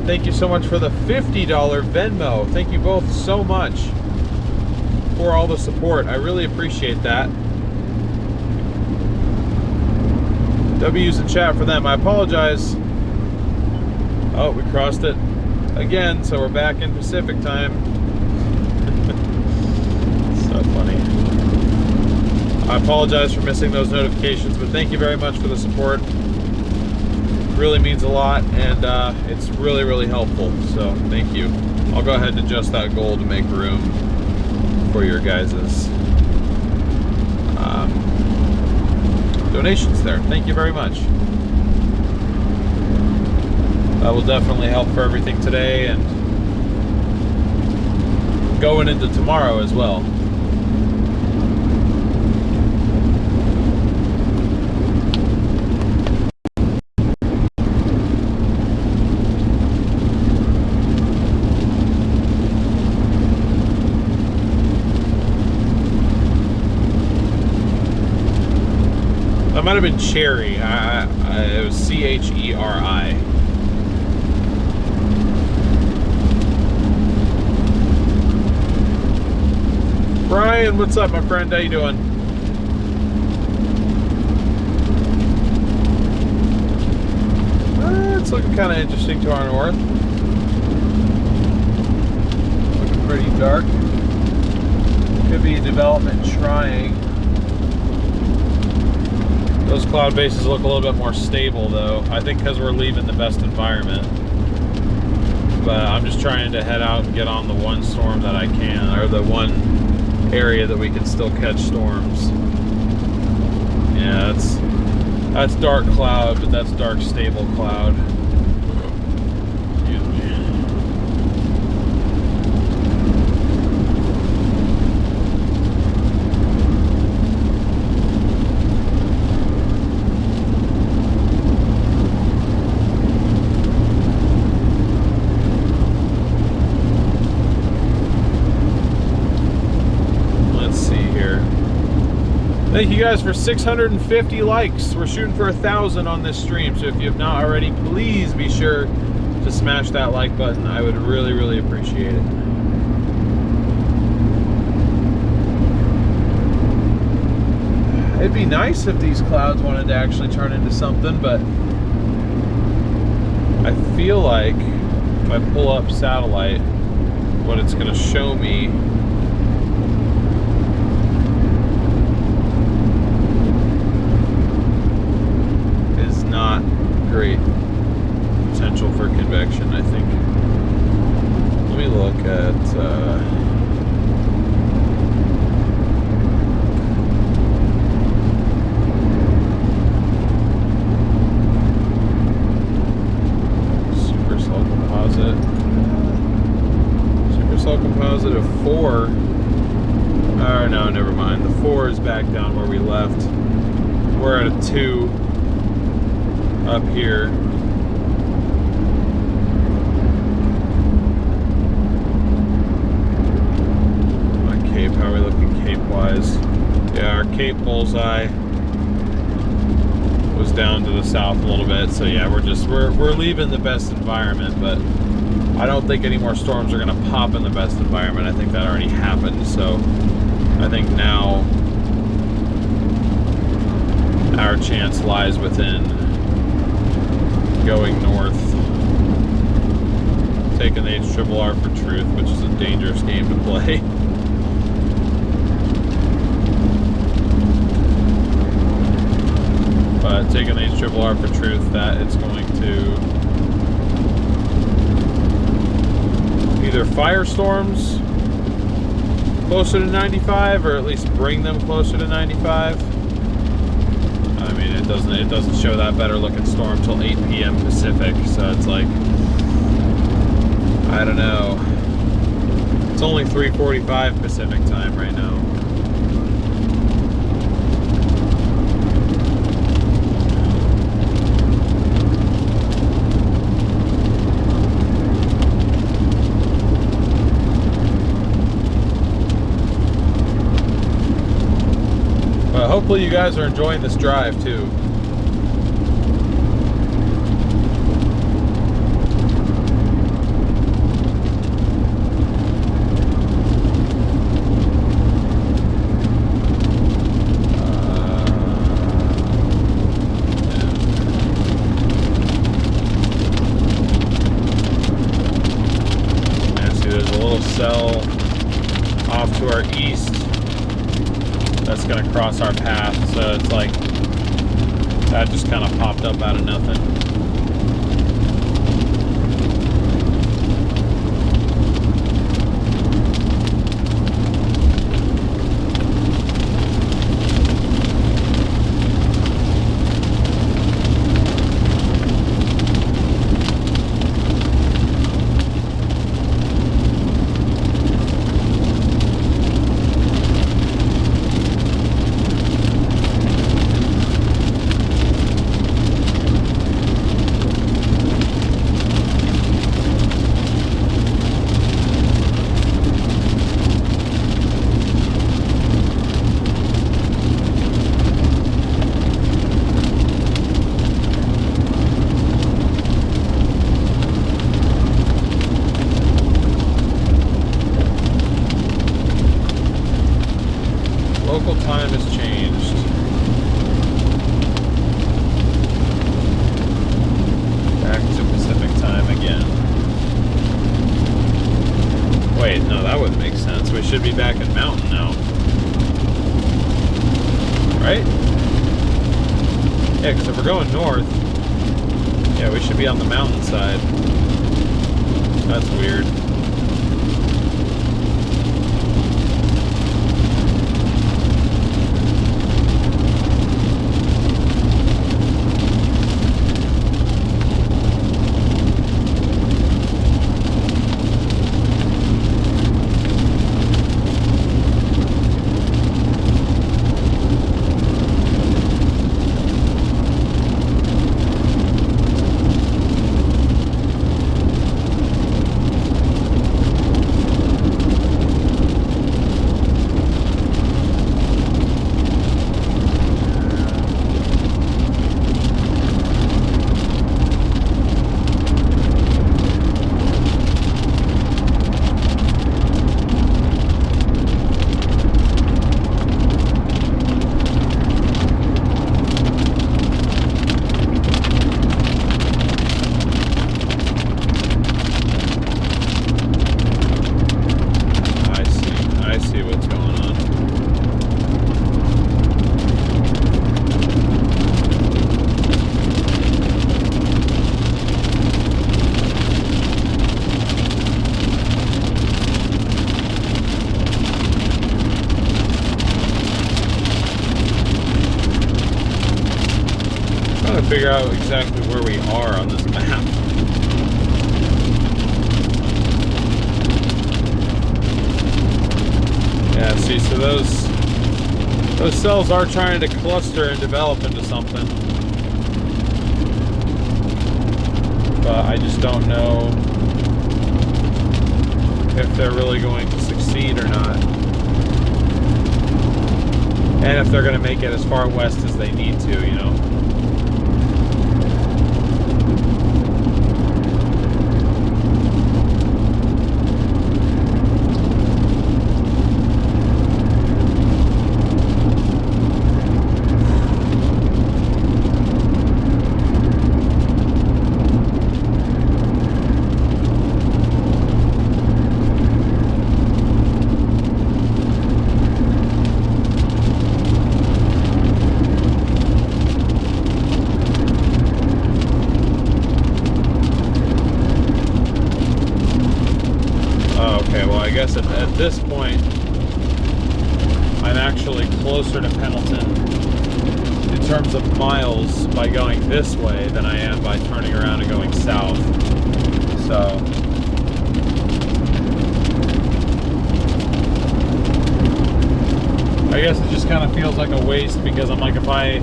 thank you so much for the $50 Venmo. Thank you both so much for all the support. I really appreciate that. W's in chat for them. I apologize. Oh, we crossed it again, so we're back in Pacific time. So funny. I apologize for missing those notifications, but thank you very much for the support. Really means a lot, and it's really, really helpful. So thank you. I'll go ahead and adjust that goal to make room for your guys's donations there. Thank you very much. That will definitely help for everything today and going into tomorrow as well. That might have been Cherry. It was C-H-E-R-I. Brian, what's up, my friend? How you doing? It's looking kind of interesting to our north. Looking pretty dark. Could be development trying. Those cloud bases look a little bit more stable though. I think because we're leaving the best environment. But I'm just trying to head out and get on the one storm that I can, or the one area that we can still catch storms. Yeah, that's dark cloud, but that's dark stable cloud. Excuse me. Thank you guys for 650 likes. We're shooting for 1,000 on this stream, so if you have not already, please be sure to smash that like button. I would really, really appreciate it. It'd be nice if these clouds wanted to actually turn into something, but I feel like if I pull up satellite, what it's going to show me not great potential for convection, I think. Let me look at Supercell composite. Supercell composite of 4. Oh no, never mind. The 4 is back down where we left. We're at a 2. Up here. My Cape, how are we looking Cape wise? Yeah, our Cape bullseye was down to the south a little bit, so yeah, we're leaving the best environment, but I don't think any more storms are gonna pop in the best environment. I think that already happened, so I think now our chance lies within going north, taking the HRRR for truth, which is a dangerous game to play. I'm taking the HRRR for truth that it's going to either firestorms closer to 95, or at least bring them closer to 95. I mean, it doesn't show that better looking storm till 8 p.m. Pacific, so it's like, I don't know. It's only 3:45 Pacific time right now. But hopefully you guys are enjoying this drive too. Cell off to our east that's going to cross our path, so it's like that just kind of popped up out of nothing. Local time has changed. Back to Pacific time again. Wait, no, that wouldn't make sense. We should be back in Mountain now. Right? Yeah, because if we're going north, yeah, we should be on the mountain side. That's weird. Figure out exactly where we are on this map. Yeah, see, so those cells are trying to cluster and develop into something. But I just don't know if they're really going to succeed or not. And if they're going to make it as far west as they need to, you know. guess at this point, I'm actually closer to Pendleton in terms of miles by going this way than I am by turning around and going south. So I guess it just kind of feels like a waste, because I'm like, if I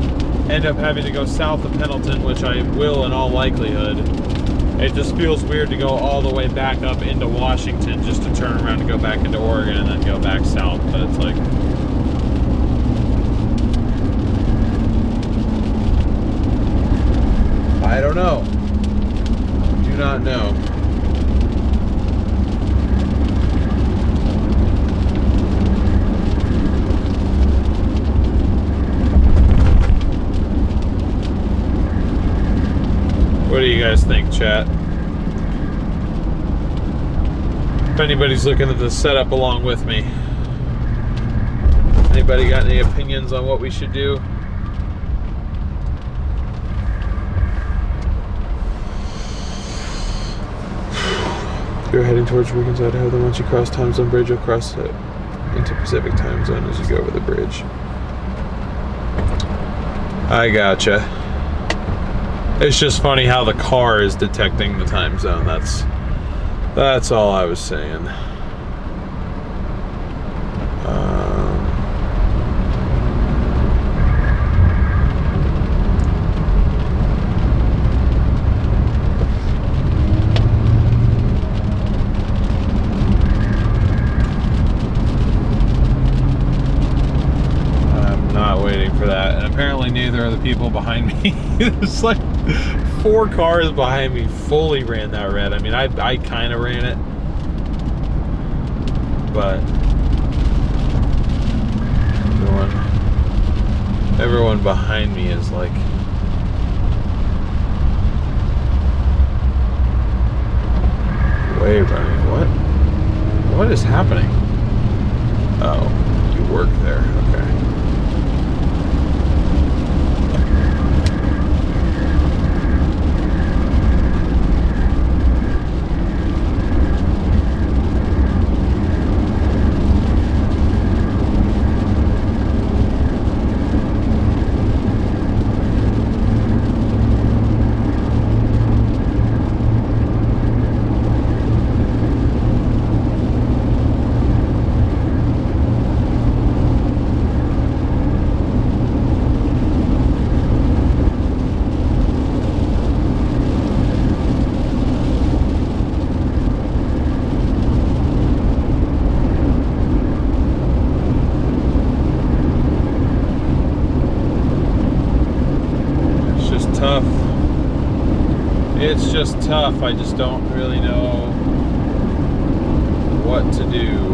end up having to go south of Pendleton, which I will in all likelihood, it just feels weird to go all the way back up into Washington just to turn around and go back into Oregon and then go back south. But it's like, I don't know. Do not know. What do you guys think, chat? If anybody's looking at this setup along with me, anybody got any opinions on what we should do? You're heading towards Wiggins, Idaho. Then once you cross time zone bridge, you'll cross it into Pacific time zone as you go over the bridge. I gotcha. It's just funny how the car is detecting the time zone. That's all I was saying. I'm not waiting for that, and apparently neither are the people behind me. It's like 4 cars behind me fully ran that red. I mean, I kind of ran it, but everyone behind me is like, way running. What is happening? Oh, you work there. Okay. It's just tough. I just don't really know what to do.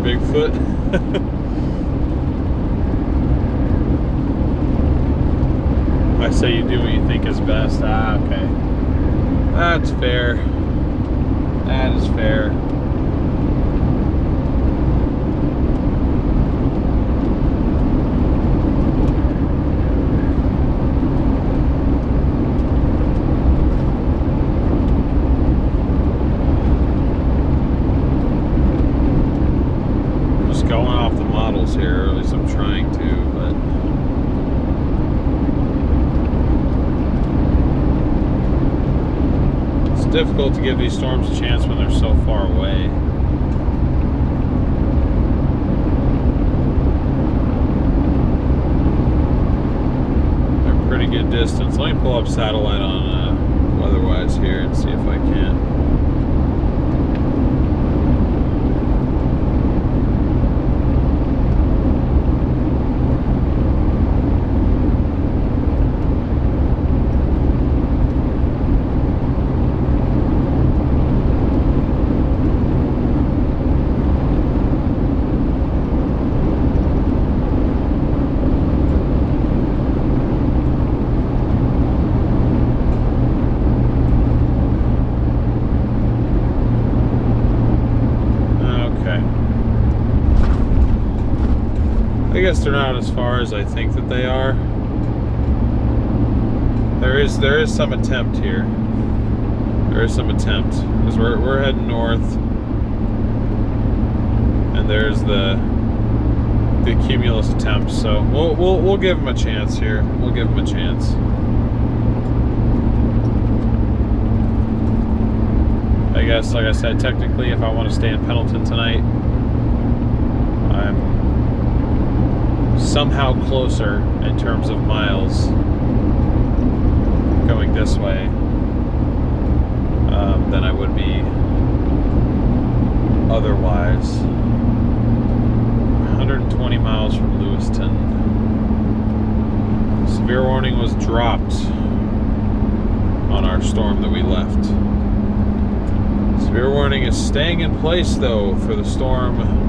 Bigfoot. I say you do what you think is best. Ah, okay. That's fair. That is fair. Here, or at least I'm trying to, but it's difficult to give these storms a chance when they're so far away. They're a pretty good distance. Let me pull up satellite on weatherwise here and see if I can. guess they're not as far as I think that they are. There is some attempt here. There is some attempt because we're heading north, and there's the cumulus attempt. So we'll give them a chance here. We'll give them a chance. I guess, like I said, technically, if I want to stay in Pendleton tonight, I'm somehow closer in terms of miles going this way than I would be otherwise. 120 miles from Lewiston. Severe warning was dropped on our storm that we left. Severe warning is staying in place though for the storm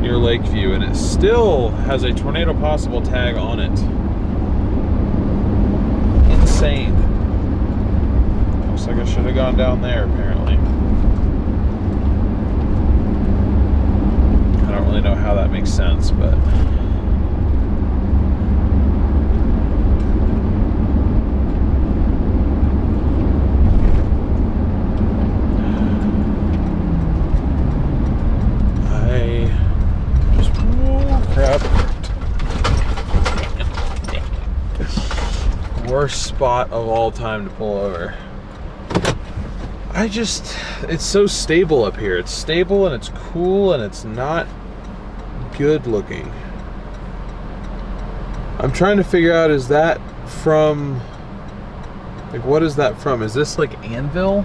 near Lakeview, and it still has a tornado possible tag on it. Insane. Looks like I should have gone down there apparently. I don't really know how that makes sense, but worst spot of all time to pull over. It's so stable up here. It's stable and it's cool and it's not good looking. I'm trying to figure out, is that from, like, what is that from? Is this like Anvil?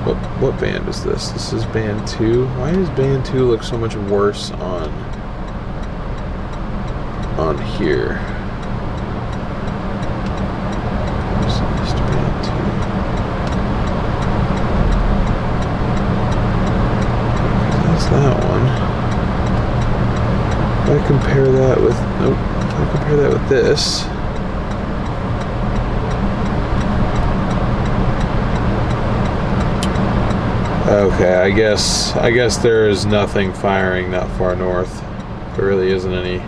What band is this? This is band 2. Why does band 2 look so much worse on here? Where's band 2? That's that one. If I compare that with, nope, if I compare that with this, okay, I guess there is nothing firing that far north. There really isn't any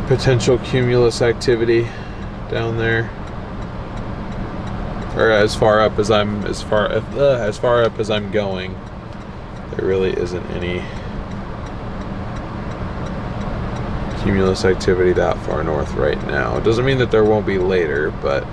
potential cumulus activity down there, or as far up as I'm going. There really isn't any cumulus activity that far north right now. It doesn't mean that there won't be later, but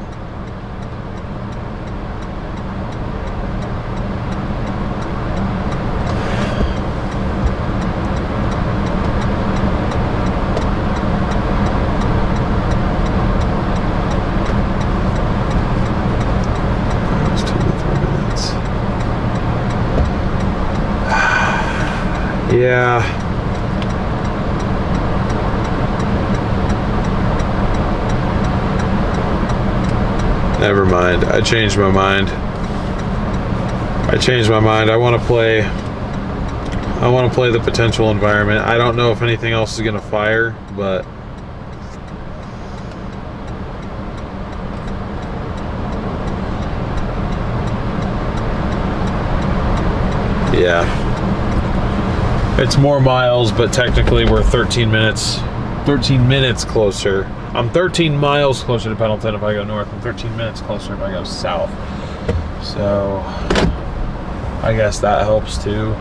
yeah. Never mind. I changed my mind. I want to play the potential environment. I don't know if anything else is going to fire, but yeah. It's more miles, but technically we're 13 minutes closer. I'm 13 miles closer to Pendleton if I go north. I'm 13 minutes closer if I go south. So I guess that helps too.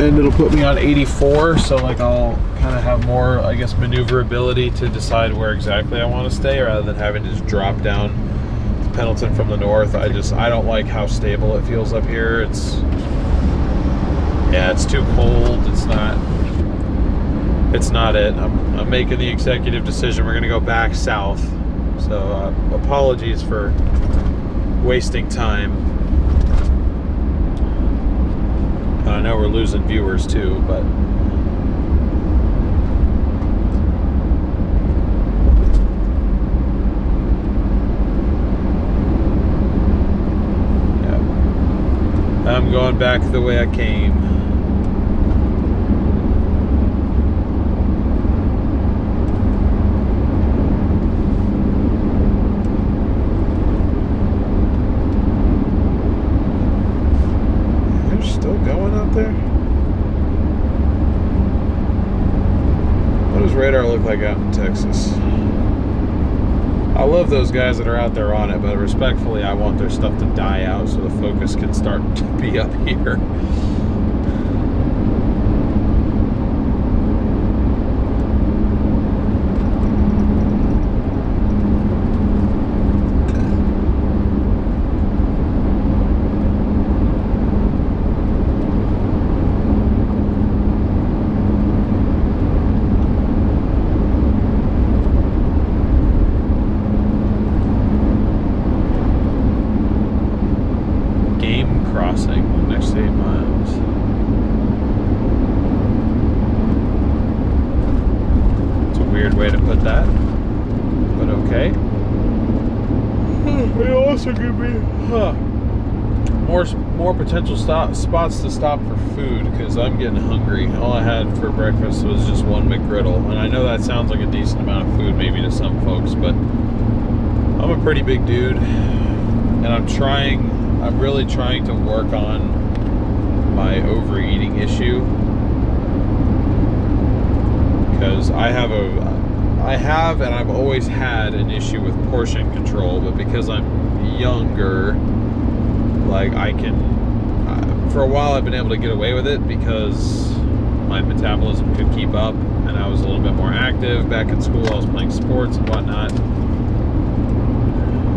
And it'll put me on 84, so like I'll kind of have more, I guess, maneuverability to decide where exactly I want to stay rather than having to just drop down to Pendleton from the north. I don't like how stable it feels up here. It's too cold. It's not it. I'm making the executive decision. We're gonna go back south. So apologies for wasting time. I know we're losing viewers too, but yeah. I'm going back the way I came. out there? What does radar look like out in Texas? I love those guys that are out there on it, but respectfully, I want their stuff to die out so the focus can start to be up here. Next 8 miles. It's a weird way to put that, but okay. It also give me more potential spots to stop for food because I'm getting hungry. All I had for breakfast was just one McGriddle, and I know that sounds like a decent amount of food maybe to some folks, but I'm a pretty big dude, and I'm really trying to work on my overeating issue, because I have and I've always had an issue with portion control, but because I'm younger, like for a while I've been able to get away with it because my metabolism could keep up and I was a little bit more active. Back in school I was playing sports and whatnot.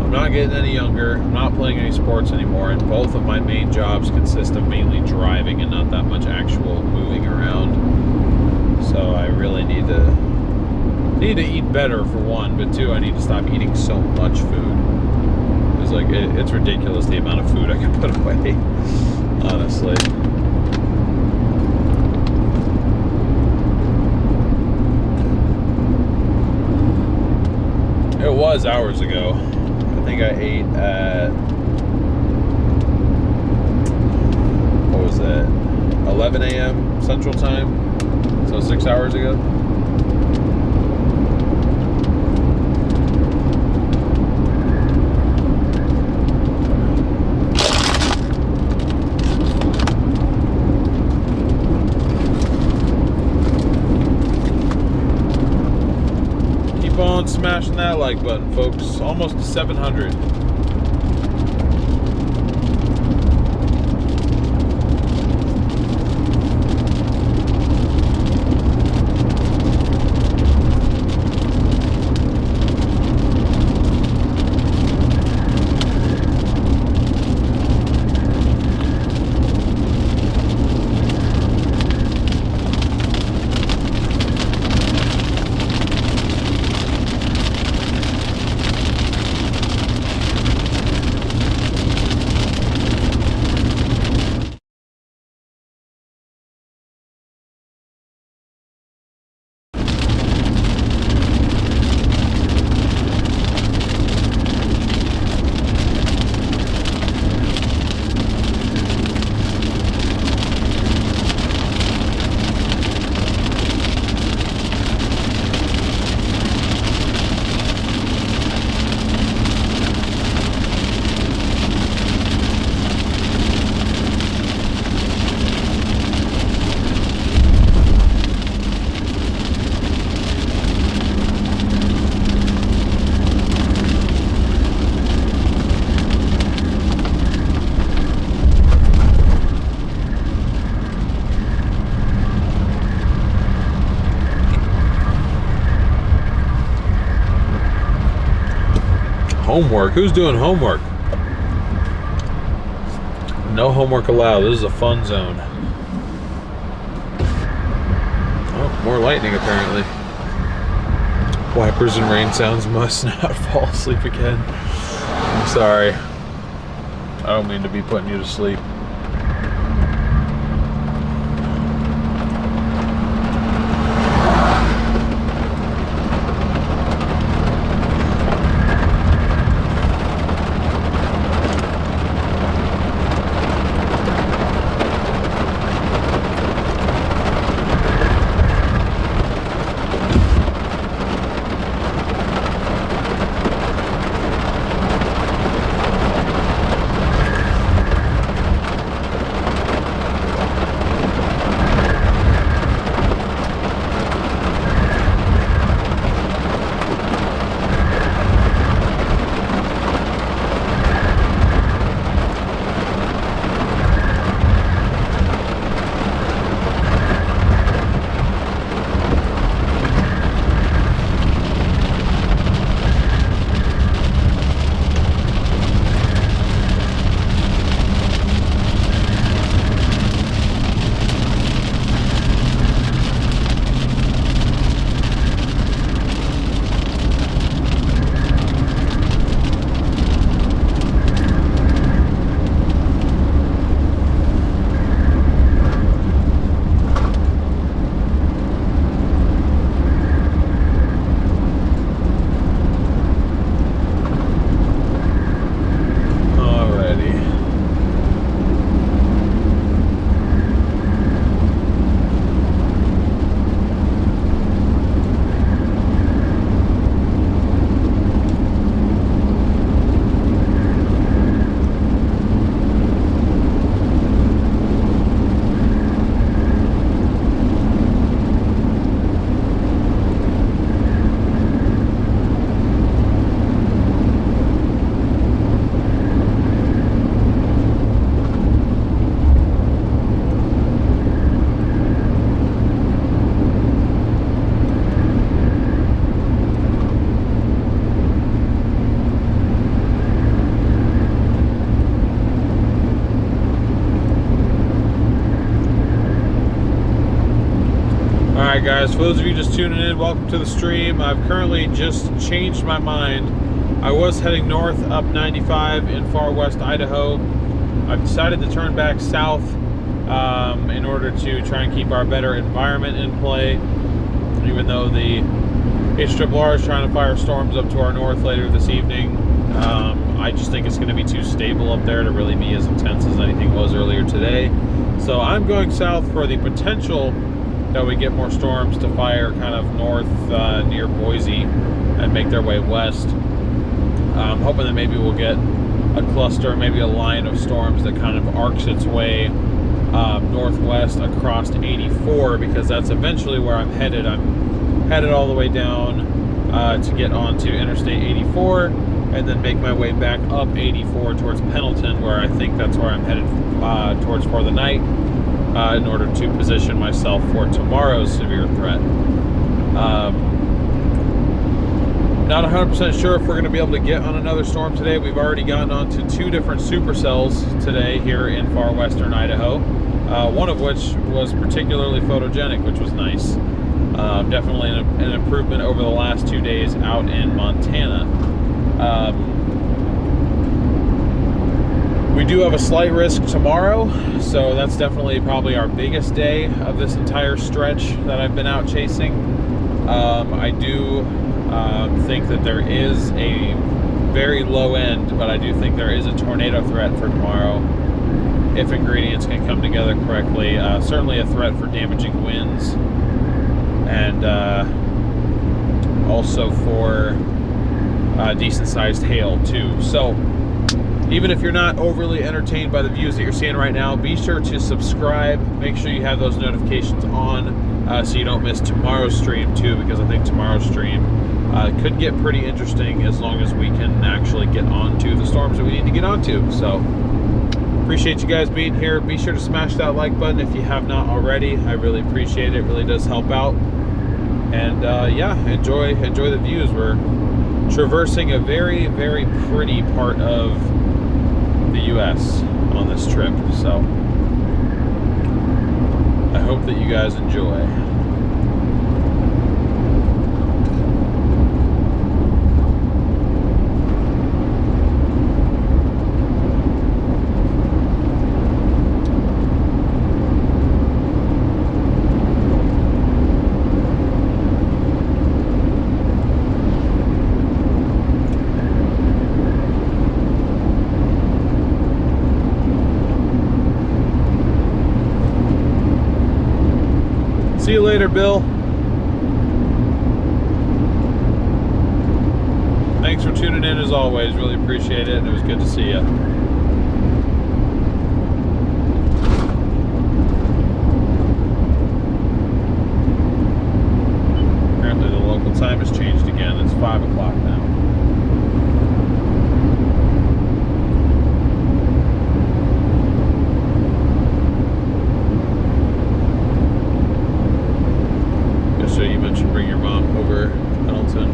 I'm not getting any younger, I'm not playing any sports anymore, and both of my main jobs consist of mainly driving and not that much actual moving around. So I really need to eat better for one, but two, I need to stop eating so much food. It's like it's ridiculous the amount of food I can put away, honestly. It was hours ago. I think I ate at, what was that, 11 a.m. Central Time, so 6 hours ago. Keep on smashing that like button, folks. Almost to 700. Homework? Who's doing homework? No homework allowed. This is a fun zone. Oh, more lightning apparently. Wipers and rain sounds must not fall asleep again. I'm sorry. I don't mean to be putting you to sleep. Alright guys, for those of you just tuning in, welcome to the stream. I've currently just changed my mind. I was heading north up 95 in far west Idaho. I've decided to turn back south in order to try and keep our better environment in play. Even though the HRRR is trying to fire storms up to our north later this evening, I just think it's going to be too stable up there to really be as intense as anything was earlier today. So I'm going south for the potential that we get more storms to fire kind of north near Boise and make their way west. I'm hoping that maybe we'll get a cluster, maybe a line of storms that kind of arcs its way northwest across 84, because that's eventually where I'm headed. I'm headed all the way down to get onto Interstate 84 and then make my way back up 84 towards Pendleton, where I think that's where I'm headed towards for the night, in order to position myself for tomorrow's severe threat. Not 100% sure if we're going to be able to get on another storm today. We've already gotten onto 2 different supercells today here in far western Idaho, one of which was particularly photogenic, which was nice. Definitely an improvement over the last 2 days out in Montana. We do have a slight risk tomorrow, so that's definitely probably our biggest day of this entire stretch that I've been out chasing. I do think that there is a very low end, but I do think there is a tornado threat for tomorrow if ingredients can come together correctly. Certainly a threat for damaging winds, and also for decent sized hail too. So even if you're not overly entertained by the views that you're seeing right now, be sure to subscribe. Make sure you have those notifications on so you don't miss tomorrow's stream too, because I think tomorrow's stream could get pretty interesting as long as we can actually get onto the storms that we need to get onto. So appreciate you guys being here. Be sure to smash that like button if you have not already. I really appreciate it. It really does help out. And yeah, enjoy the views. We're traversing a very, very pretty part of the US on this trip, so I hope that you guys enjoy. See you later, Bill. Thanks for tuning in as always. Really appreciate it, and it was good to see you. Apparently the local time has changed again. It's 5 o'clock now. Bring your mom over Pendleton.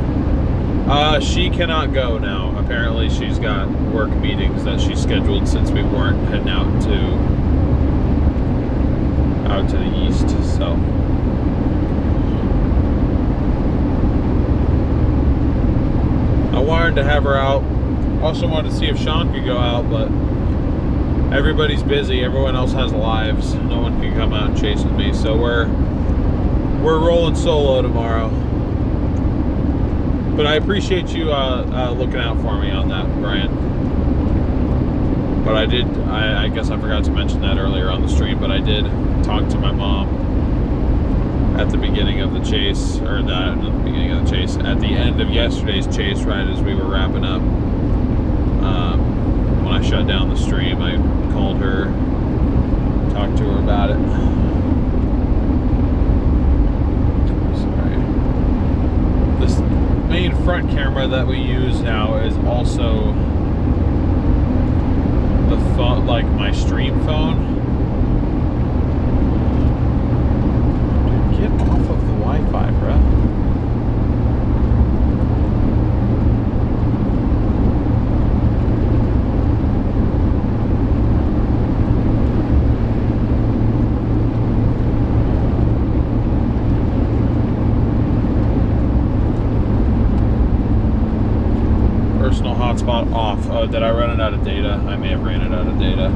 She cannot go now. Apparently she's got work meetings that she scheduled since we weren't heading out to the east. So I wanted to have her out. Also wanted to see if Sean could go out, but everybody's busy. Everyone else has lives. No one can come out and chase with me. So we're rolling solo tomorrow. But I appreciate you looking out for me on that, Brian. But I guess I forgot to mention that earlier on the stream, but I did talk to my mom at the beginning of the chase, or not the beginning of the chase, at the end of yesterday's chase, right as we were wrapping up. When I shut down the stream, I called her, talked to her about it. Main front camera that we use now is also the phone, like my stream phone. Dude, get off of the Wi-Fi, bruh. hotspot off. Oh, did I run it out of data? I may have ran it out of data.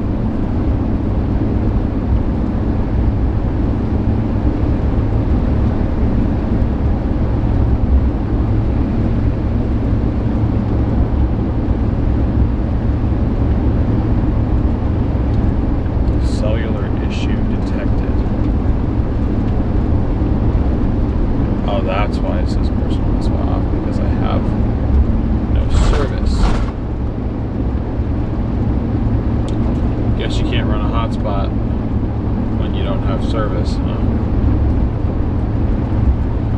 Cellular issue detected. Oh, that's why it says personal hotspot off, because I have no service. Guess you can't run a hotspot when you don't have service.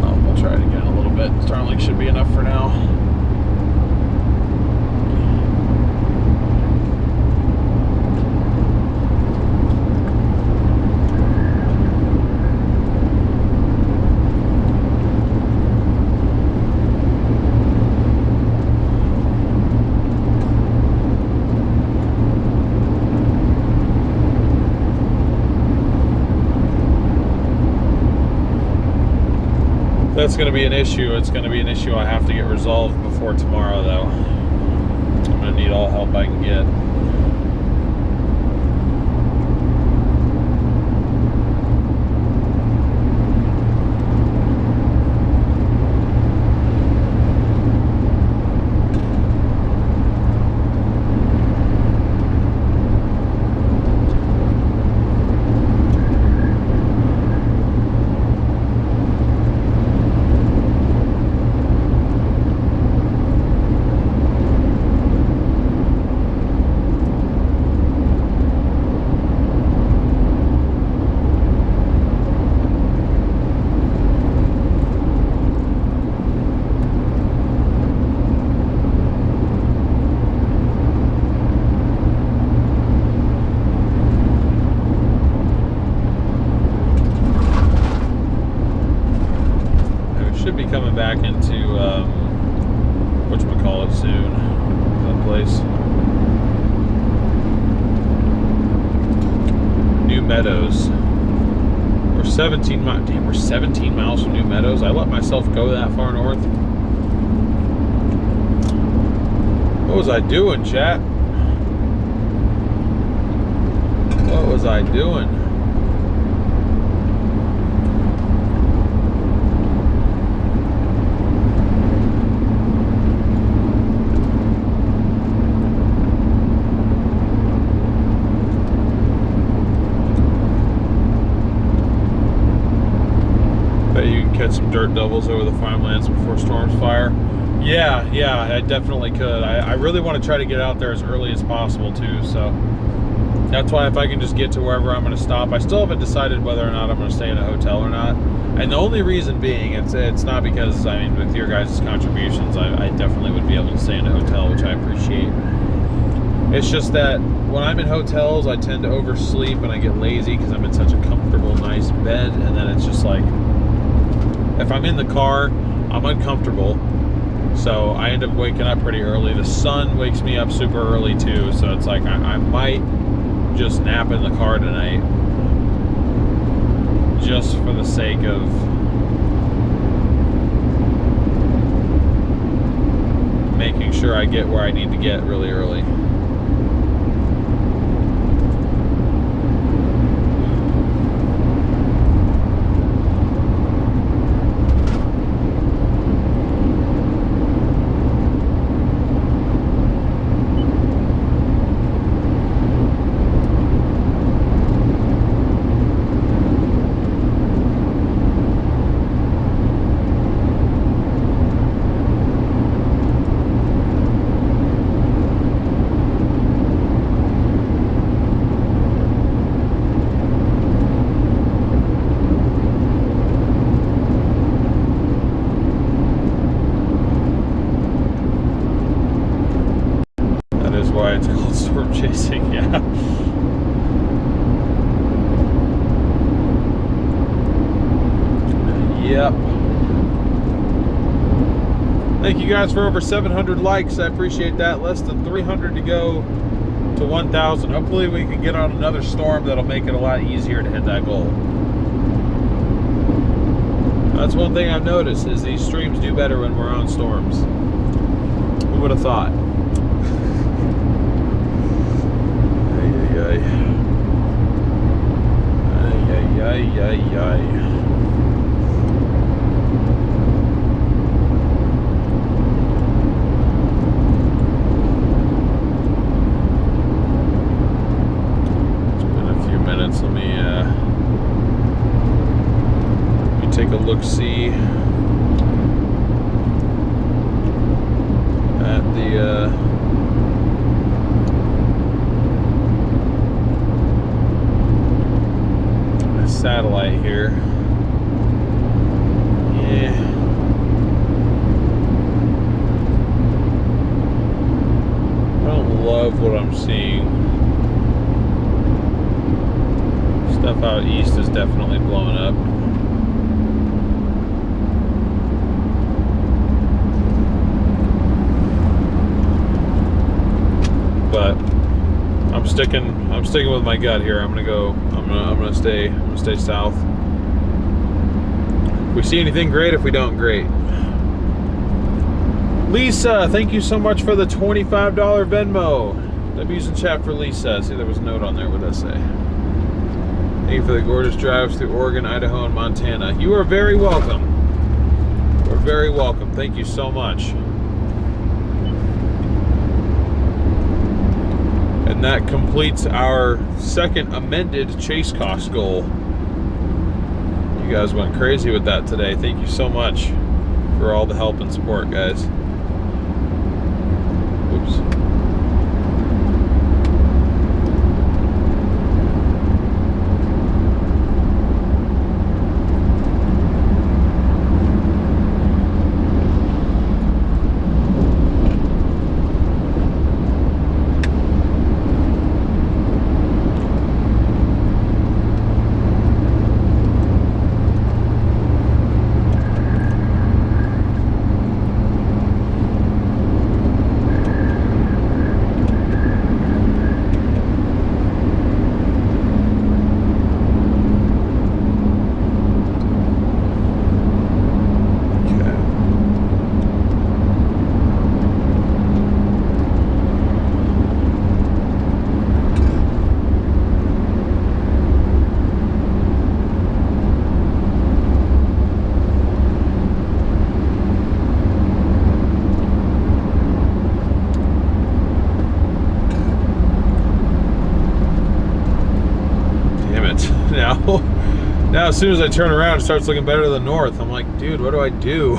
Oh, we'll try it again a little bit. Starlink should be enough for now. That's going to be an issue. It's going to be an issue I have to get resolved before tomorrow, though. I'm going to need all help I can get. Should be coming back into whatchamacallit soon. That place. New Meadows. We're 17 miles. Damn, we're 17 miles from New Meadows. I let myself go that far north. What was I doing, chat? What was I doing? Catch some dirt devils over the farmlands before storms fire. Yeah, I definitely could. I really want to try to get out there as early as possible too, so that's why if I can just get to wherever I'm going to stop. I still haven't decided whether or not I'm going to stay in a hotel or not, and the only reason being, it's not because, I mean, with your guys' contributions, I definitely would be able to stay in a hotel, which I appreciate. It's just that when I'm in hotels, I tend to oversleep and I get lazy because I'm in such a comfortable, nice bed, and then it's just like, if I'm in the car, I'm uncomfortable, so I end up waking up pretty early. The sun wakes me up super early too, so it's like I might just nap in the car tonight, just for the sake of making sure I get where I need to get really early. It's called storm chasing, yeah. Yep. Thank you guys for over 700 likes. I appreciate that. Less than 300 to go to 1,000. Hopefully we can get on another storm that'll make it a lot easier to hit that goal. That's one thing I've noticed, is these streams do better when we're on storms. Who would have thought? Take a look-see at the satellite here. Yeah. I don't love what I'm seeing. Stuff out east is definitely blowing up. But I'm sticking with my gut here. I'm gonna stay south. If we see anything, great. If we don't, great. Lisa, thank you so much for the $25 Venmo. I'm using chat for Lisa. See, there was a note on there. What did I say? Thank you for the gorgeous drives through Oregon, Idaho, and Montana. You are very welcome. You're very welcome. Thank you so much. And that completes our second amended chase cost goal. You guys went crazy with that today. Thank you so much for all the help and support, guys. Oops. Now as soon as I turn around, it starts looking better to the north. I'm like, dude, what do I do?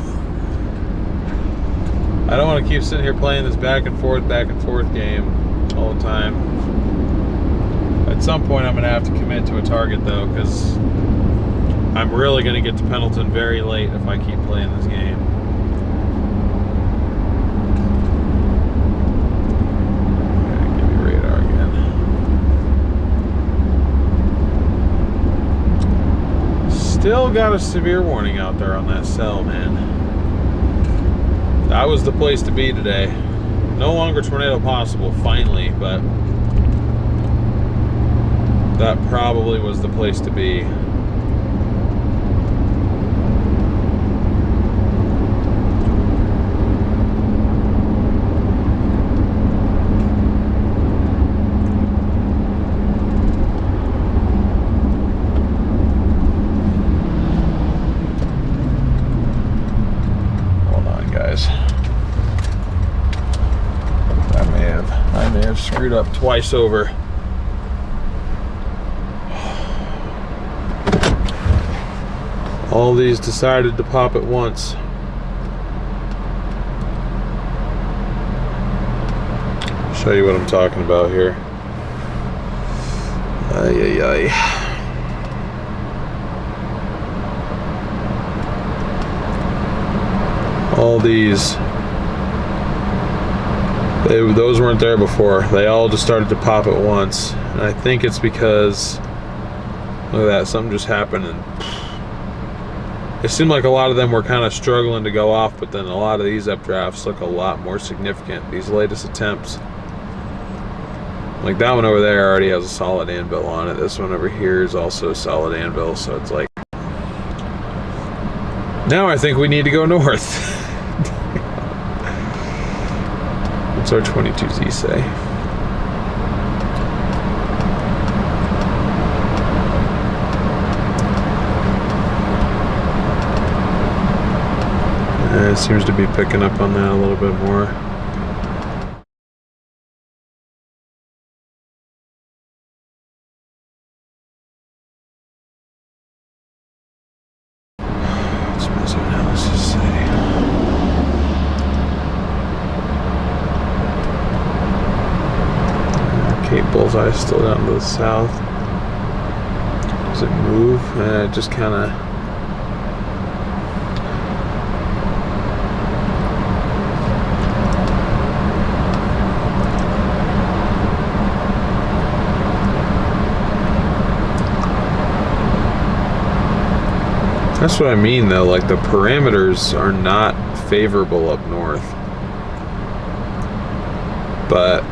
I don't want to keep sitting here playing this back and forth game all the time. At some point, I'm going to have to commit to a target, though, because I'm really going to get to Pendleton very late if I keep playing this game. Still got a severe warning out there on that cell, man. That was the place to be today. No longer tornado possible, finally, but that probably was the place to be. Screwed up twice over. All these decided to pop at once. Show you what I'm talking about here. Ay, ay, ay. All these. Those weren't there before. They all just started to pop at once. And I think it's because, look at that, something just happened. And it seemed like a lot of them were kind of struggling to go off, but then a lot of these updrafts look a lot more significant. These latest attempts. Like that one over there already has a solid anvil on it. This one over here is also a solid anvil. So it's like, now I think we need to go north. What's our 22Z say? It seems to be picking up on that a little bit more. What's Meteorologist say? Cape Bullseye still down to the south. Does it move? It just kind of. That's what I mean, though. Like, the parameters are not favorable up north, but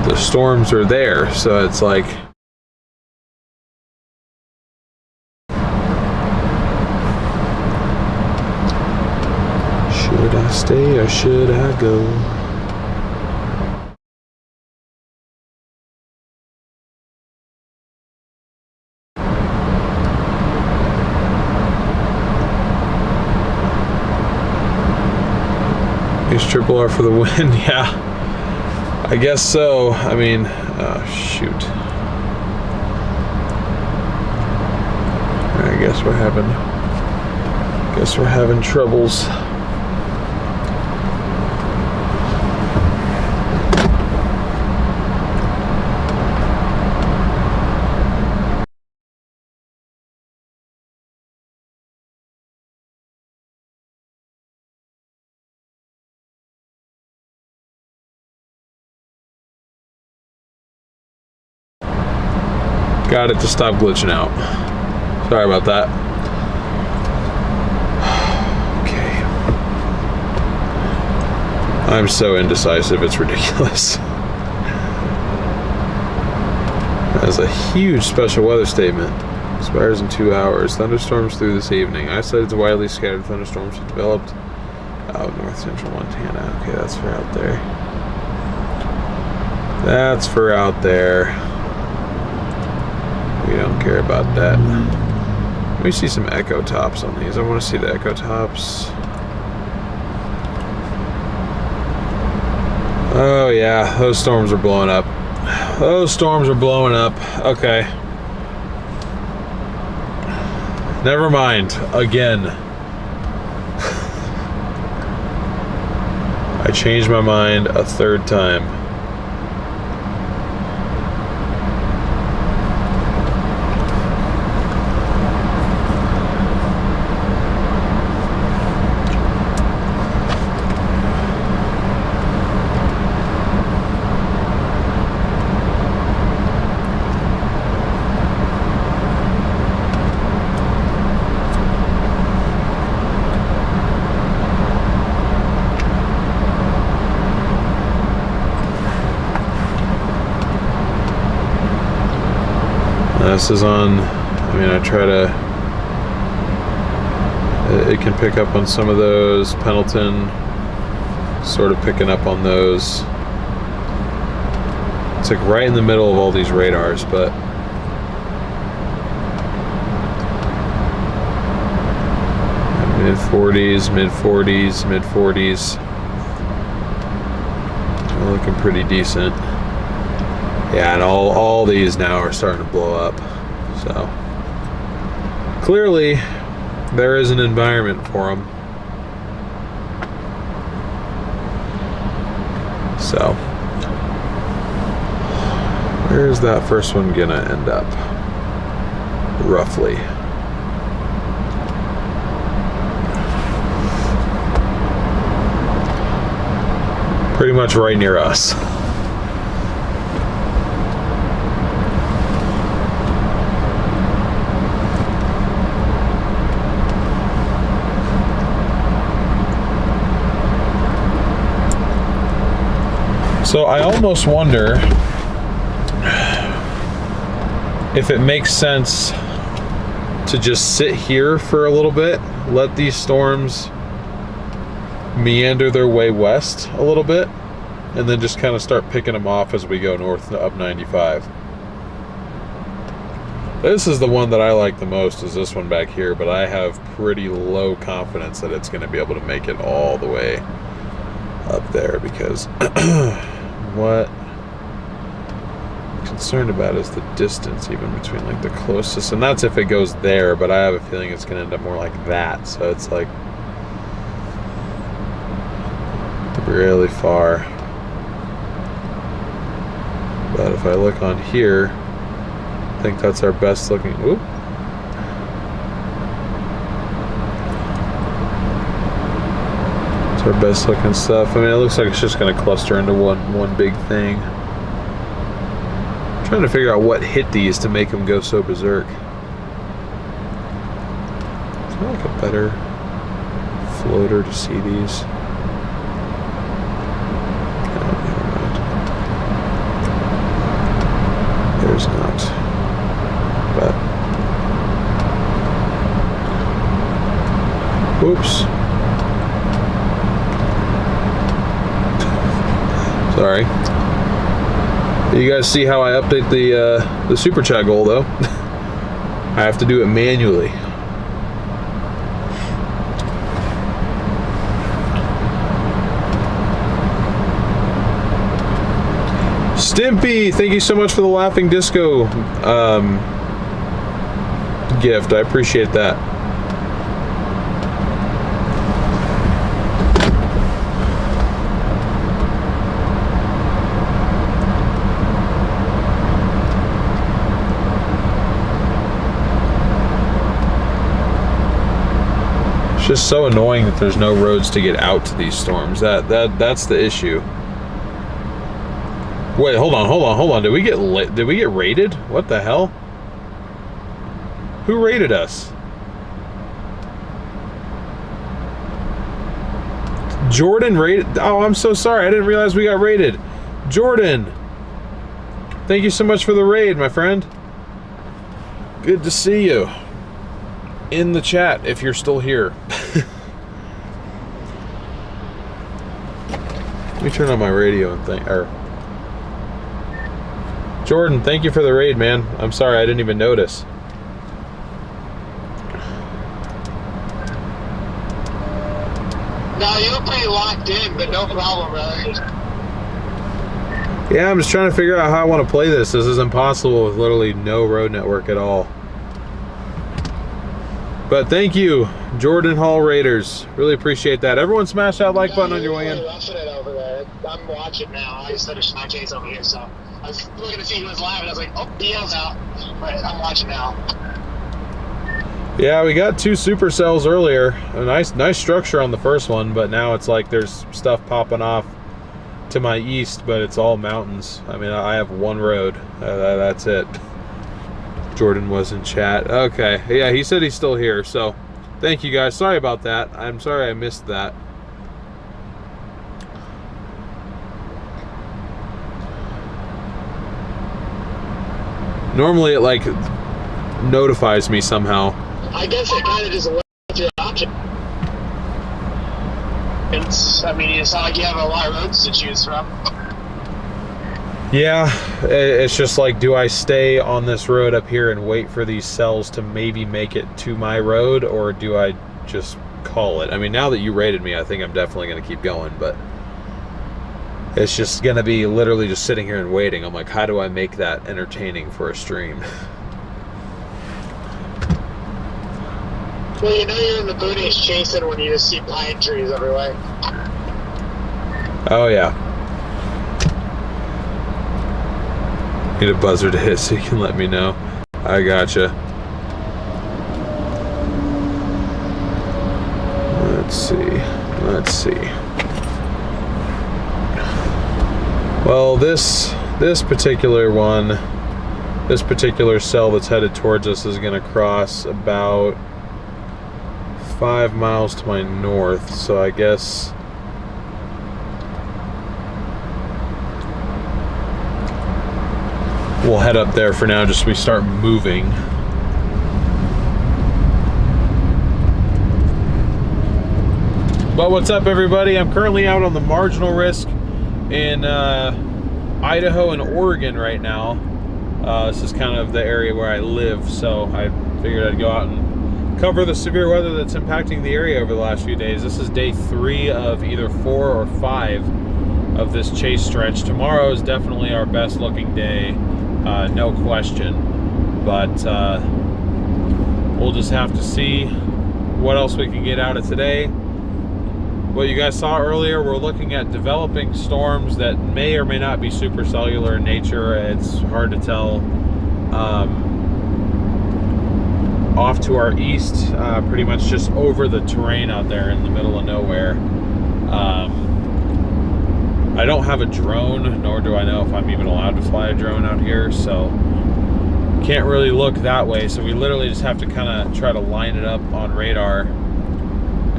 the storms are there, so it's like should I stay or should I go? Use triple R for the win. Yeah, I guess so. I mean, oh shoot. I guess we're having troubles. Got it to stop glitching out. Sorry about that. Okay. I'm so indecisive, it's ridiculous. That's a huge special weather statement. Expires in 2 hours. Thunderstorms through this evening. Isolated to widely scattered thunderstorms have developed out north central Montana. Okay, that's for out there. That's for out there. We don't care about that. Let me see some echo tops on these. I want to see the echo tops. Oh yeah, those storms are blowing up. Those storms are blowing up. Okay. Never mind. Again. I changed my mind a third time. This is on, I mean, I try to, it can pick up on some of those. Pendleton, sort of picking up on those. It's like right in the middle of all these radars, but mid 40s, mid 40s, mid 40s. They're looking pretty decent. Yeah, and all these now are starting to blow up. So clearly there is an environment for them. So where's that first one gonna end up roughly? Pretty much right near us. So I almost wonder if it makes sense to just sit here for a little bit, let these storms meander their way west a little bit, and then just kind of start picking them off as we go north up 95. This is the one that I like the most, is this one back here, but I have pretty low confidence that it's going to be able to make it all the way up there, because what I'm concerned about is the distance even between like the closest, and that's if it goes there, but I have a feeling it's going to end up more like that, so it's like really far. But if I look on here, I think that's our best looking. Oop. It's our best looking stuff. I mean, it looks like it's just going to cluster into one big thing. I'm trying to figure out what hit these to make them go so berserk. Is there like a better floater to see these? There's not. But oops. Sorry. You guys see how I update the super chat goal though? I have to do it manually. Stimpy, thank you so much for the Laughing Disco gift. I appreciate that. It's just so annoying that there's no roads to get out to these storms. That's the issue. Wait, hold on. Did we get raided? What the hell? Who raided us? Jordan raided. Oh, I'm so sorry. I didn't realize we got raided. Jordan, thank you so much for the raid, my friend. Good to see you in the chat if you're still here. Let me turn on my radio and think. Jordan, thank you for the raid, man. I'm sorry, I didn't even notice. No, you were pretty locked in, but no problem, brother. Yeah, I'm just trying to figure out how I want to play this. This is impossible with literally no road network at all. But thank you, Jordan Hall Raiders. Really appreciate that. Everyone smash that like button on your way in. Really roughing it over there. I'm watching now. I just finished my chase over here, so I was looking to see who was live, and I was like, oh, DL's out. But I'm watching now. Yeah, we got 2 supercells earlier. A nice structure on the first one, but now it's like there's stuff popping off to my east, but it's all mountains. I mean, I have one road. That's it. Jordan was in chat. Okay, yeah, he said he's still here, so thank you guys. Sorry about that. I'm sorry I missed that. Normally it like notifies me somehow. I guess it kind of just limits your option. I mean, it's not like you have a lot of roads to choose from. Yeah, it's just like, do I stay on this road up here and wait for these cells to maybe make it to my road, or do I just call it? I mean, now that you rated me, I think I'm definitely going to keep going, but it's just going to be literally just sitting here and waiting. I'm like, how do I make that entertaining for a stream? Well, you know you're in the boonies chasing when you just see pine trees everywhere. Oh, yeah. Need a buzzer to hit so you can let me know. I gotcha. Let's see. Well, this particular one, this particular cell that's headed towards us is going to cross about 5 miles to my north, so I guess we'll head up there for now, just so we start moving. But what's up, everybody? I'm currently out on the marginal risk in Idaho and Oregon right now. This is kind of the area where I live, so I figured I'd go out and cover the severe weather that's impacting the area over the last few days. This is day 3 of either 4 or 5 of this chase stretch. Tomorrow is definitely our best looking day, no question. But we'll just have to see what else we can get out of today. What you guys saw earlier, we're looking at developing storms that may or may not be supercellular in nature. It's hard to tell. Off to our east, pretty much just over the terrain out there in the middle of nowhere. I don't have a drone, nor do I know if I'm even allowed to fly a drone out here, so can't really look that way. So we literally just have to kind of try to line it up on radar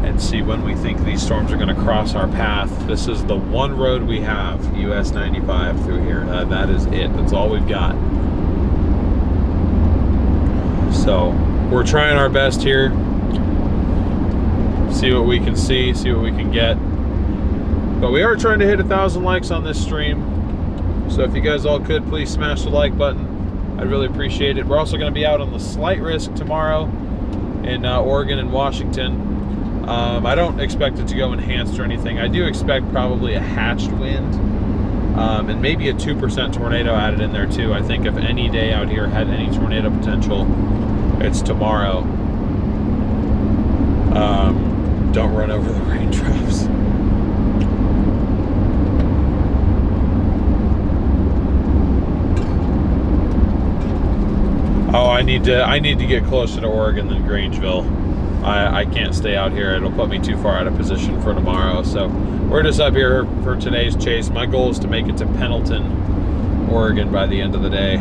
and see when we think these storms are going to cross our path. This is the one road we have, US 95 through here. That is it. That's all we've got. So we're trying our best here. See what we can see what we can get. But we are trying to hit 1,000 likes on this stream. So if you guys all could, please smash the like button. I'd really appreciate it. We're also going to be out on the slight risk tomorrow in Oregon and Washington. I don't expect it to go enhanced or anything. I do expect probably a hatched wind and maybe a 2% tornado added in there too. I think if any day out here had any tornado potential, it's tomorrow. Don't run over the raindrops. Oh, I need to get closer to Oregon than Grangeville. I can't stay out here. It'll put me too far out of position for tomorrow. So we're just up here for today's chase. My goal is to make it to Pendleton, Oregon by the end of the day.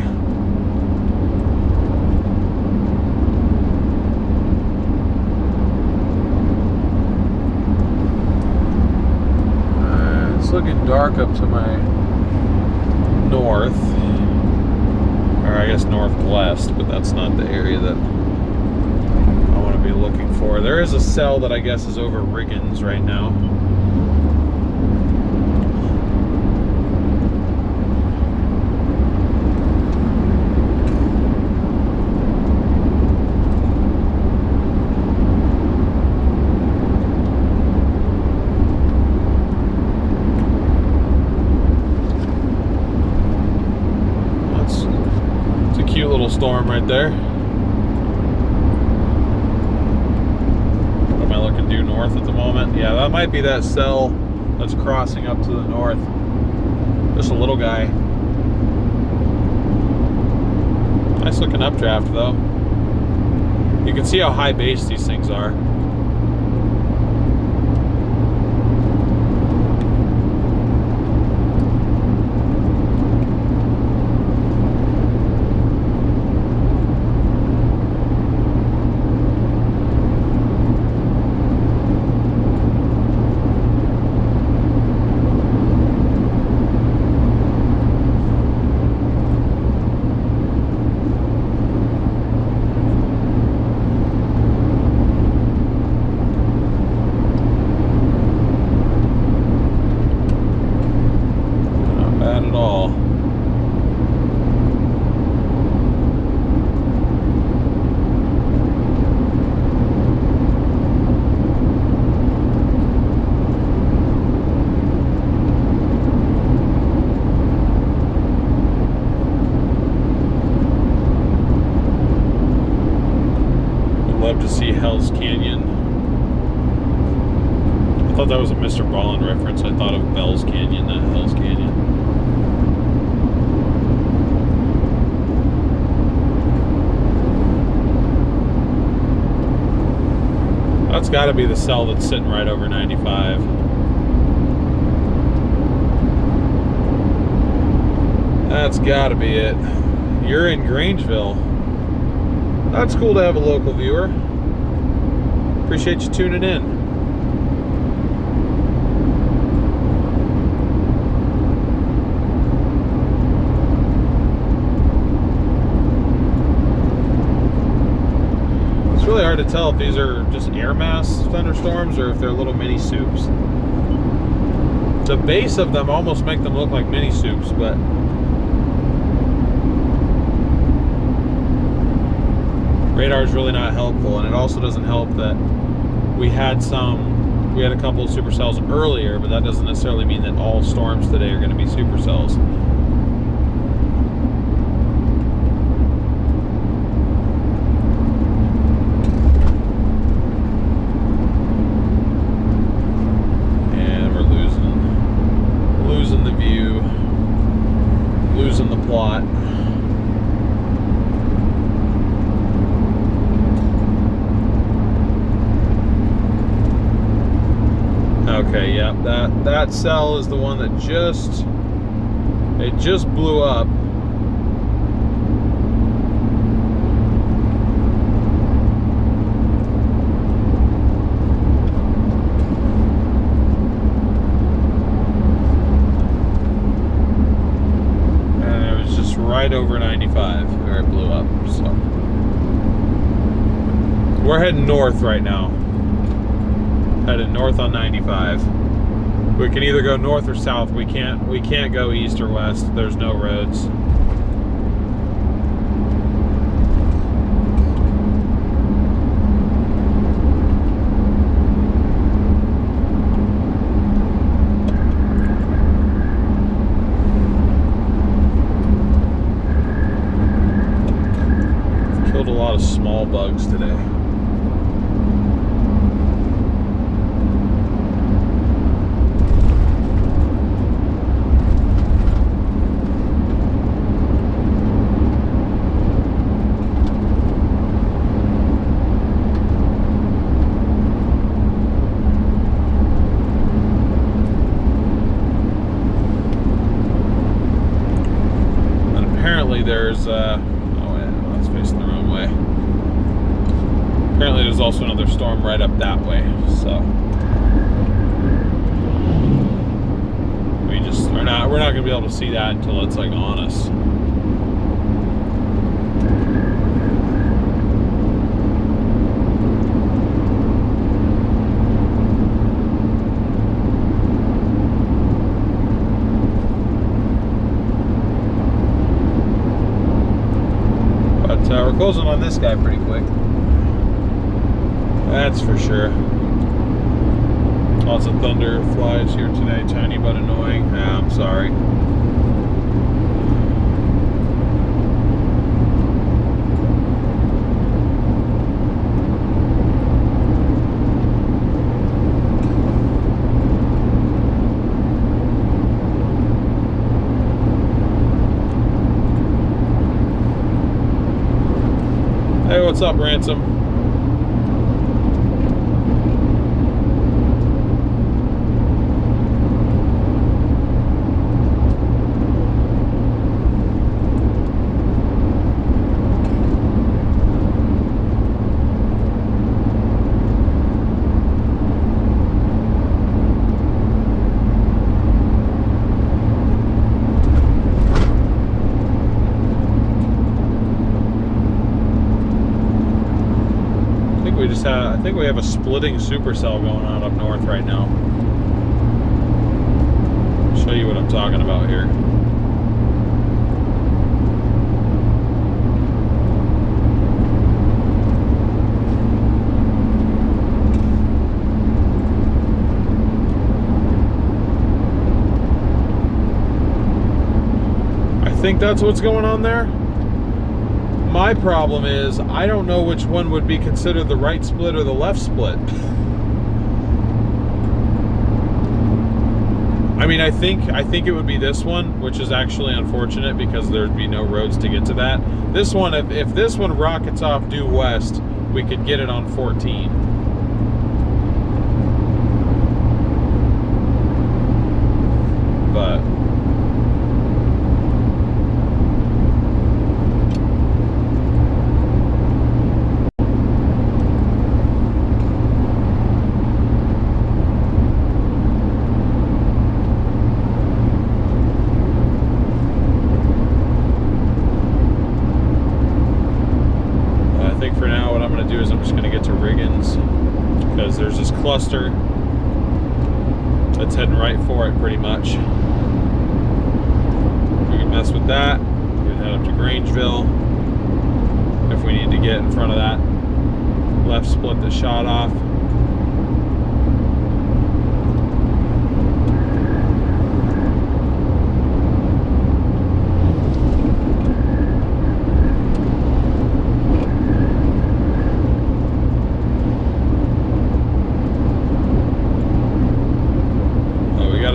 It's looking dark up to my north. Or I guess northwest, but that's not the area that I want to be looking for. There is a cell that I guess is over Riggins right now. Cute little storm right there. What am I looking due north at the moment? Yeah, that might be that cell that's crossing up to the north. Just a little guy. Nice looking updraft though. You can see how high base these things are. Love to see Hell's Canyon. I thought that was a Mr. Ballin reference. I thought of Bell's Canyon, not Hell's Canyon. That's got to be the cell that's sitting right over 95. That's got to be it. You're in Grangeville. That's cool to have a local viewer. Appreciate you tuning in. It's really hard hard to tell if these are just air mass thunderstorms or if they're little mini soups. The base of them almost make them look like mini soups, but radar's really not helpful, and it also doesn't help that we had a couple of supercells earlier, but that doesn't necessarily mean that all storms today are going to be supercells. And we're losing the view, losing the plot. Okay, yeah, that cell is the one that just blew up. And it was just right over 95 where it blew up, so. We're heading north right now. Headed north on 95. We can either go north or south. We can't go east or west. There's no roads. Killed a lot of small bugs today. There's oh wait, that's facing the wrong way. Apparently there's also another storm right up that way, so we're not gonna be able to see that until it's like on us. We're closing on this guy pretty quick. That's for sure. Lots of thunder flies here today, tiny but annoying. Yeah, I'm sorry. Hey, what's up, Ransom? I think we have a splitting supercell going on up north right now. I'll show you what I'm talking about here. I think that's what's going on there. My problem is I don't know which one would be considered the right split or the left split. I mean, I think it would be this one, which is actually unfortunate because there'd be no roads to get to that. This one, if this one rockets off due west, we could get it on 14. But do is I'm just going to get to Riggins, because there's this cluster that's heading right for it pretty much. We can mess with that. We can head up to Grangeville if we need to get in front of that left split that shot off.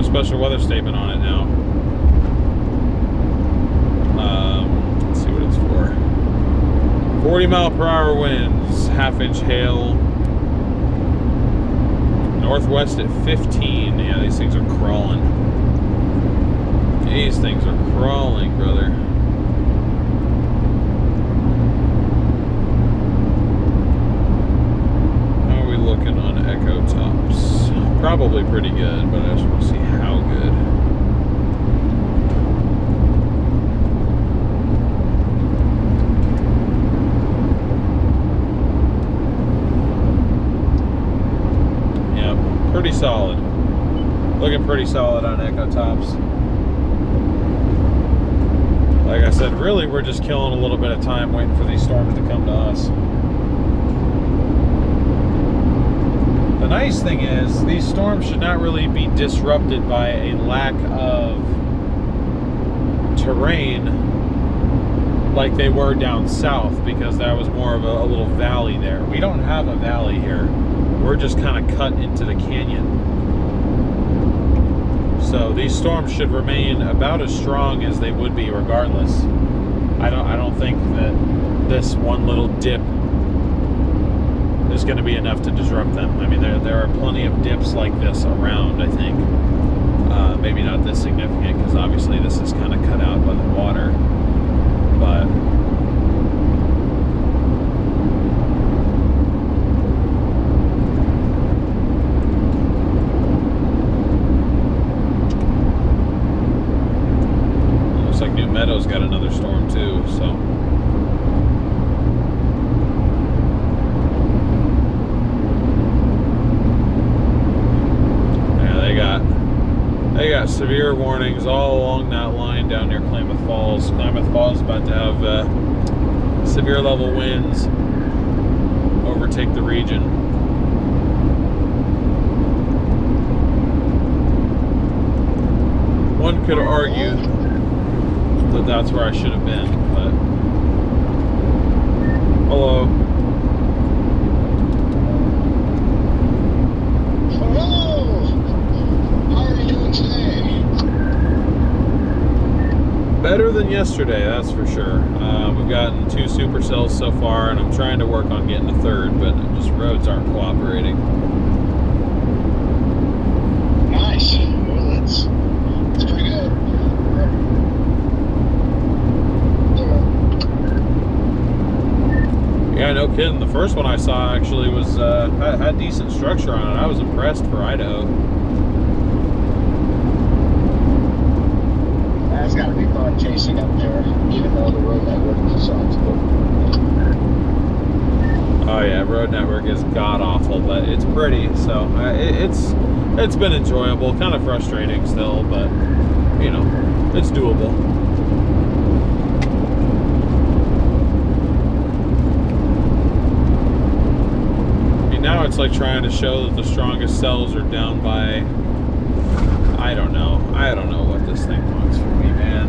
Special weather statement on it now. Let's see what it's for. 40-mile-per-hour winds, half-inch hail, northwest at 15. Yeah, these things are crawling. These things are crawling, brother. How are we looking on Echo Tops? Probably pretty good, but I just want to see how good. Yeah, pretty solid. Looking pretty solid on Echo Tops. Like I said, really we're just killing a little bit of time waiting for these storms to come to us. The nice thing is, these storms should not really be disrupted by a lack of terrain like they were down south, because that was more of a little valley there. We don't have a valley here. We're just kind of cut into the canyon. So these storms should remain about as strong as they would be regardless. I don't think that this one little dip is going to be enough to disrupt them. I mean, there are plenty of dips like this around, I think. Maybe not this significant, because obviously this is kind of cut out by the water. But looks like New Meadows got another storm too, so. They got severe warnings all along that line down near Klamath Falls. Klamath Falls is about to have severe level winds overtake the region. One could argue that that's where I should have been, but hello. Better than yesterday, that's for sure. We've gotten 2 supercells so far, and I'm trying to work on getting a 3rd, but just roads aren't cooperating. Nice. Well, that's pretty good. Yeah, no kidding. The first one I saw actually was had decent structure on it. I was impressed for Idaho. It's got to be fun chasing up there, even though the road network sucks. Oh yeah, road network is god awful, but it's pretty, so it's been enjoyable. Kind of frustrating still, but you know, it's doable. I mean, now it's like trying to show that the strongest cells are down by, I don't know what this thing wants from me, man.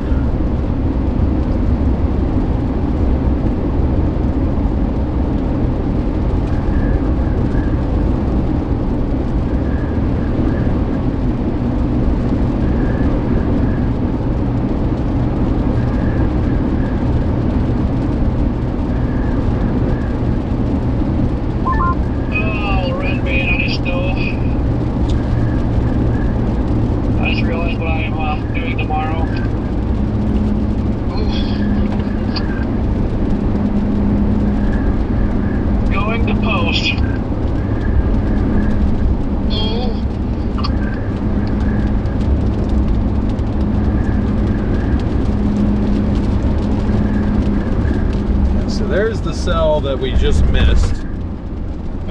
There's the cell that we just missed.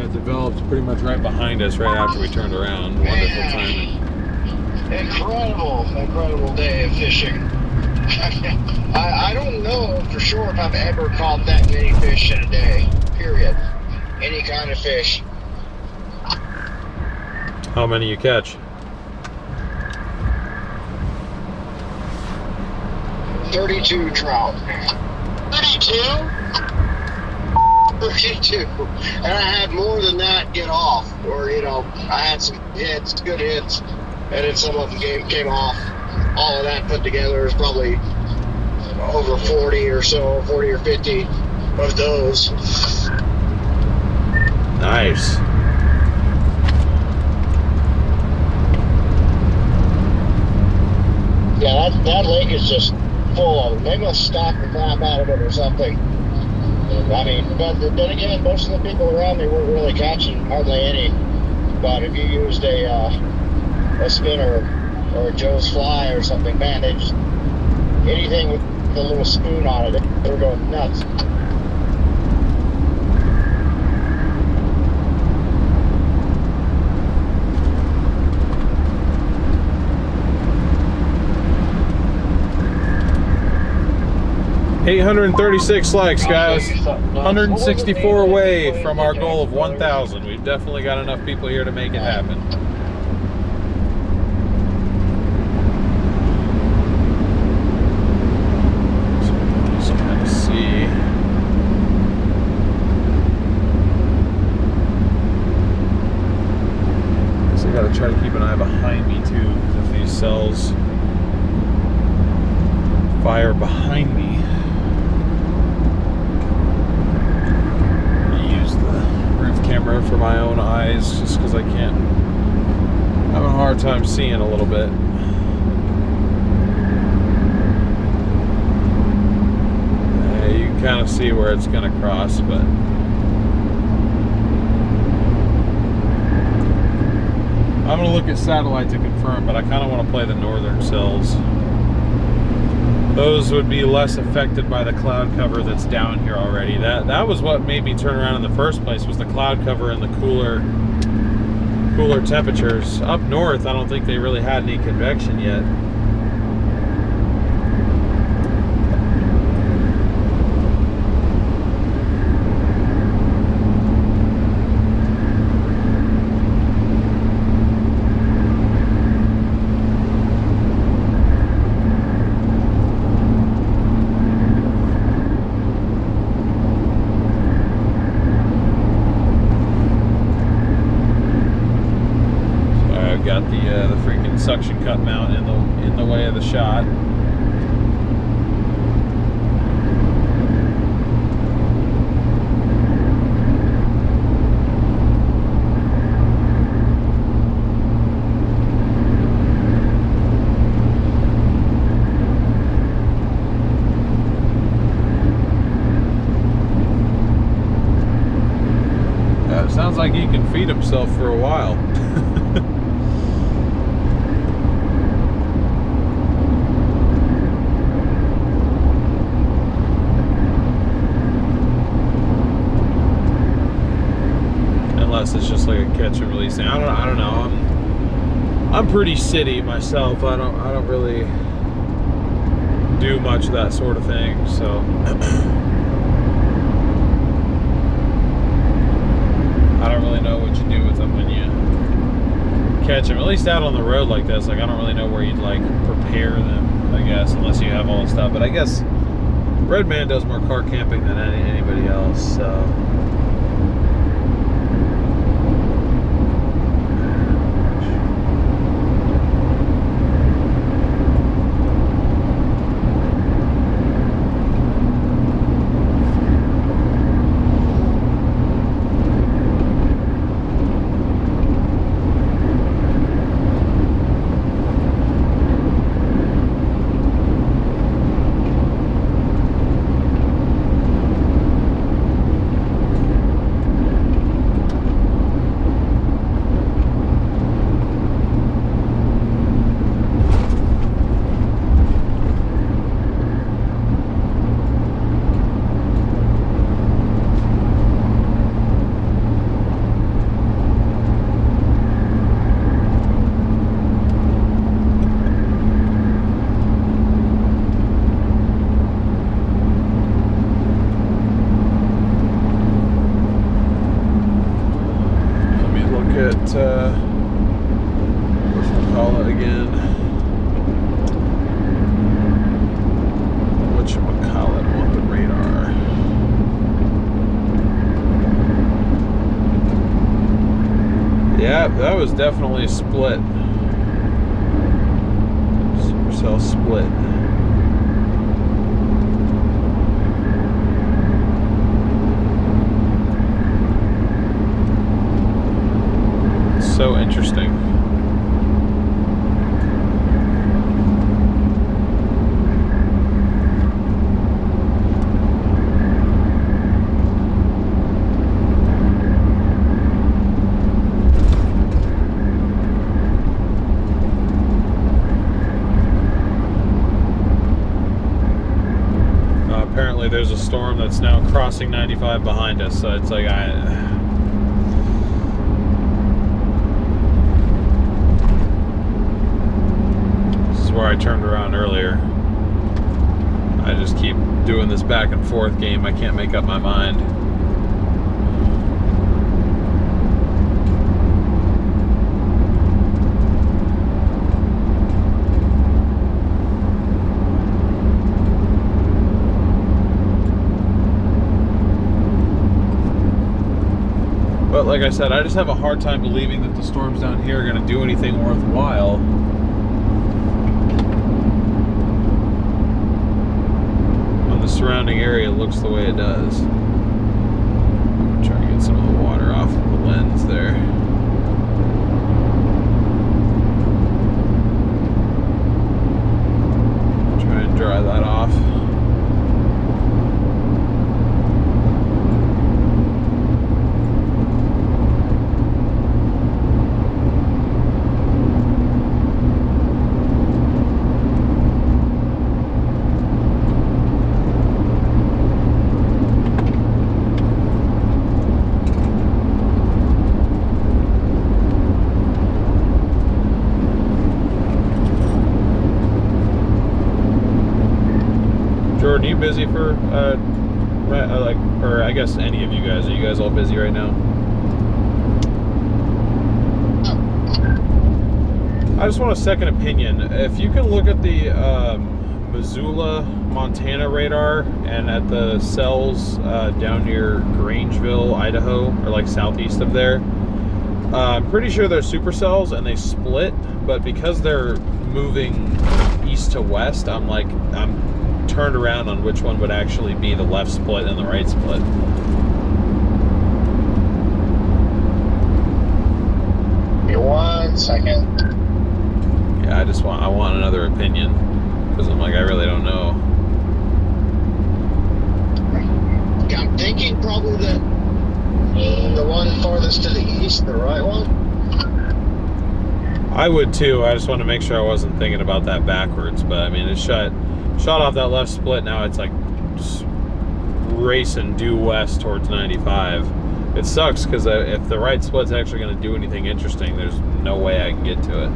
It developed pretty much right behind us right after we turned around. Wonderful timing. Incredible day of fishing. I don't know for sure if I've ever caught that many fish in a day, period. Any kind of fish. How many you catch? 32 trout. 32? 32. And I had more than that get off. Or, you know, I had some hits, good hits, and then some of them came off. All of that put together is probably over 40 or so, 40 or 50 of those. Nice. Yeah, that lake is just full of them. They must stock the crap out of it or something. I mean, but then again, most of the people around me weren't really catching hardly any. But if you used a spinner or a Joe's fly or something, man, they just, anything with a little spoon on it, they were going nuts. $836 likes, guys. 164 away from our goal of 1,000. We've definitely got enough people here to make it happen. Just kind of see. So I got to try to keep an eye behind me too, because if these cells fire behind me, camera for my own eyes, just because I can't, I'm having a hard time seeing a little bit. You can kind of see where it's going to cross, but I'm going to look at satellite to confirm, but I kind of want to play the northern cells. Those would be less affected by the cloud cover that's down here already. That was what made me turn around in the first place, was the cloud cover and the cooler temperatures. Up north, I don't think they really had any convection yet. The freaking suction cup mount in the way of the shot. It sounds like he can feed himself for a while. It's just like a catch and release thing. I don't know. I'm pretty city myself. I don't really do much of that sort of thing. So I don't really know what you do with them when you catch them. At least out on the road like this, like I don't really know where you'd like prepare them, I guess, unless you have all the stuff. But I guess Red Man does more car camping than anybody else. So. whatchamacallit again? Whatchamacallit on the radar? Yeah, that was definitely a split. Supercell split. So interesting. Apparently there's a storm that's now crossing 95 behind us, so it's like where I turned around earlier. I just keep doing this back and forth game. I can't make up my mind. But like I said, I just have a hard time believing that the storms down here are going to do anything worthwhile. Surrounding area looks the way it does. I'm trying to get some of the water off of the lens there. Try and dry that off. Jordan, are you busy for, or I guess any of you guys? Are you guys all busy right now? I just want a second opinion. If you can look at the Missoula, Montana radar and at the cells down near Grangeville, Idaho, or like southeast of there, I'm pretty sure they're supercells and they split, but because they're moving east to west, I'm turned around on which one would actually be the left split and the right split. Give me 1 second. Yeah, I want another opinion, because I'm like, I really don't know. I'm thinking probably that the one farthest to the east, the right one. I would too. I just want to make sure I wasn't thinking about that backwards, but I mean, it shot off that left split. Now it's like just racing due west towards 95. It sucks because if the right split's actually going to do anything interesting, there's no way I can get to it.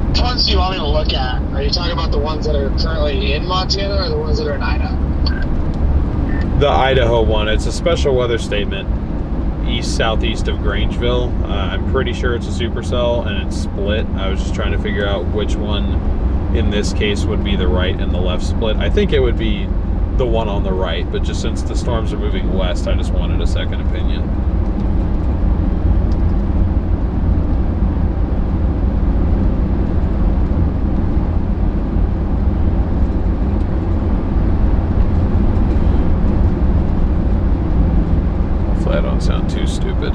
Which ones do you want me to look at? Are you talking about the ones that are currently in Montana or the ones that are in Idaho? The Idaho one. It's a special weather statement. Southeast of Grangeville. I'm pretty sure it's a supercell and it's split. I was just trying to figure out which one in this case would be the right and the left split. I think it would be the one on the right, but just since the storms are moving west, I just wanted a second opinion. I don't sound too stupid.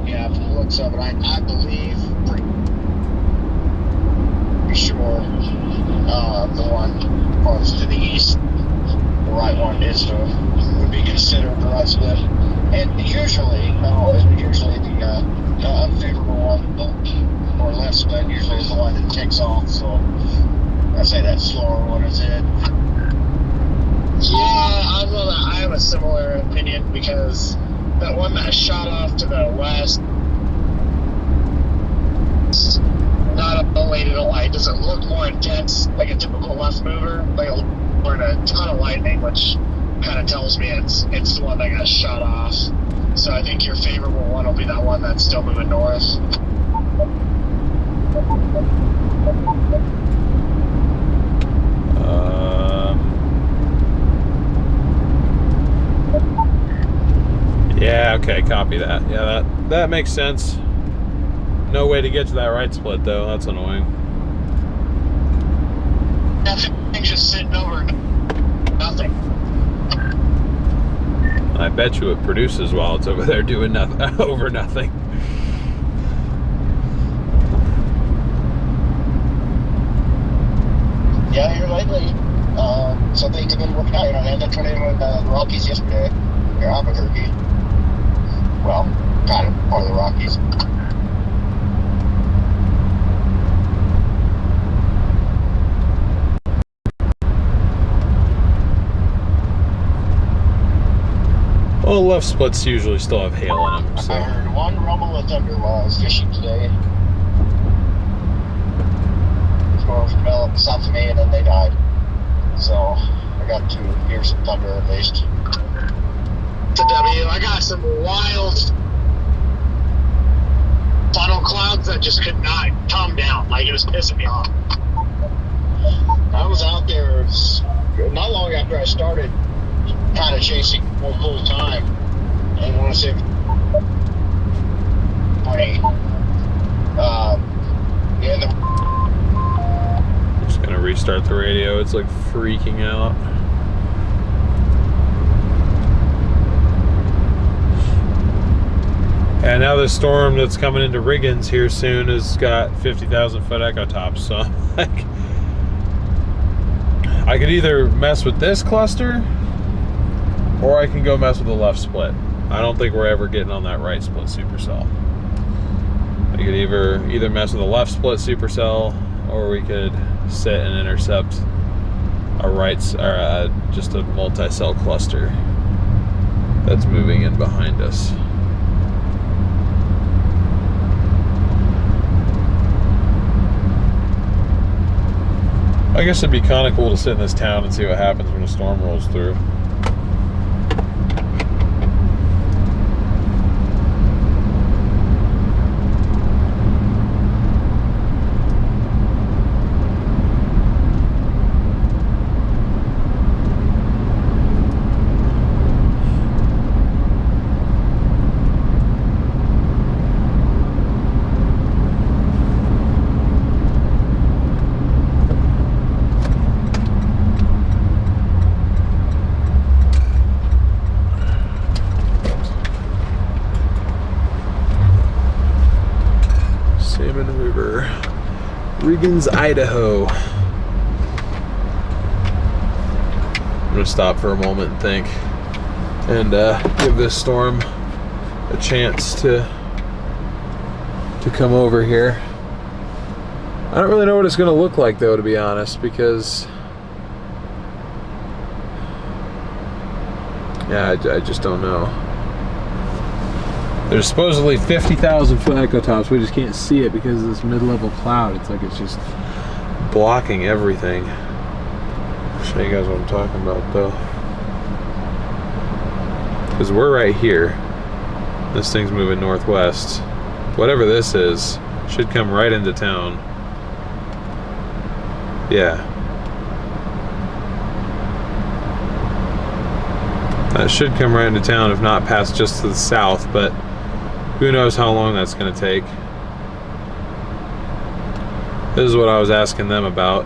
Yeah, from the looks of it, I believe, pretty sure, the one farthest to the east, the right one would be considered the right split. And usually, not always, but usually the unfavorable one, or left split, usually is the one that takes off, so I say that slower one is it. Yeah, I have a similar opinion because that one that shot off to the west, not only did it does it look more intense, like a typical left mover, like a ton of lightning, which kind of tells me it's the one that got shut off. So I think your favorable one will be that one that's still moving north. Yeah, okay, copy that. Yeah, that makes sense. No way to get to that right split though. That's annoying. That thing's just sitting over nothing. I bet you it produces while it's over there doing nothing over nothing. Yeah, here lately, some things have been working out. You know, man, that tornado in the Rockies yesterday, near Albuquerque. Well, kind of part of the Rockies. Well, left splits usually still have hail in them. So. I heard one rumble of thunder while I was fishing today. Storms developed south of me and then they died. So I got to hear some thunder at least. To W, I got some wild funnel clouds that just could not come down. Like, it was pissing me off. I was out there not long after I started kind of chasing for full time. And I want to say 20. I'm just gonna restart the radio. It's like freaking out. And now the storm that's coming into Riggins here soon has got 50,000 foot echo tops. So like, I could either mess with this cluster or I can go mess with the left split. I don't think we're ever getting on that right split supercell. I could either mess with the left split supercell, or we could sit and intercept just a multi-cell cluster that's moving in behind us. I guess it'd be kind of cool to sit in this town and see what happens when a storm rolls through. Riggins, Idaho. I'm gonna stop for a moment and think, and give this storm a chance to come over here. I don't really know what it's gonna look like though, to be honest, because yeah, I just don't know. There's supposedly 50,000 foot echo tops. We just can't see it because of this mid-level cloud. It's like it's just blocking everything. I'll show you guys what I'm talking about though. Because we're right here. This thing's moving northwest. Whatever this is should come right into town. Yeah. That should come right into town, if not past just to the south, but who knows how long that's going to take. This is what I was asking them about.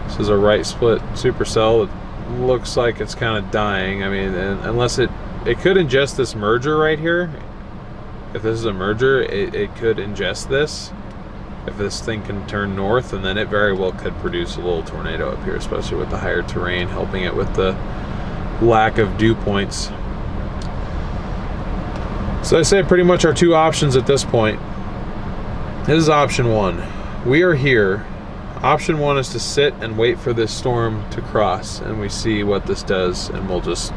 This is a right split supercell. It looks like it's kind of dying. I mean, unless it could ingest this merger right here. If this is a merger, it could ingest this. If this thing can turn north, and then it very well could produce a little tornado up here, especially with the higher terrain helping it with the lack of dew points. So I say pretty much our two options at this point. This is option one. We are here. Option one is to sit and wait for this storm to cross, and we see what this does, and we'll just,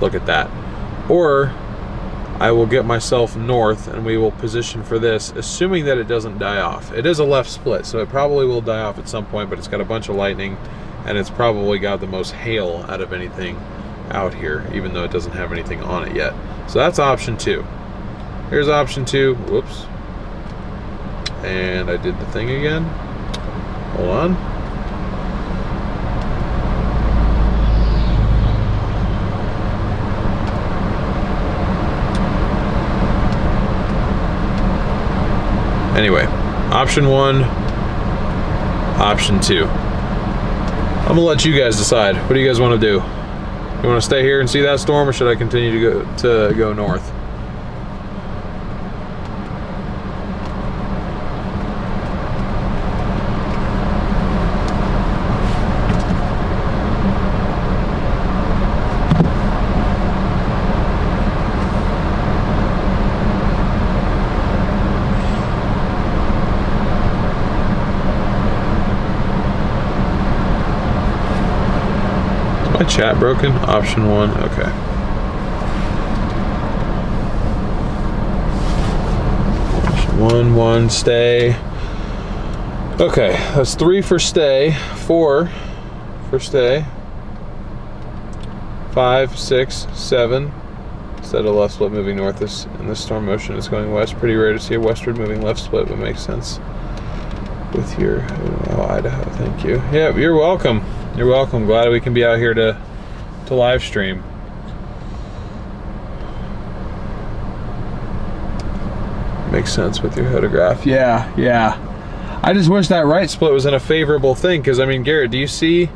look at that. Or I will get myself north and we will position for this, assuming that it doesn't die off. It is a left split, so it probably will die off at some point, but it's got a bunch of lightning and it's probably got the most hail out of anything out here, even though it doesn't have anything on it yet. So that's option 2. Here's option 2. Whoops. And I did the thing again. Hold on. Anyway, option 1, option 2. I'm gonna let you guys decide. What do you guys want to do? You want to stay here and see that storm, or should I continue to go north? My chat broken? Option 1, okay. Option 1, stay. Okay, that's 3 for stay, 4 for stay, 5, 6, 7. Instead of left split moving north, in this storm motion is going west. Pretty rare to see a westward moving left split, but makes sense with your Idaho. Thank you. Yeah, you're welcome. You're welcome. Glad we can be out here to live stream. Makes sense with your photograph. Yeah. I just wish that right split was in a favorable thing, because I mean, Garrett, do you see?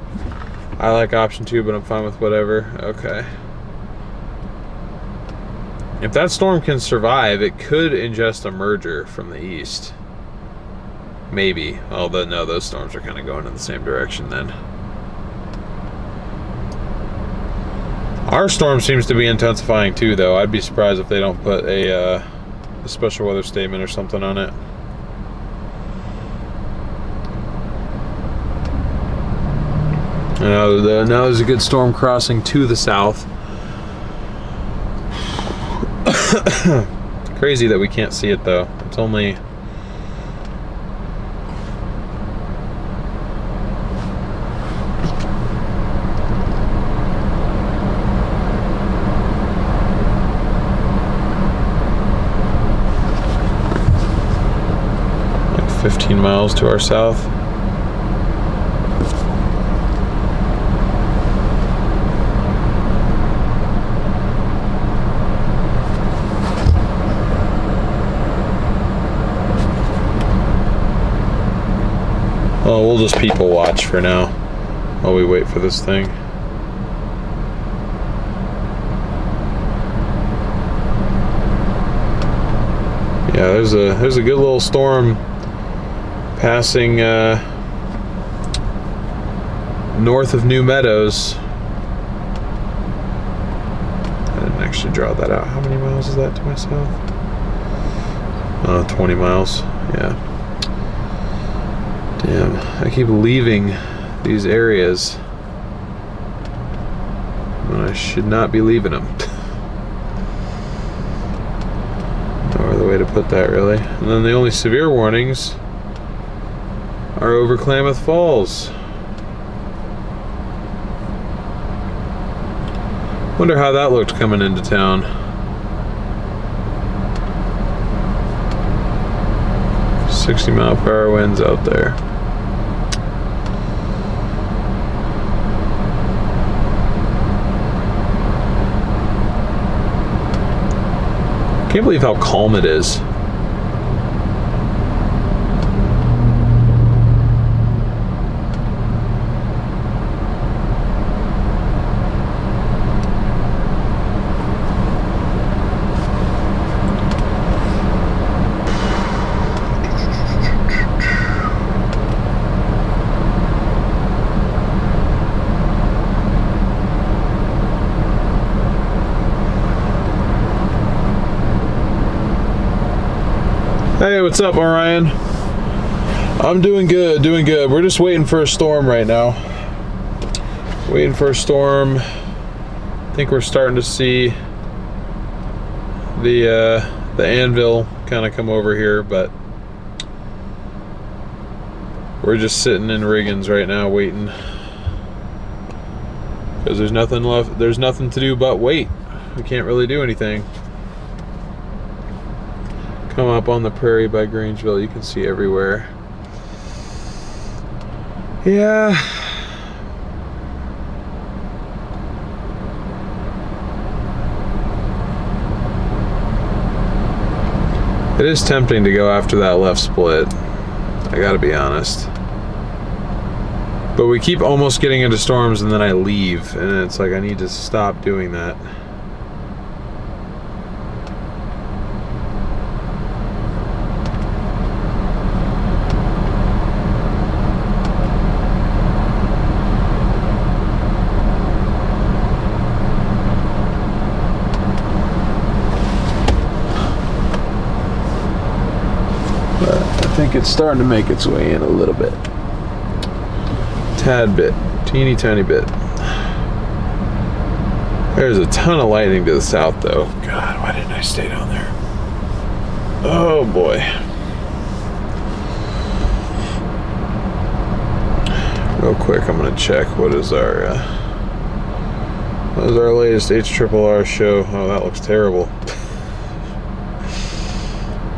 I like option 2, but I'm fine with whatever. Okay. If that storm can survive, it could ingest a merger from the east. Maybe. Although, no, those storms are kind of going in the same direction then. Our storm seems to be intensifying too, though. I'd be surprised if they don't put a special weather statement or something on it. Now there's a good storm crossing to the south. Crazy that we can't see it though. It's only like 15 miles to our south. Well, we'll just people watch for now while we wait for this thing. Yeah, there's a good little storm passing north of New Meadows. I didn't actually draw that out. How many miles is that to my south? 20 miles. Yeah. Damn, I keep leaving these areas when I should not be leaving them. No other way to put that, really. And then the only severe warnings are over Klamath Falls. Wonder how that looked coming into town. 60-mile-per-hour winds out there. Can't believe how calm it is. Hey, what's up, Orion? I'm doing good, doing good. We're just waiting for a storm right now. Waiting for a storm. I think we're starting to see the anvil kind of come over here, but we're just sitting in Riggins right now waiting, because there's nothing left. There's nothing to do but wait. We can't really do anything. Come up on the prairie by Grangeville, you can see everywhere. Yeah. It is tempting to go after that left split, I gotta be honest. But we keep almost getting into storms and then I leave, and it's like I need to stop doing that. I think it's starting to make its way in a little bit. Tad bit. Teeny tiny bit. There's a ton of lightning to the south though. God, why didn't I stay down there? Oh boy. Real quick, I'm gonna check what is our latest HRRR show. Oh, that looks terrible.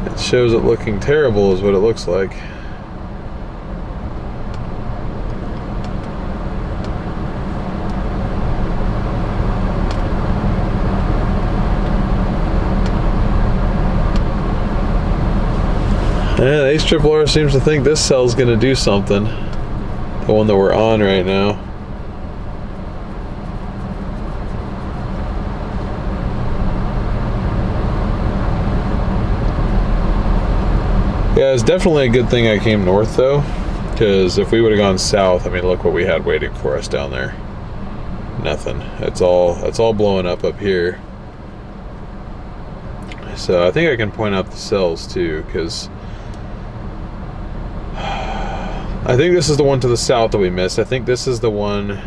It shows it looking terrible is what it looks like. Yeah, the HRRR seems to think this cell's gonna do something. The one that we're on right now. Yeah, it's definitely a good thing I came north though, because if we would have gone south, I mean, look what we had waiting for us down there. Nothing. It's all blowing up here. So I think I can point out the cells too, because I think this is the one to the south that we missed. I think this is the one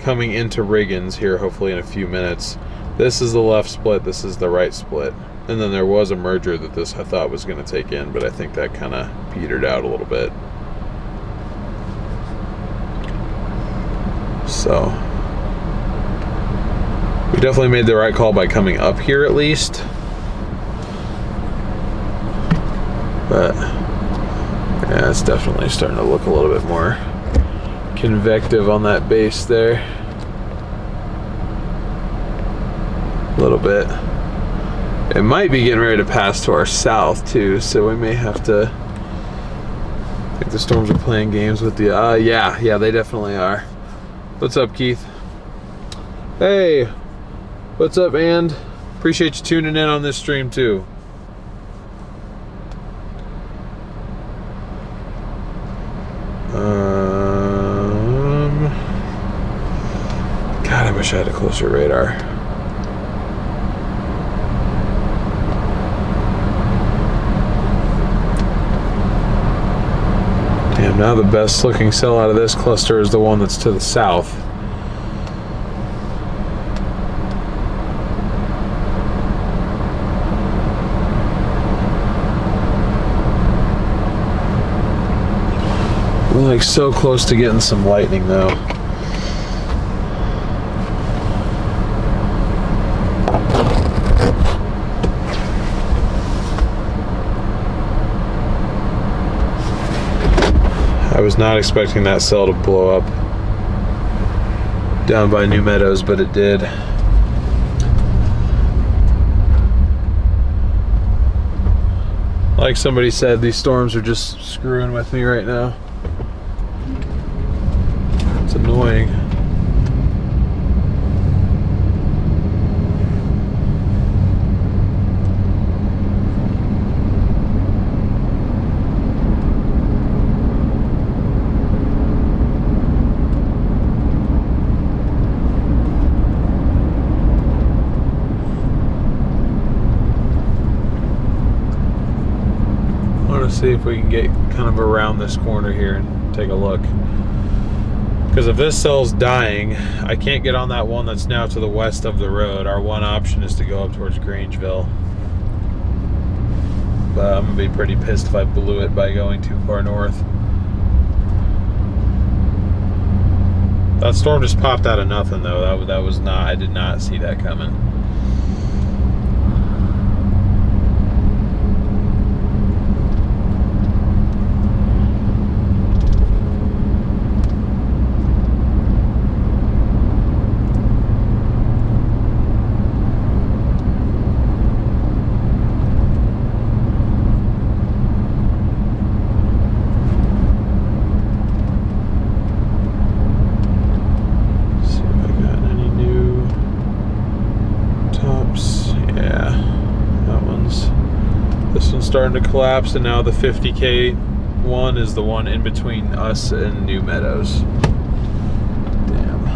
coming into Riggins here, hopefully in a few minutes. This is the left split, this is the right split. And then there was a merger that this I thought was going to take in, but I think that kind of petered out a little bit. So we definitely made the right call by coming up here at least. But yeah, it's definitely starting to look a little bit more convective on that base there. A little bit. It might be getting ready to pass to our south too, so we may have to. I think the storms are playing games with the. Yeah, they definitely are. What's up, Keith? Hey, what's up, and appreciate you tuning in on this stream too. God, I wish I had a closer radar. Damn, now the best looking cell out of this cluster is the one that's to the south. We're like so close to getting some lightning though. I was not expecting that cell to blow up down by New Meadows, but it did. Like somebody said, these storms are just screwing with me right now. It's annoying. See if we can get kind of around this corner here and take a look, because if this cell's dying, I can't get on that one that's now to the west of the road. Our one option is to go up towards Grangeville. I'm gonna be pretty pissed if I blew it by going too far north. That storm just popped out of nothing though. That was not, I did not see that coming. Starting to collapse, and now the 50K one is the one in between us and New Meadows. Damn.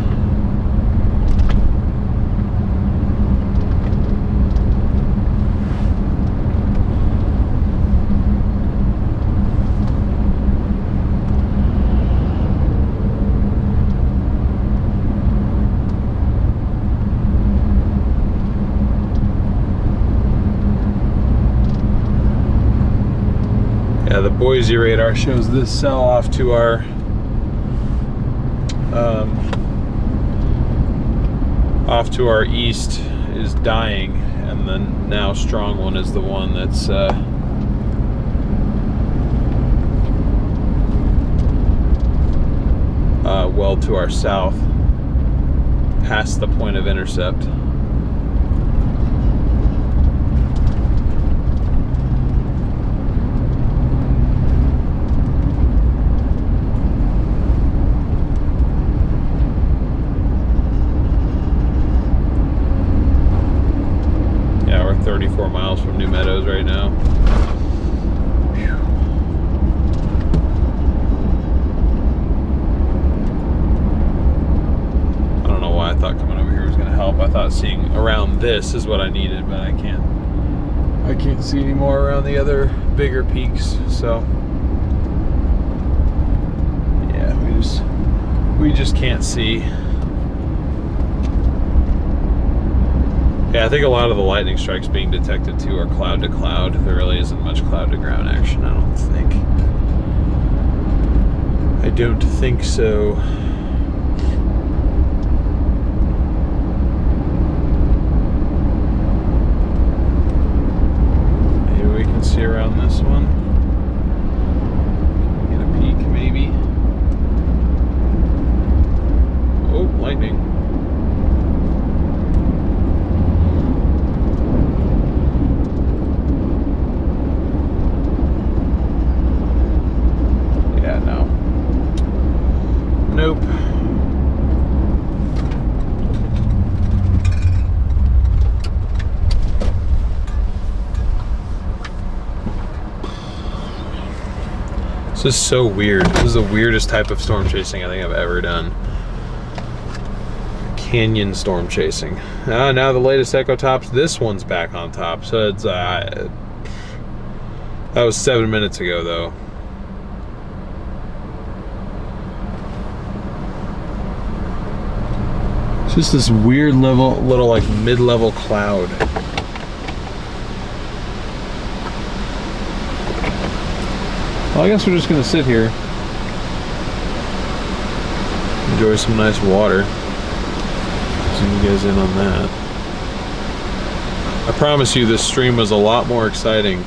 Yeah, the Boise radar shows this cell off to our east is dying, and the now strong one is the one that's well to our south, past the point of intercept. Yeah, we're 34 miles from New Meadows right now. Whew. I don't know why I thought coming over here was going to help. I thought seeing around this is what I needed, but I can't see any more around the other bigger peaks. So yeah, we just can't see. Yeah, I think a lot of the lightning strikes being detected too are cloud to cloud. There really isn't much cloud to ground action, I don't think. I don't think so. Maybe we can see around this one. Get a peek, maybe. Oh, lightning. Nope. This is so weird. This is the weirdest type of storm chasing I think I've ever done. Canyon storm chasing. Now the latest echo tops, this one's back on top. So it's that was 7 minutes ago though. Just this weird little like mid-level cloud. Well, I guess we're just gonna sit here, enjoy some nice water. Zoom you guys in on that. I promise you, this stream was a lot more exciting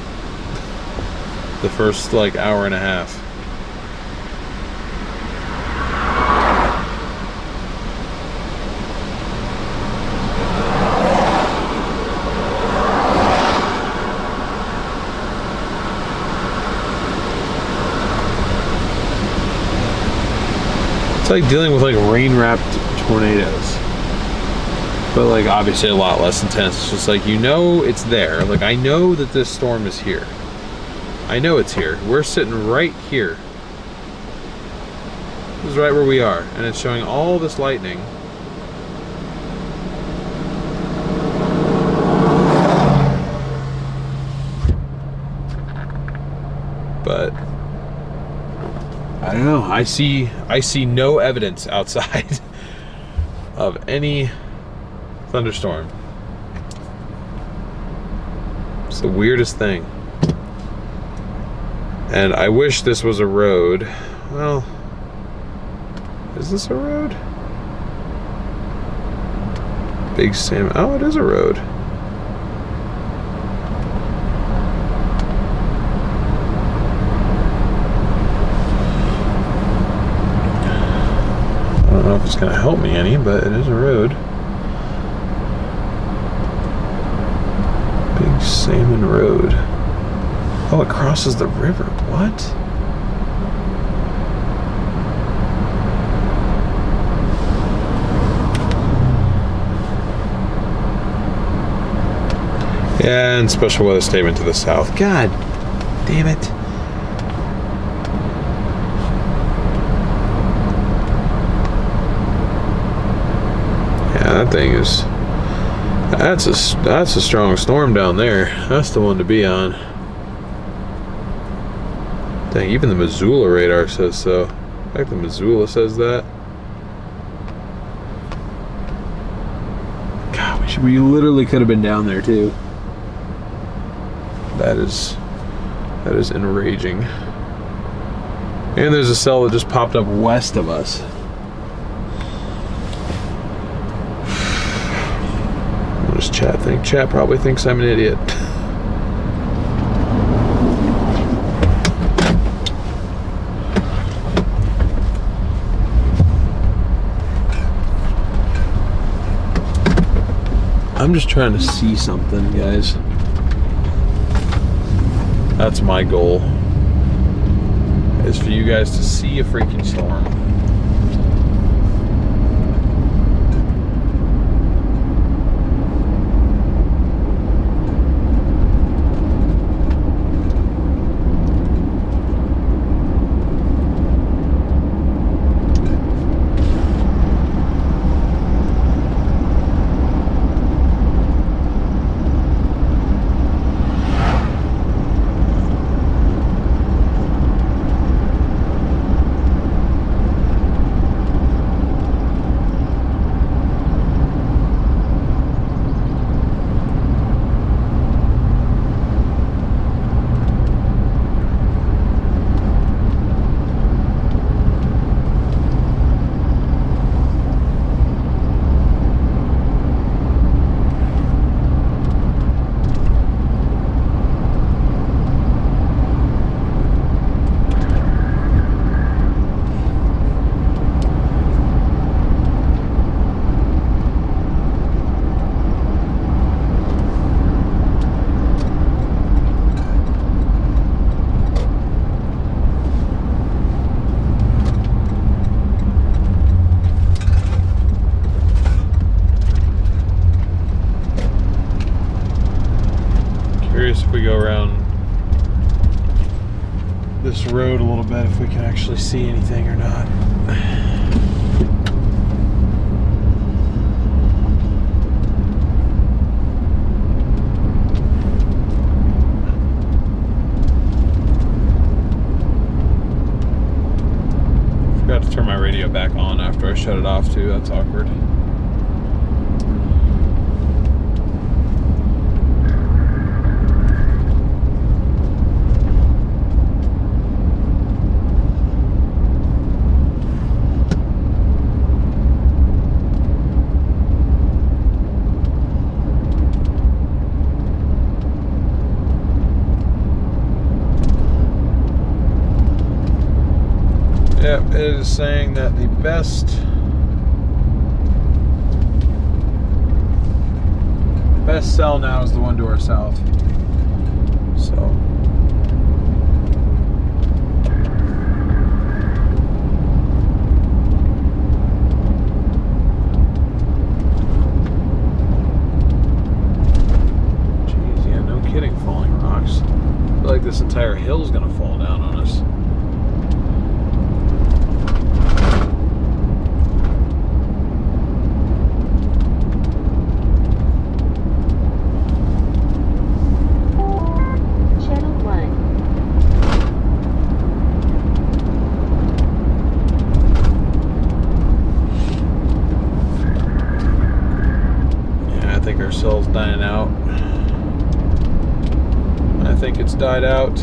the first like hour and a half. It's like dealing with like rain-wrapped tornadoes, but like obviously a lot less intense. It's just like, you know, it's there. Like, I know that this storm is here. I know it's here. We're sitting right here. This is right where we are, and it's showing all this lightning. But I don't know. I see no evidence outside of any thunderstorm. It's the weirdest thing. And I wish this was a road. Well, is this a road? Big Sam. Oh, it is a road. I don't know if it's going to help me any, but it is a road. Big Salmon Road. Oh, it crosses the river. What? Yeah, and special weather statement to the south. God damn it. Yeah, that thing is... That's a strong storm down there. That's the one to be on. Dang, even the Missoula radar says so. In fact, the Missoula says that. God, we literally could have been down there too. That is enraging. And there's a cell that just popped up west of us. What does chat think? Chat probably thinks I'm an idiot. I'm just trying to see something, guys. That's my goal, is for you guys to see a freaking storm. If we go around this road a little bit, if we can actually see anything or not. Forgot to turn my radio back on after I shut it off too. That's awkward. Yep, it is saying that the best cell now is the one to our south. So jeez, yeah, no kidding, falling rocks. I feel like this entire hill's gonna fall down on us. Our cell's dying out. I think it's died out.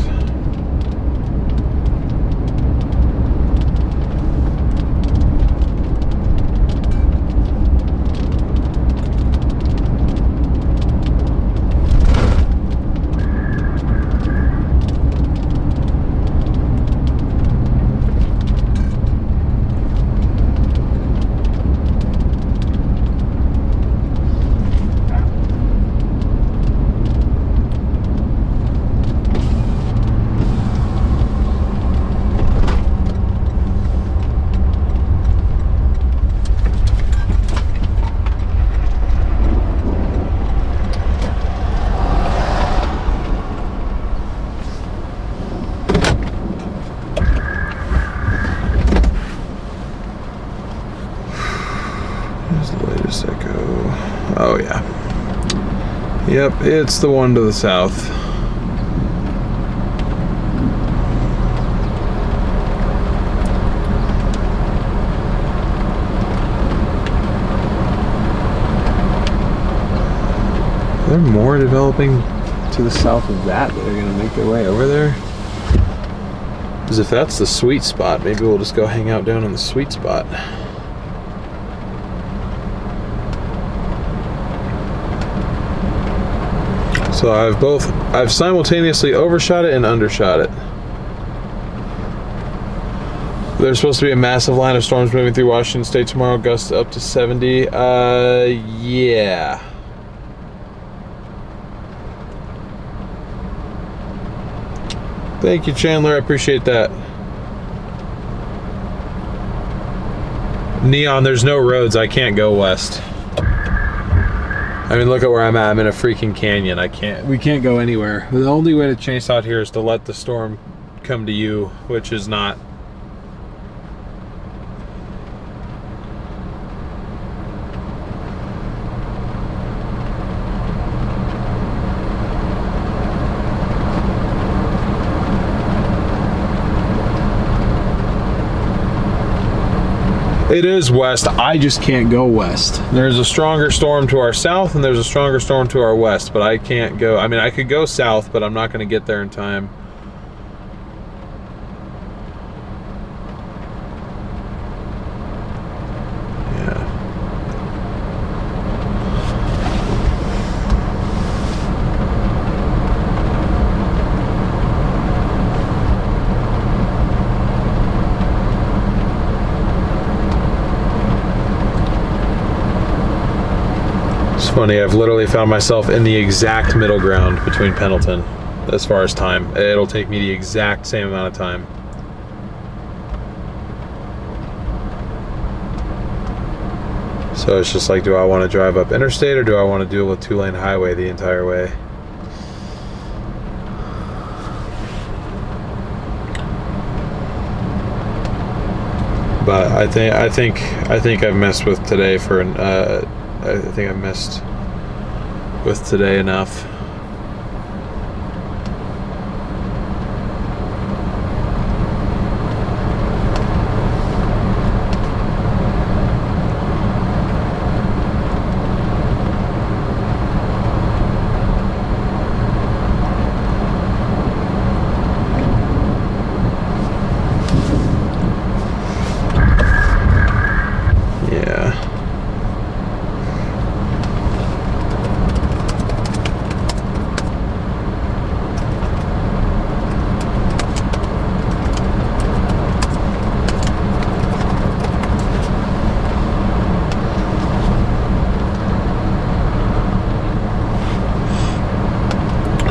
Yep, it's the one to the south. Are there more developing to the south of that are going to make their way over there? Because if that's the sweet spot, maybe we'll just go hang out down in the sweet spot. So I've simultaneously overshot it and undershot it. There's supposed to be a massive line of storms moving through Washington State tomorrow, gusts up to 70. Yeah. Thank you, Chandler. I appreciate that. Neon, there's no roads. I can't go west. I mean, look at where I'm at. I'm in a freaking canyon. We can't go anywhere. The only way to chase out here is to let the storm come to you, which is not. It is west. I just can't go west. There's a stronger storm to our south and there's a stronger storm to our west, but I can't go. I mean, I could go south, but I'm not going to get there in time. Funny, I've literally found myself in the exact middle ground between Pendleton as far as time. It'll take me the exact same amount of time. So it's just like, do I want to drive up interstate or do I want to do a 2-lane highway the entire way? But I think I've messed with today for an I think I messed with today enough.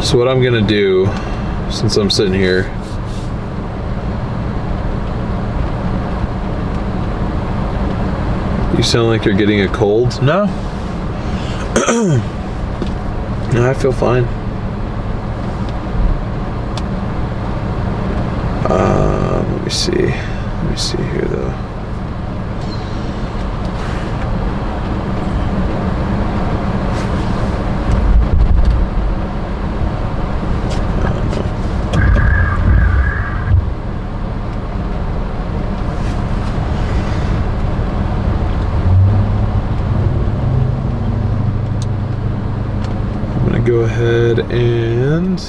So what I'm gonna do, since I'm sitting here, you sound like you're getting a cold. No. No, I feel fine. Let me see. Let me see here though. Go ahead and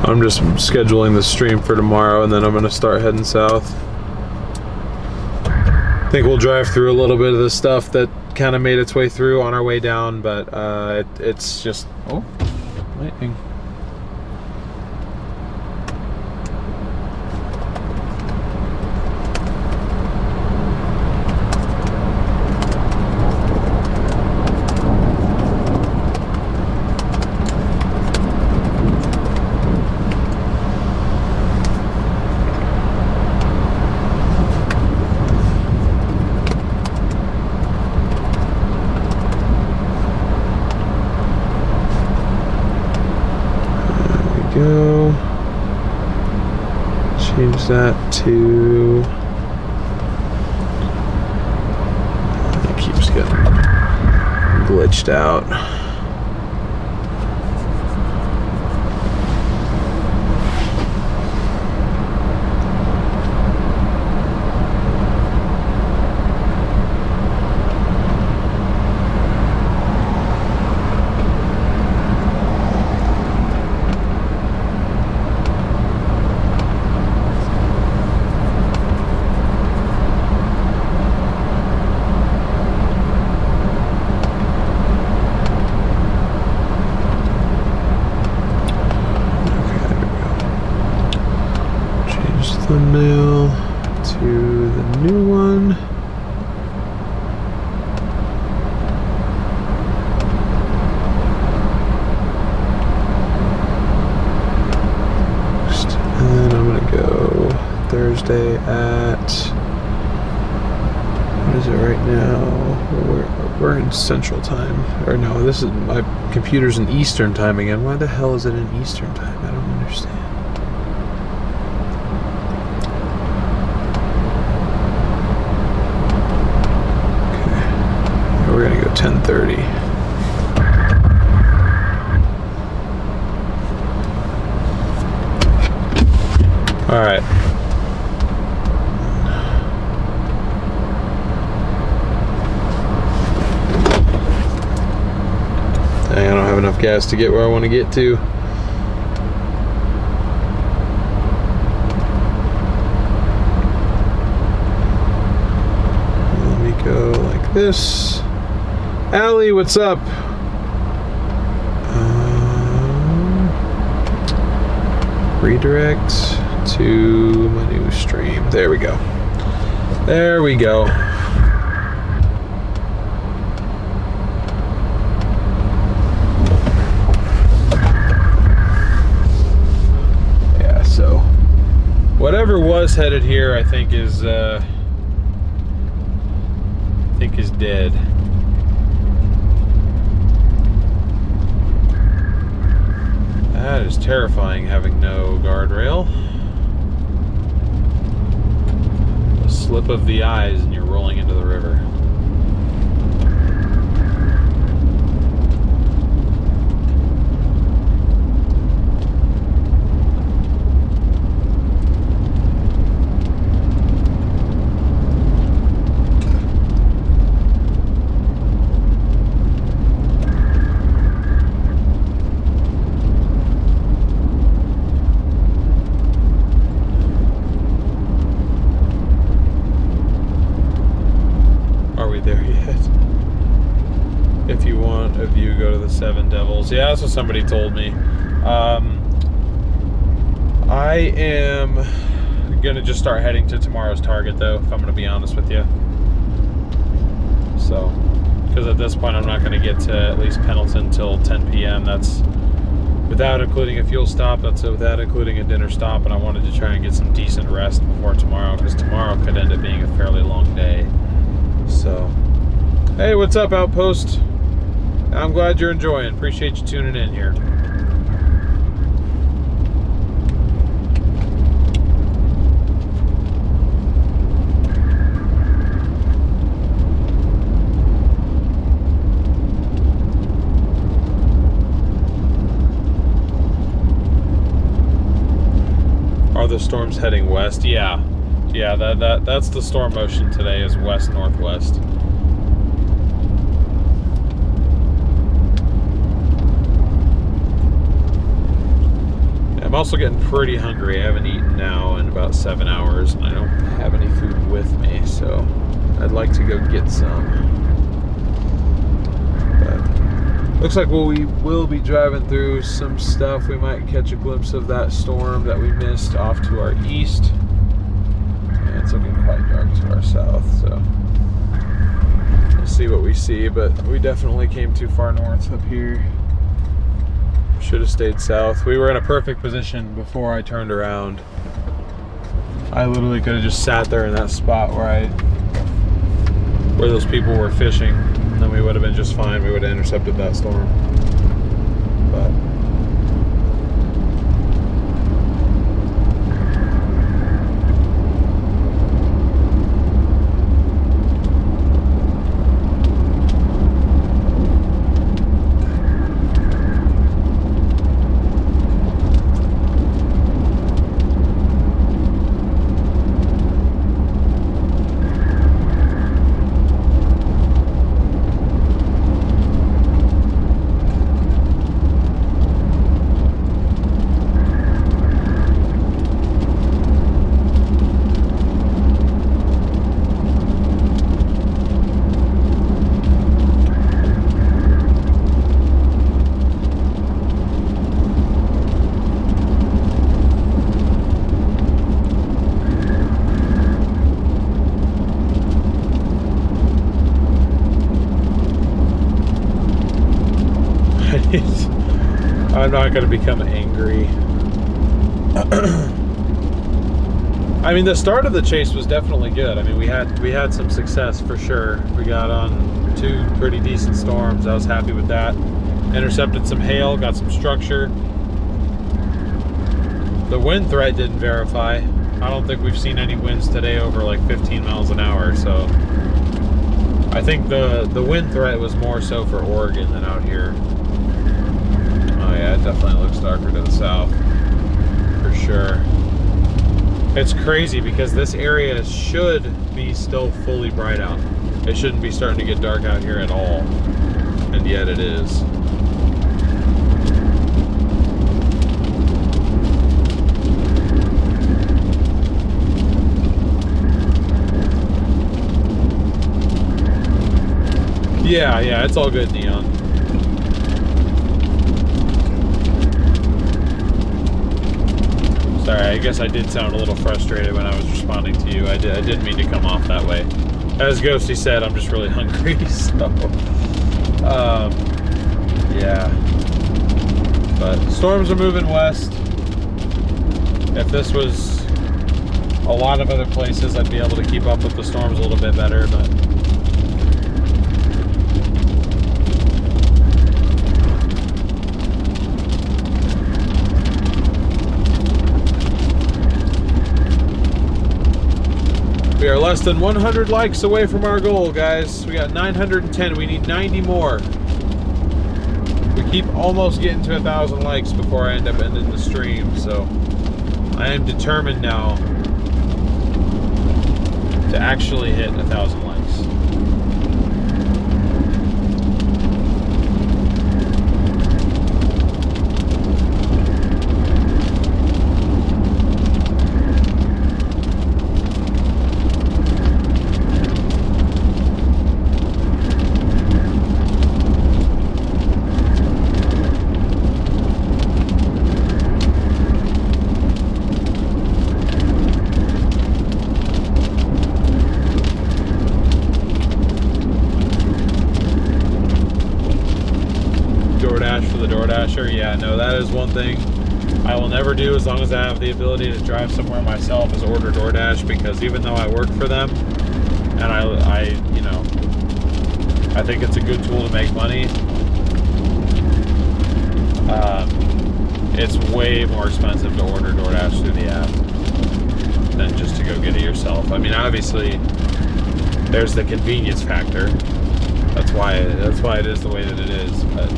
I'm just scheduling the stream for tomorrow and then I'm going to start heading south. I think we'll drive through a little bit of the stuff that kind of made its way through on our way down, but it's just, oh, lightning. change that to... It keeps getting glitched out. Thumbnail to the new one. And then I'm gonna go Thursday at, what is it right now? We're in Central Time. Or no, this is, my computer's in Eastern Time again. Why the hell is it in Eastern Time? I don't understand. We're gonna go 10:30. All right. Dang, I don't have enough gas to get where I want to get to. Let me go like this. Allie, what's up? Redirect to my new stream. There we go. There we go. Yeah, so whatever was headed here, I think is dead. That is terrifying, having no guardrail. A slip of the eyes and you're rolling into the river. Seven Devils. Yeah, that's what somebody told me. I am gonna just start heading to tomorrow's target though, if I'm gonna be honest with you. So, because at this point I'm not gonna get to at least Pendleton till 10 p.m. That's without including a fuel stop, that's without including a dinner stop, and I wanted to try and get some decent rest before tomorrow, because tomorrow could end up being a fairly long day. So, hey, what's up, Outpost? I'm glad you're enjoying. Appreciate you tuning in here. Are the storms heading west? Yeah. Yeah, that's the storm motion today, is west-northwest. I'm also getting pretty hungry. I haven't eaten now in about 7 hours, and I don't have any food with me, so I'd like to go get some. But looks like we will be driving through some stuff. We might catch a glimpse of that storm that we missed off to our east. And it's looking quite dark to our south, so we'll see what we see, but we definitely came too far north up here. Should have stayed south. We were in a perfect position before I turned around. I literally could have just sat there in that spot where those people were fishing, and then we would have been just fine. We would have intercepted that storm. But I'm not going to become angry. I mean, the start of the chase was definitely good. I mean, we had some success for sure. We got on 2 pretty decent storms. I was happy with that. Intercepted some hail, got some structure. The wind threat didn't verify. I don't think we've seen any winds today over like 15 miles an hour, so I think the wind threat was more so for Oregon than out here. Oh yeah, it definitely looks darker to the south, for sure. It's crazy because this area should be still fully bright out. It shouldn't be starting to get dark out here at all, and yet it is. Yeah, it's all good, Neon. Sorry, I guess I did sound a little frustrated when I was responding to you. I didn't mean to come off that way. As Ghosty said, I'm just really hungry, so... yeah. But storms are moving west. If this was a lot of other places, I'd be able to keep up with the storms a little bit better, but... We are less than 100 likes away from our goal, guys. We got 910. We need 90 more. We keep almost getting to 1,000 likes before I end up ending the stream, so I am determined now to actually hit 1,000 likes. Yeah, no, that is one thing I will never do as long as I have the ability to drive somewhere myself is order DoorDash, because even though I work for them and I you know, I think it's a good tool to make money, it's way more expensive to order DoorDash through the app than just to go get it yourself. I mean, obviously there's the convenience factor. That's why it is the way that it is, but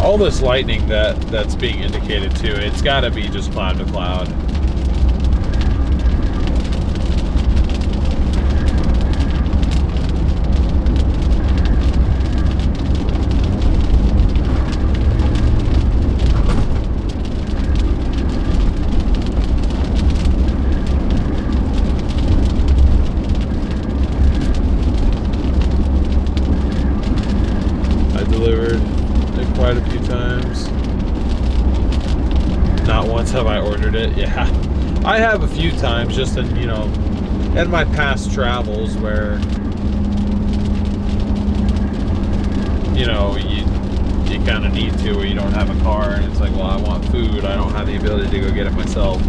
all this lightning that's being indicated too, it's got to be just cloud to cloud. I delivered quite a few times. Not once have I ordered it. Yeah, I have a few times, just in, you know, in my past travels where, you know, you kind of need to, or you don't have a car and it's like, well, I want food, I don't have the ability to go get it myself.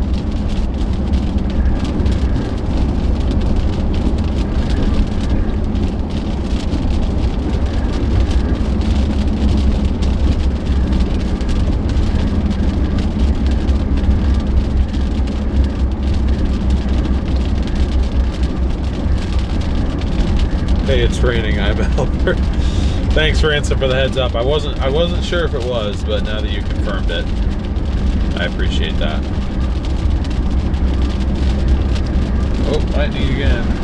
Hey, it's raining. I'm a helper. Thanks, Ransom, for the heads up. I wasn't sure if it was, but now that you confirmed it, I appreciate that. Oh, lightning again.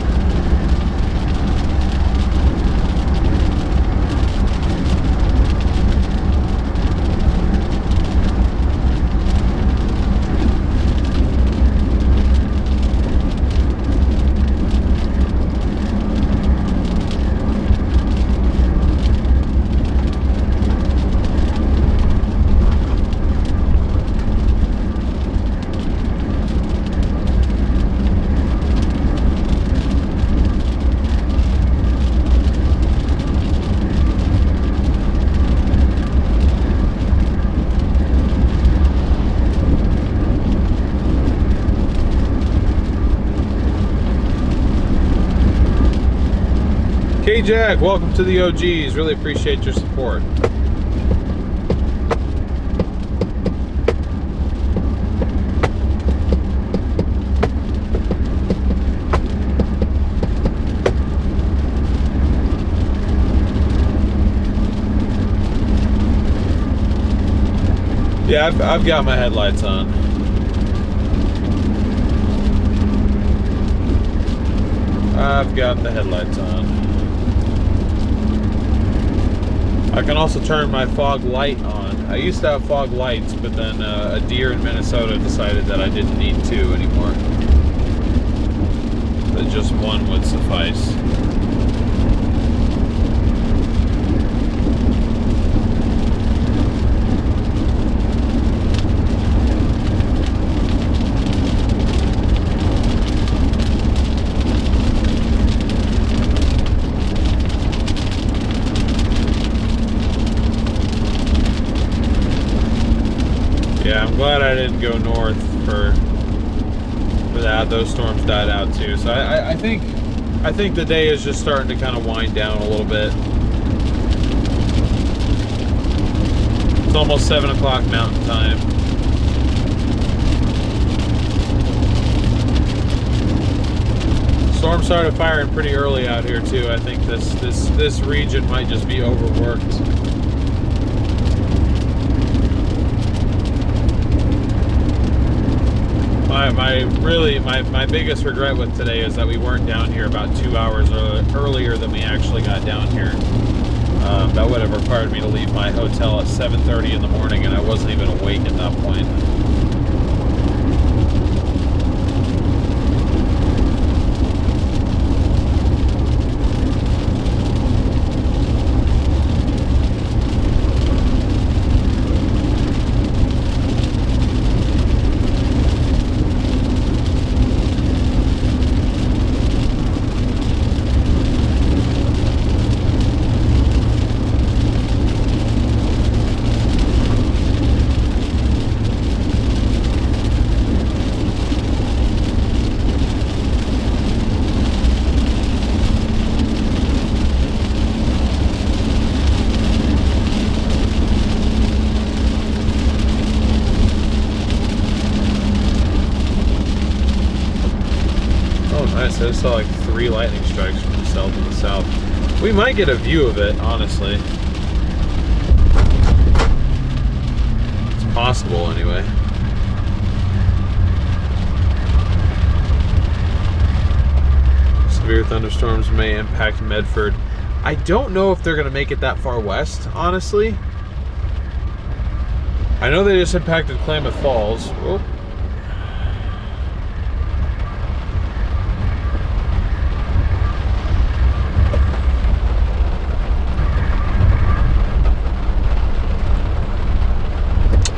K-Jack, welcome to the OGs. Really appreciate your support. Yeah, I've got my headlights on. I've got the headlights on. I can also turn my fog light on. I used to have fog lights, but then a deer in Minnesota decided that I didn't need two anymore. That just one would suffice. Yeah, I'm glad I didn't go north for that. Those storms died out too. So I think the day is just starting to kind of wind down a little bit. It's almost 7 o'clock Mountain Time. Storm started firing pretty early out here too. I think this region might just be overworked. My biggest regret with today is that we weren't down here about 2 hours earlier than we actually got down here. That would have required me to leave my hotel at 7:30 in the morning, and I wasn't even awake at that point. I just saw like 3 lightning strikes from the cell to the south. We might get a view of it, honestly. It's possible, anyway. Severe thunderstorms may impact Medford. I don't know if they're going to make it that far west, honestly. I know they just impacted Klamath Falls. Oh.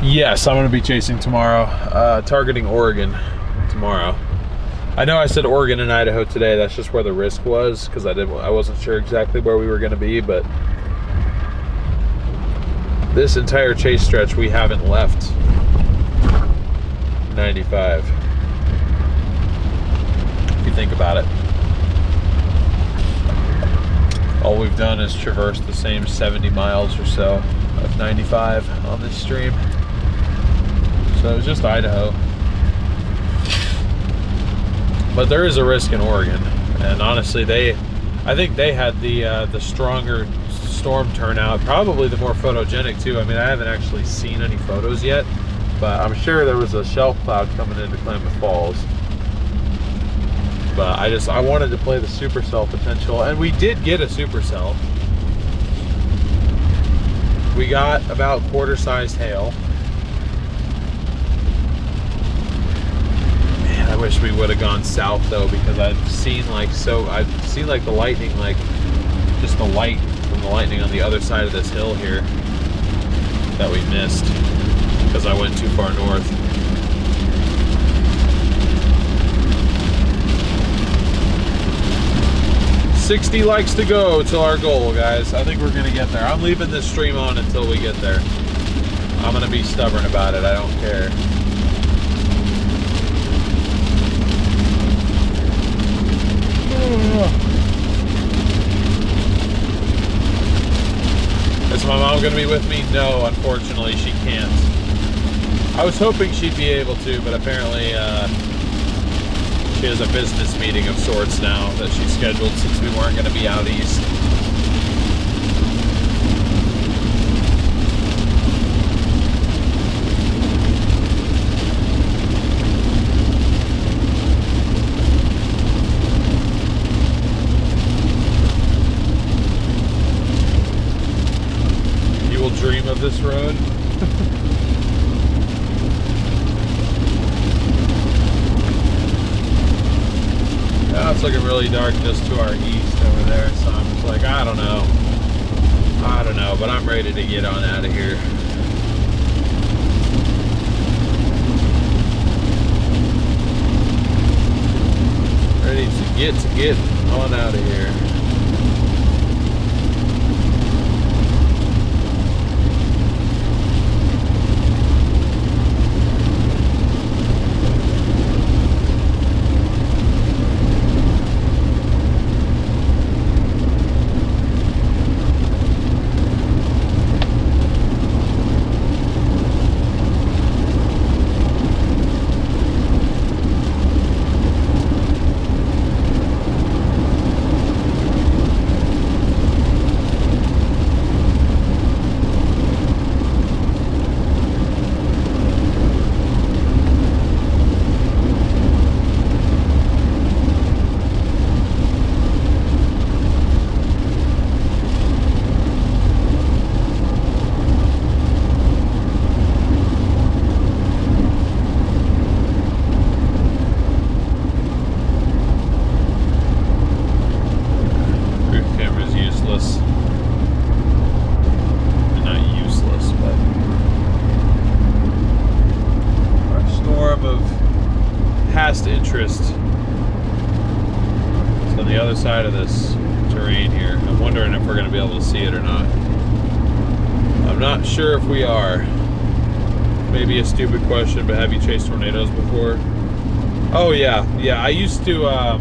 Yes, I'm going to be chasing tomorrow, targeting Oregon tomorrow. I know I said Oregon and Idaho today. That's just where the risk was, because I wasn't sure exactly where we were going to be, but this entire chase stretch we haven't left 95. If you think about it. All we've done is traverse the same 70 miles or so of 95 on this stream. So it was just Idaho. But there is a risk in Oregon. And honestly, I think they had the stronger storm turnout, probably the more photogenic too. I mean, I haven't actually seen any photos yet, but I'm sure there was a shelf cloud coming into Klamath Falls. But I wanted to play the supercell potential, and we did get a supercell. We got about quarter-sized hail. Man, I wish we would have gone south though, because I've seen like the lightning, like just the light from the lightning on the other side of this hill here that we missed because I went too far north. $60 likes to go till our goal, guys. I think we're gonna get there. I'm leaving this stream on until we get there. I'm gonna be stubborn about it. I don't care. Is my mom gonna be with me? No, unfortunately she can't. I was hoping she'd be able to, but apparently she has a business meeting of sorts now that she scheduled since we weren't gonna be out east. Dream of this road. Now it's looking really dark just to our east over there, so I'm just like, I don't know, but I'm ready to get on out of here. Ready to get on out of here. Interest. It's on the other side of this terrain here. I'm wondering if we're going to be able to see it or not. I'm not sure if we are. Maybe a stupid question, but have you chased tornadoes before? Oh yeah, I used to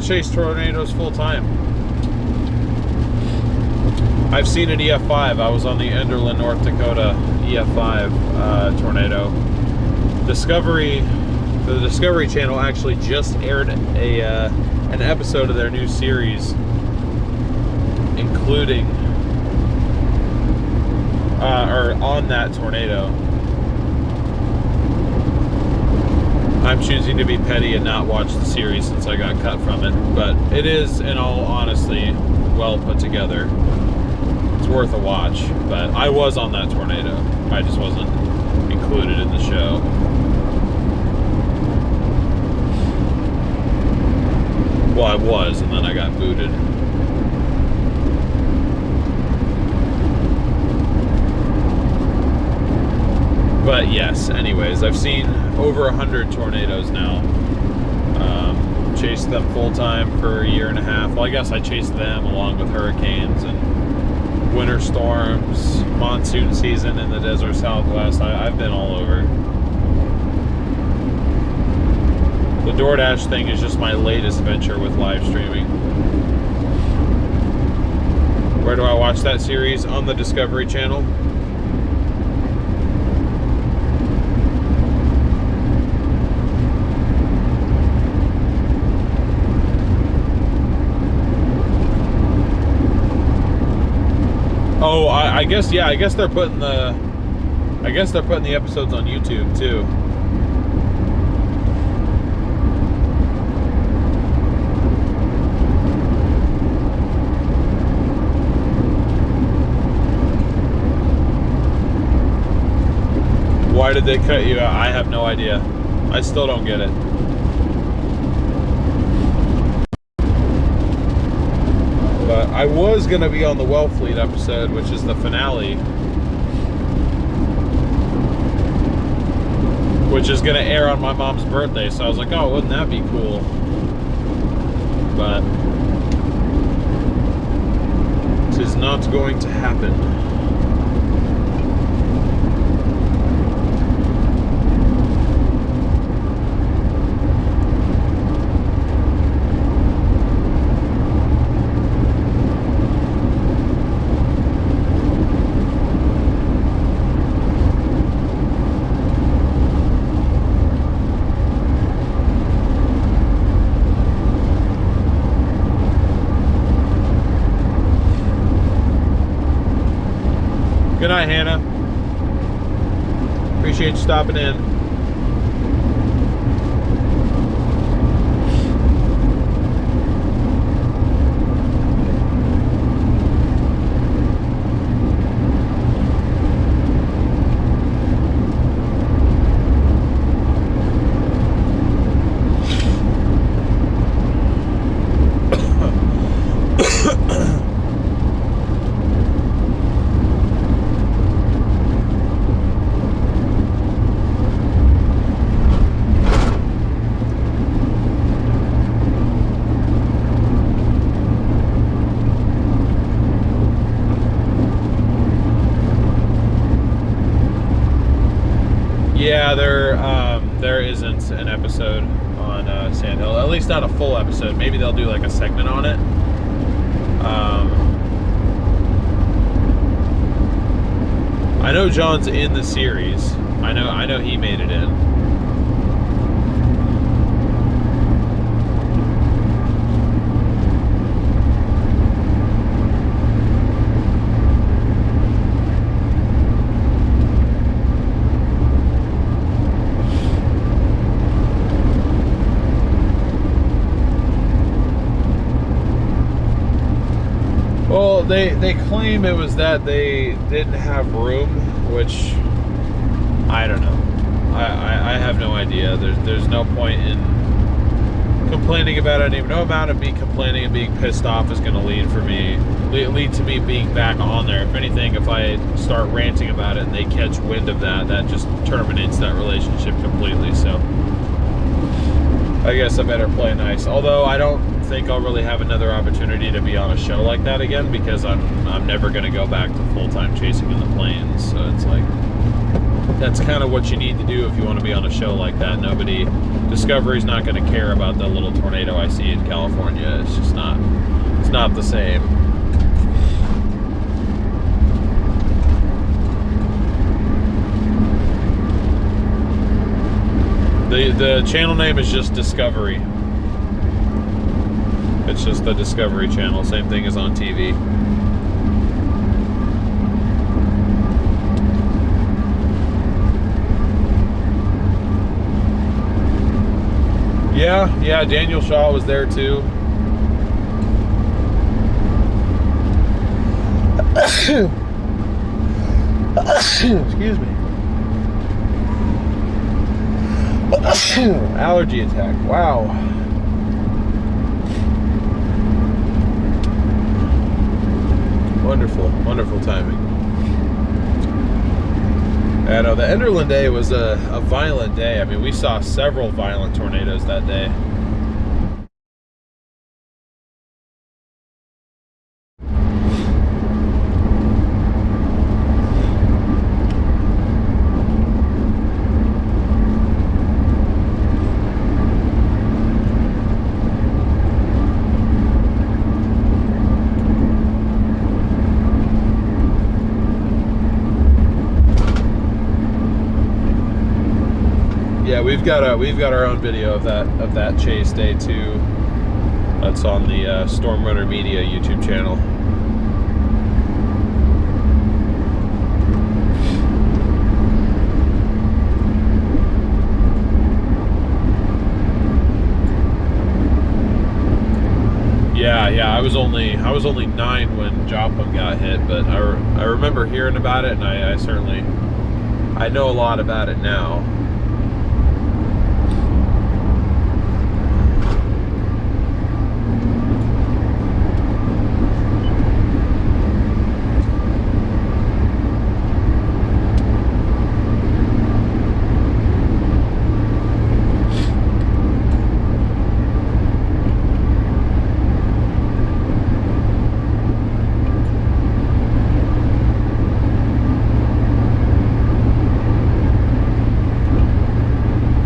chase tornadoes full time. I've seen an EF5. I was on the Enderlin, North Dakota EF5 tornado. The Discovery Channel actually just aired an episode of their new series, including or on that tornado. I'm choosing to be petty and not watch the series since I got cut from it, but it is, in all honesty, well put together. It's worth a watch, but I was on that tornado. I just wasn't included in the show. Well, I was, and then I got booted. But yes, anyways, I've seen over 100 tornadoes now. Chased them full time for a year and a half. Well, I guess I chased them along with hurricanes and winter storms, monsoon season in the desert Southwest. I've been all over. The DoorDash thing is just my latest venture with live streaming. Where do I watch that series? On the Discovery Channel. Oh, I guess, yeah, I guess they're putting the episodes on YouTube too. Why did they cut you out? I have no idea. I still don't get it. But I was going to be on the Wellfleet episode, which is the finale, which is going to air on my mom's birthday. So I was like, oh, wouldn't that be cool? But it is not going to happen. Good night, Hannah. Appreciate you stopping in. Yeah, there isn't an episode on Sandhill. At least not a full episode. Maybe they'll do like a segment on it. I know John's in the series. I know he made it in. Well, they claim it was that they didn't have room, which I don't know. I have no idea. There's no point in complaining about it. No amount of me complaining and being pissed off is going to lead to me being back on there. If anything, if I start ranting about it and they catch wind of that, that just terminates that relationship completely. So I guess I better play nice. Although I don't think I'll really have another opportunity to be on a show like that again, because I'm never going to go back to full-time chasing in the plains. So it's like, that's kind of what you need to do if you want to be on a show like that. Discovery's not going to care about the little tornado I see in California. It's just not, it's not the same. The channel name is just Discovery. It's just the Discovery Channel. Same thing as on TV. Yeah, Daniel Shaw was there too. Excuse me. Allergy attack. Wow. Wonderful timing. I know the Enderlin day was a violent day. I mean, we saw several violent tornadoes that day. We've got our own video of that chase day too. That's on the Storm Runner Media YouTube channel. Yeah. I was only 9 when Joplin got hit, but I remember hearing about it, and I know a lot about it now.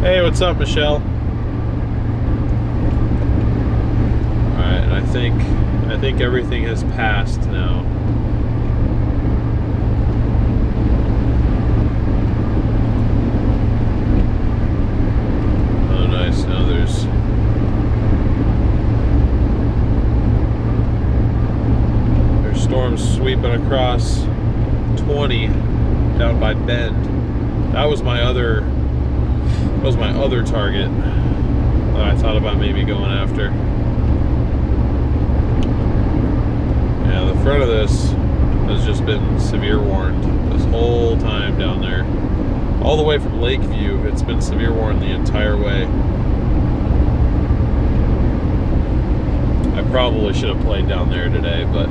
Hey, what's up, Michelle? Alright, and I think everything has passed now. Oh, nice. Now there's storms sweeping across 20 20 down by Bend. That was my other target that I thought about maybe going after. Yeah, the front of this has just been severe warned this whole time down there. All the way from Lakeview, it's been severe warned the entire way. I probably should have played down there today, but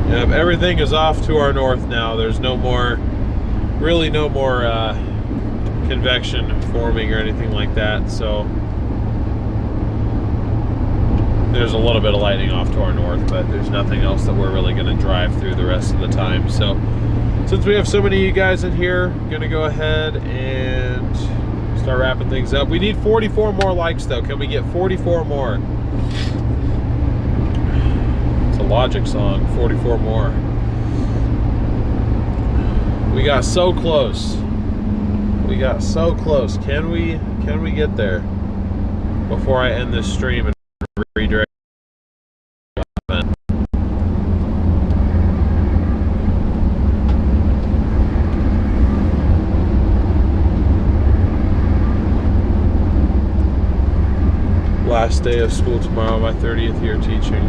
yep, everything is off to our north now. There's really no more convection forming or anything like that, so there's a little bit of lightning off to our north, but there's nothing else that we're really going to drive through the rest of the time. So since we have so many of you guys in here, I'm going to go ahead and start wrapping things up. We need 44 more likes though. Can we get 44 more? It's a Logic song, 44 more. We got so close. We got so close. Can we get there before I end this stream and redirect? Last day of school tomorrow, my 30th year teaching.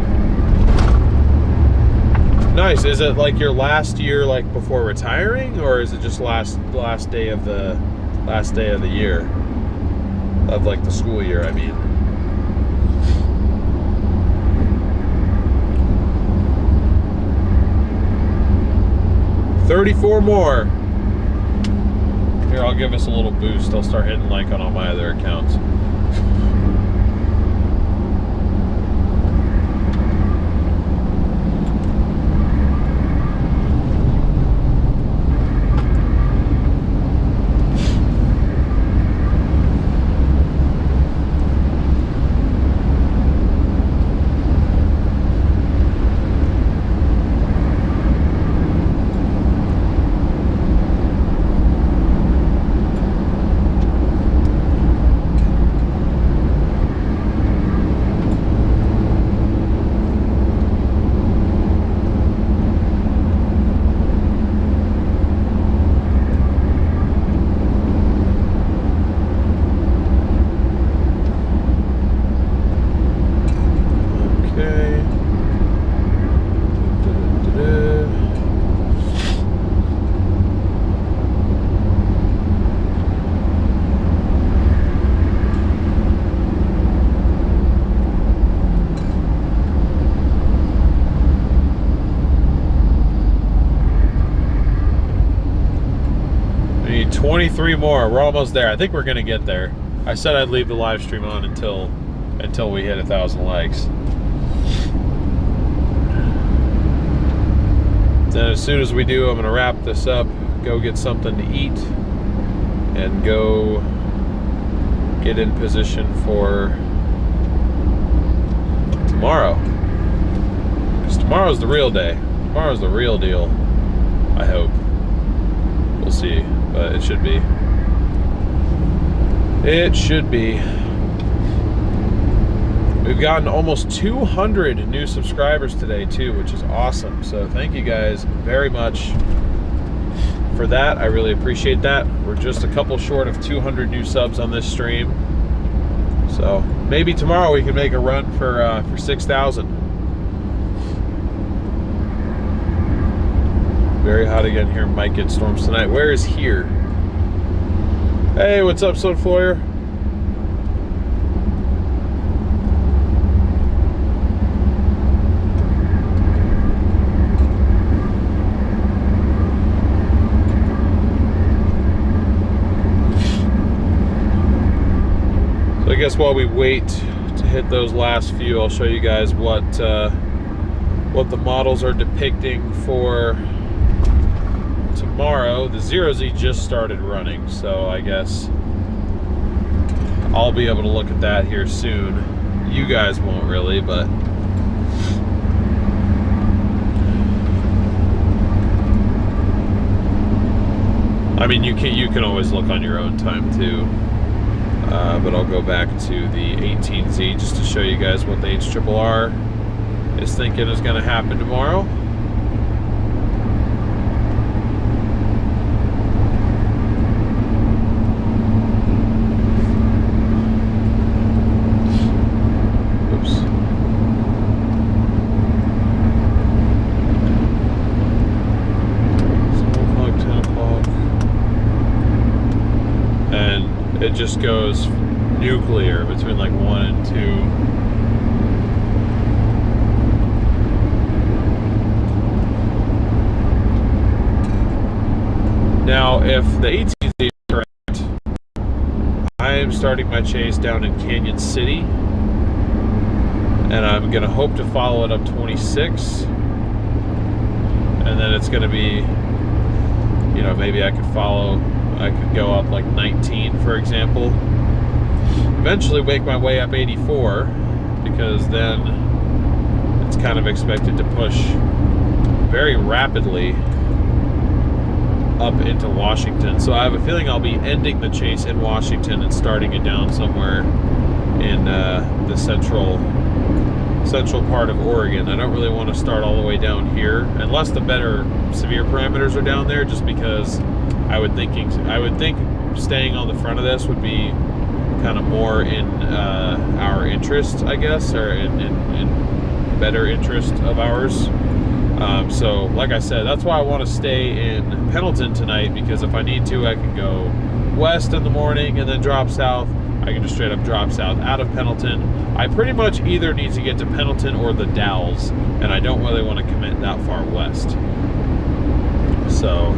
Nice. Is it like your last year, like before retiring, or is it just last day of the year of like the school year? I mean, $34 more. Here, I'll give us a little boost. I'll start hitting like on all my other accounts. We need 23 more. We're almost there. I think we're gonna get there. I said I'd leave the live stream on until we hit 1,000 likes. Then as soon as we do, I'm gonna wrap this up, go get something to eat, and go get in position for tomorrow. Because tomorrow's the real day. Tomorrow's the real deal, I hope. We'll see, but it should be. It should be. We've gotten almost 200 new subscribers today too, which is awesome. So thank you guys very much for that. I really appreciate that. We're just a couple short of 200 new subs on this stream. So maybe tomorrow we can make a run for 6,000. Very hot again here. Might get storms tonight. Where is here? Hey, what's up, Sunflower? So I guess while we wait to hit those last few, I'll show you guys what the models are depicting for tomorrow. The 0Z just started running, so I guess I'll be able to look at that here soon. You guys won't really, but I mean, you can always look on your own time too. But I'll go back to the 18Z just to show you guys what the HRRR is thinking is going to happen tomorrow. Oops. 7 o'clock, 10 o'clock. And it just goes nuclear between like 1 and 2. Now, if the 18Z is correct, I am starting my chase down in Canyon City, and I'm going to hope to follow it up 26, and then it's going to be, you know, maybe I could go up like 19, for example. Eventually make my way up 84, because then it's kind of expected to push very rapidly up into Washington. So I have a feeling I'll be ending the chase in Washington and starting it down somewhere in the central part of Oregon. I don't really want to start all the way down here unless the better severe parameters are down there, just because I would think staying on the front of this would be kind of more in our interest, I guess, or in better interest of ours. So like I said, that's why I want to stay in Pendleton tonight, because if I need to, I can go west in the morning and then drop south. I can just straight up drop south out of Pendleton. I pretty much either need to get to Pendleton or the Dalles, and I don't really want to commit that far west. So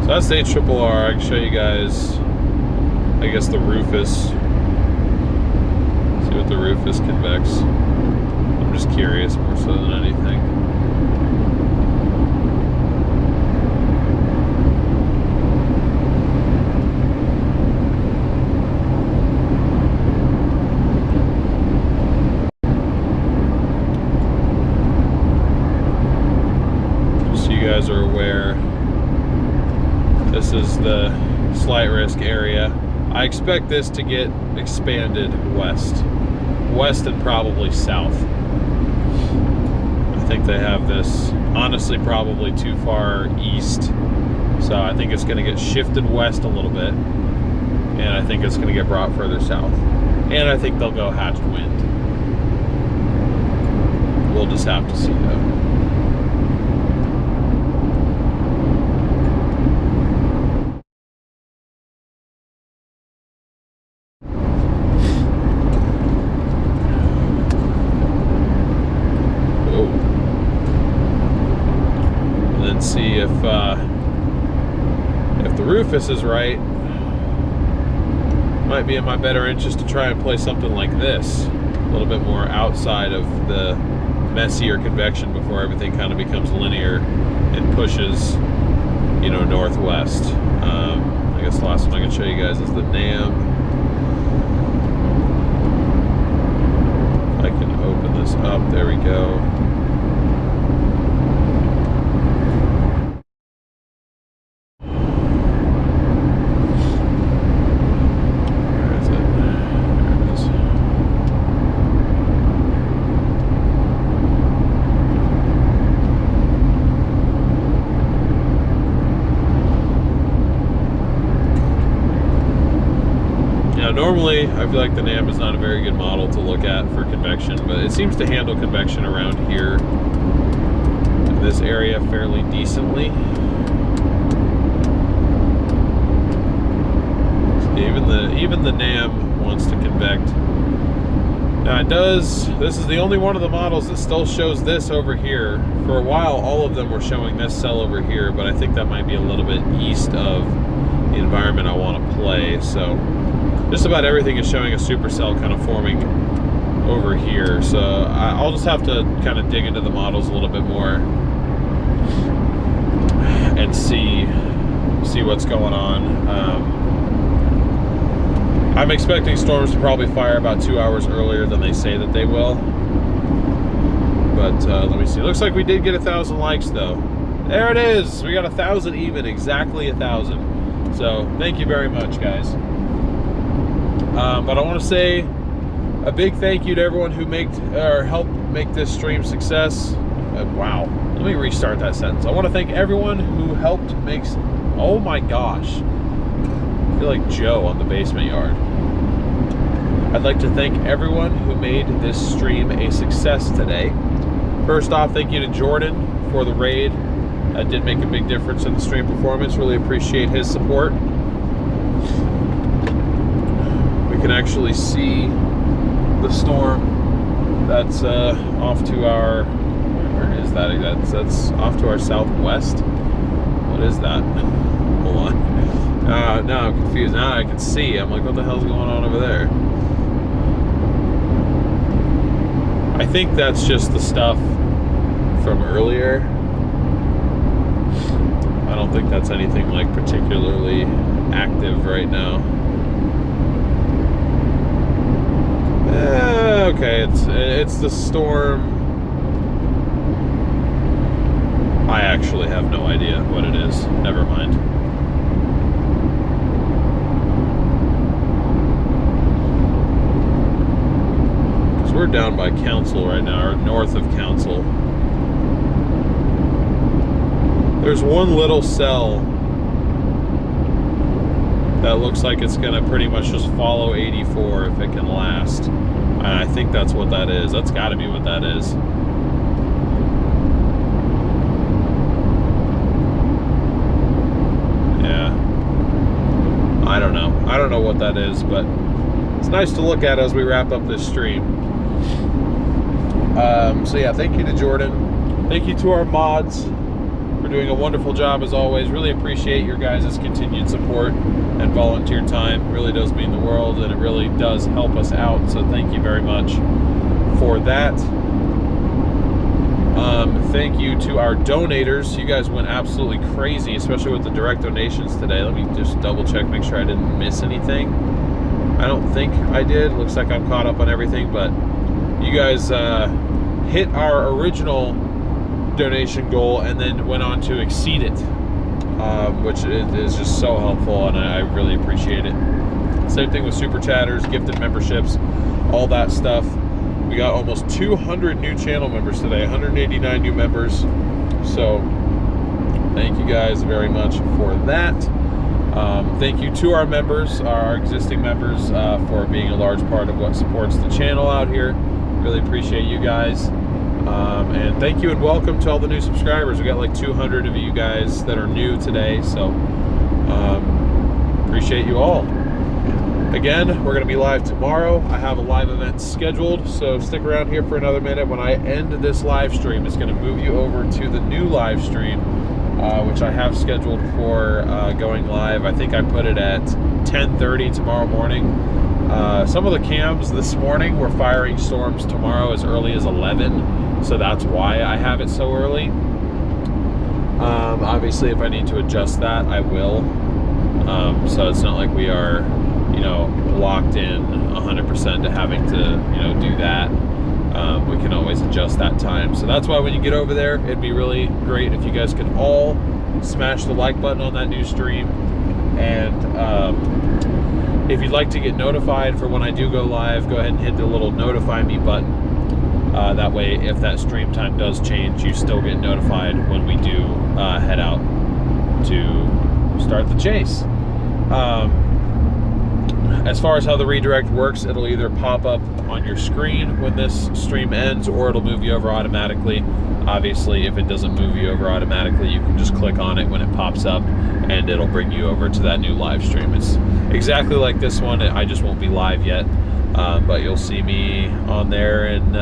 that's the HRRR. I can show you guys, I guess, the Rufus. See what the Rufus convex. I'm just curious more so than anything. Just so you guys are aware, this is the slight risk area. I expect this to get expanded west and probably south. I think they have this, honestly, probably too far east. So I think it's going to get shifted west a little bit, and I think it's going to get brought further south. And I think they'll go hatched wind. We'll just have to see though. See if the Rufus is right. Might be in my better interest to try and play something like this, a little bit more outside of the messier convection before everything kind of becomes linear and pushes, you know, northwest. I guess the last one I can show you guys is the NAM. If I can open this up, there we go. Normally, I feel like the NAM is not a very good model to look at for convection, but it seems to handle convection around here in this area fairly decently. So even the NAM wants to convect. Now it does. This is the only one of the models that still shows this over here. For a while, all of them were showing this cell over here, but I think that might be a little bit east of the environment I want to play. So just about everything is showing a supercell kind of forming over here. So I'll just have to kind of dig into the models a little bit more and see what's going on. I'm expecting storms to probably fire about 2 hours earlier than they say that they will. But let me see. Looks like we did get 1,000 likes though. There it is. We got 1,000 even, exactly 1,000. So thank you very much, guys. But I want to say a big thank you to everyone who helped make this stream success. Wow. Let me restart that sentence. I want to thank everyone who helped make. Oh my gosh. I feel like Joe on the basement yard. I'd like to thank everyone who made this stream a success today. First off, thank you to Jordan for the raid. That did make a big difference in the stream performance. Really appreciate his support. We can actually see the storm that's off to our, where is that? That's off to our southwest. What is that? Hold on. Now I'm confused. Now I can see. I'm like, what the hell's going on over there? I think that's just the stuff from earlier. I don't think that's anything like particularly active right now. Okay, it's the storm. I actually have no idea what it is. Never mind. Because we're down by Council right now, or north of Council. There's one little cell that looks like it's gonna pretty much just follow 84 if it can last. And I think that's what that is. That's gotta be what that is. Yeah. I don't know. I don't know what that is, but it's nice to look at as we wrap up this stream. So yeah, thank you to Jordan. Thank you to our mods for doing a wonderful job as always. Really appreciate your guys' continued support and volunteer time. It really does mean the world, and it really does help us out. So thank you very much for that. Thank you to our donators. You guys went absolutely crazy, especially with the direct donations today. Let me just double check, make sure I didn't miss anything. I don't think I did. Looks like I'm caught up on everything, but you guys hit our original donation goal and then went on to exceed it, which is just so helpful, and I really appreciate it. Same thing with super chatters, gifted memberships, all that stuff. We got almost 200 new channel members today, 189 new members. So thank you guys very much for that. Thank you to our members, our existing members, for being a large part of what supports the channel out here. Really appreciate you guys. And thank you and welcome to all the new subscribers. We got like 200 of you guys that are new today, so appreciate you all. Again, we're going to be live tomorrow. I have a live event scheduled, so stick around here for another minute. When I end this live stream, it's going to move you over to the new live stream, which I have scheduled for going live. I think I put it at 10:30 tomorrow morning. Some of the cams this morning were firing storms tomorrow as early as 11, so that's why I have it so early. Obviously, if I need to adjust that, I will. So it's not like we are, locked in 100% to having to, do that. We can always adjust that time. So that's why when you get over there, it'd be really great if you guys could all smash the like button on that new stream. And if you'd like to get notified for when I do go live, go ahead and hit the little notify me button. That way, if that stream time does change, you still get notified when we do head out to start the chase. As far as how the redirect works, it'll either pop up on your screen when this stream ends, or it'll move you over automatically. Obviously, if it doesn't move you over automatically, you can just click on it when it pops up, and it'll bring you over to that new live stream. It's exactly like this one. I just won't be live yet, but you'll see me on there in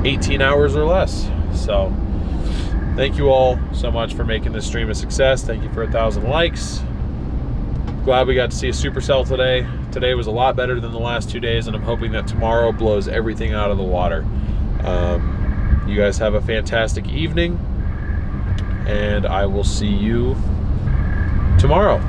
18 hours or less. So thank you all so much for making this stream a success. Thank you for 1,000 likes. Glad we got to see a supercell today. Today was a lot better than the last 2 days, and I'm hoping that tomorrow blows everything out of the water. You guys have a fantastic evening, and I will see you tomorrow.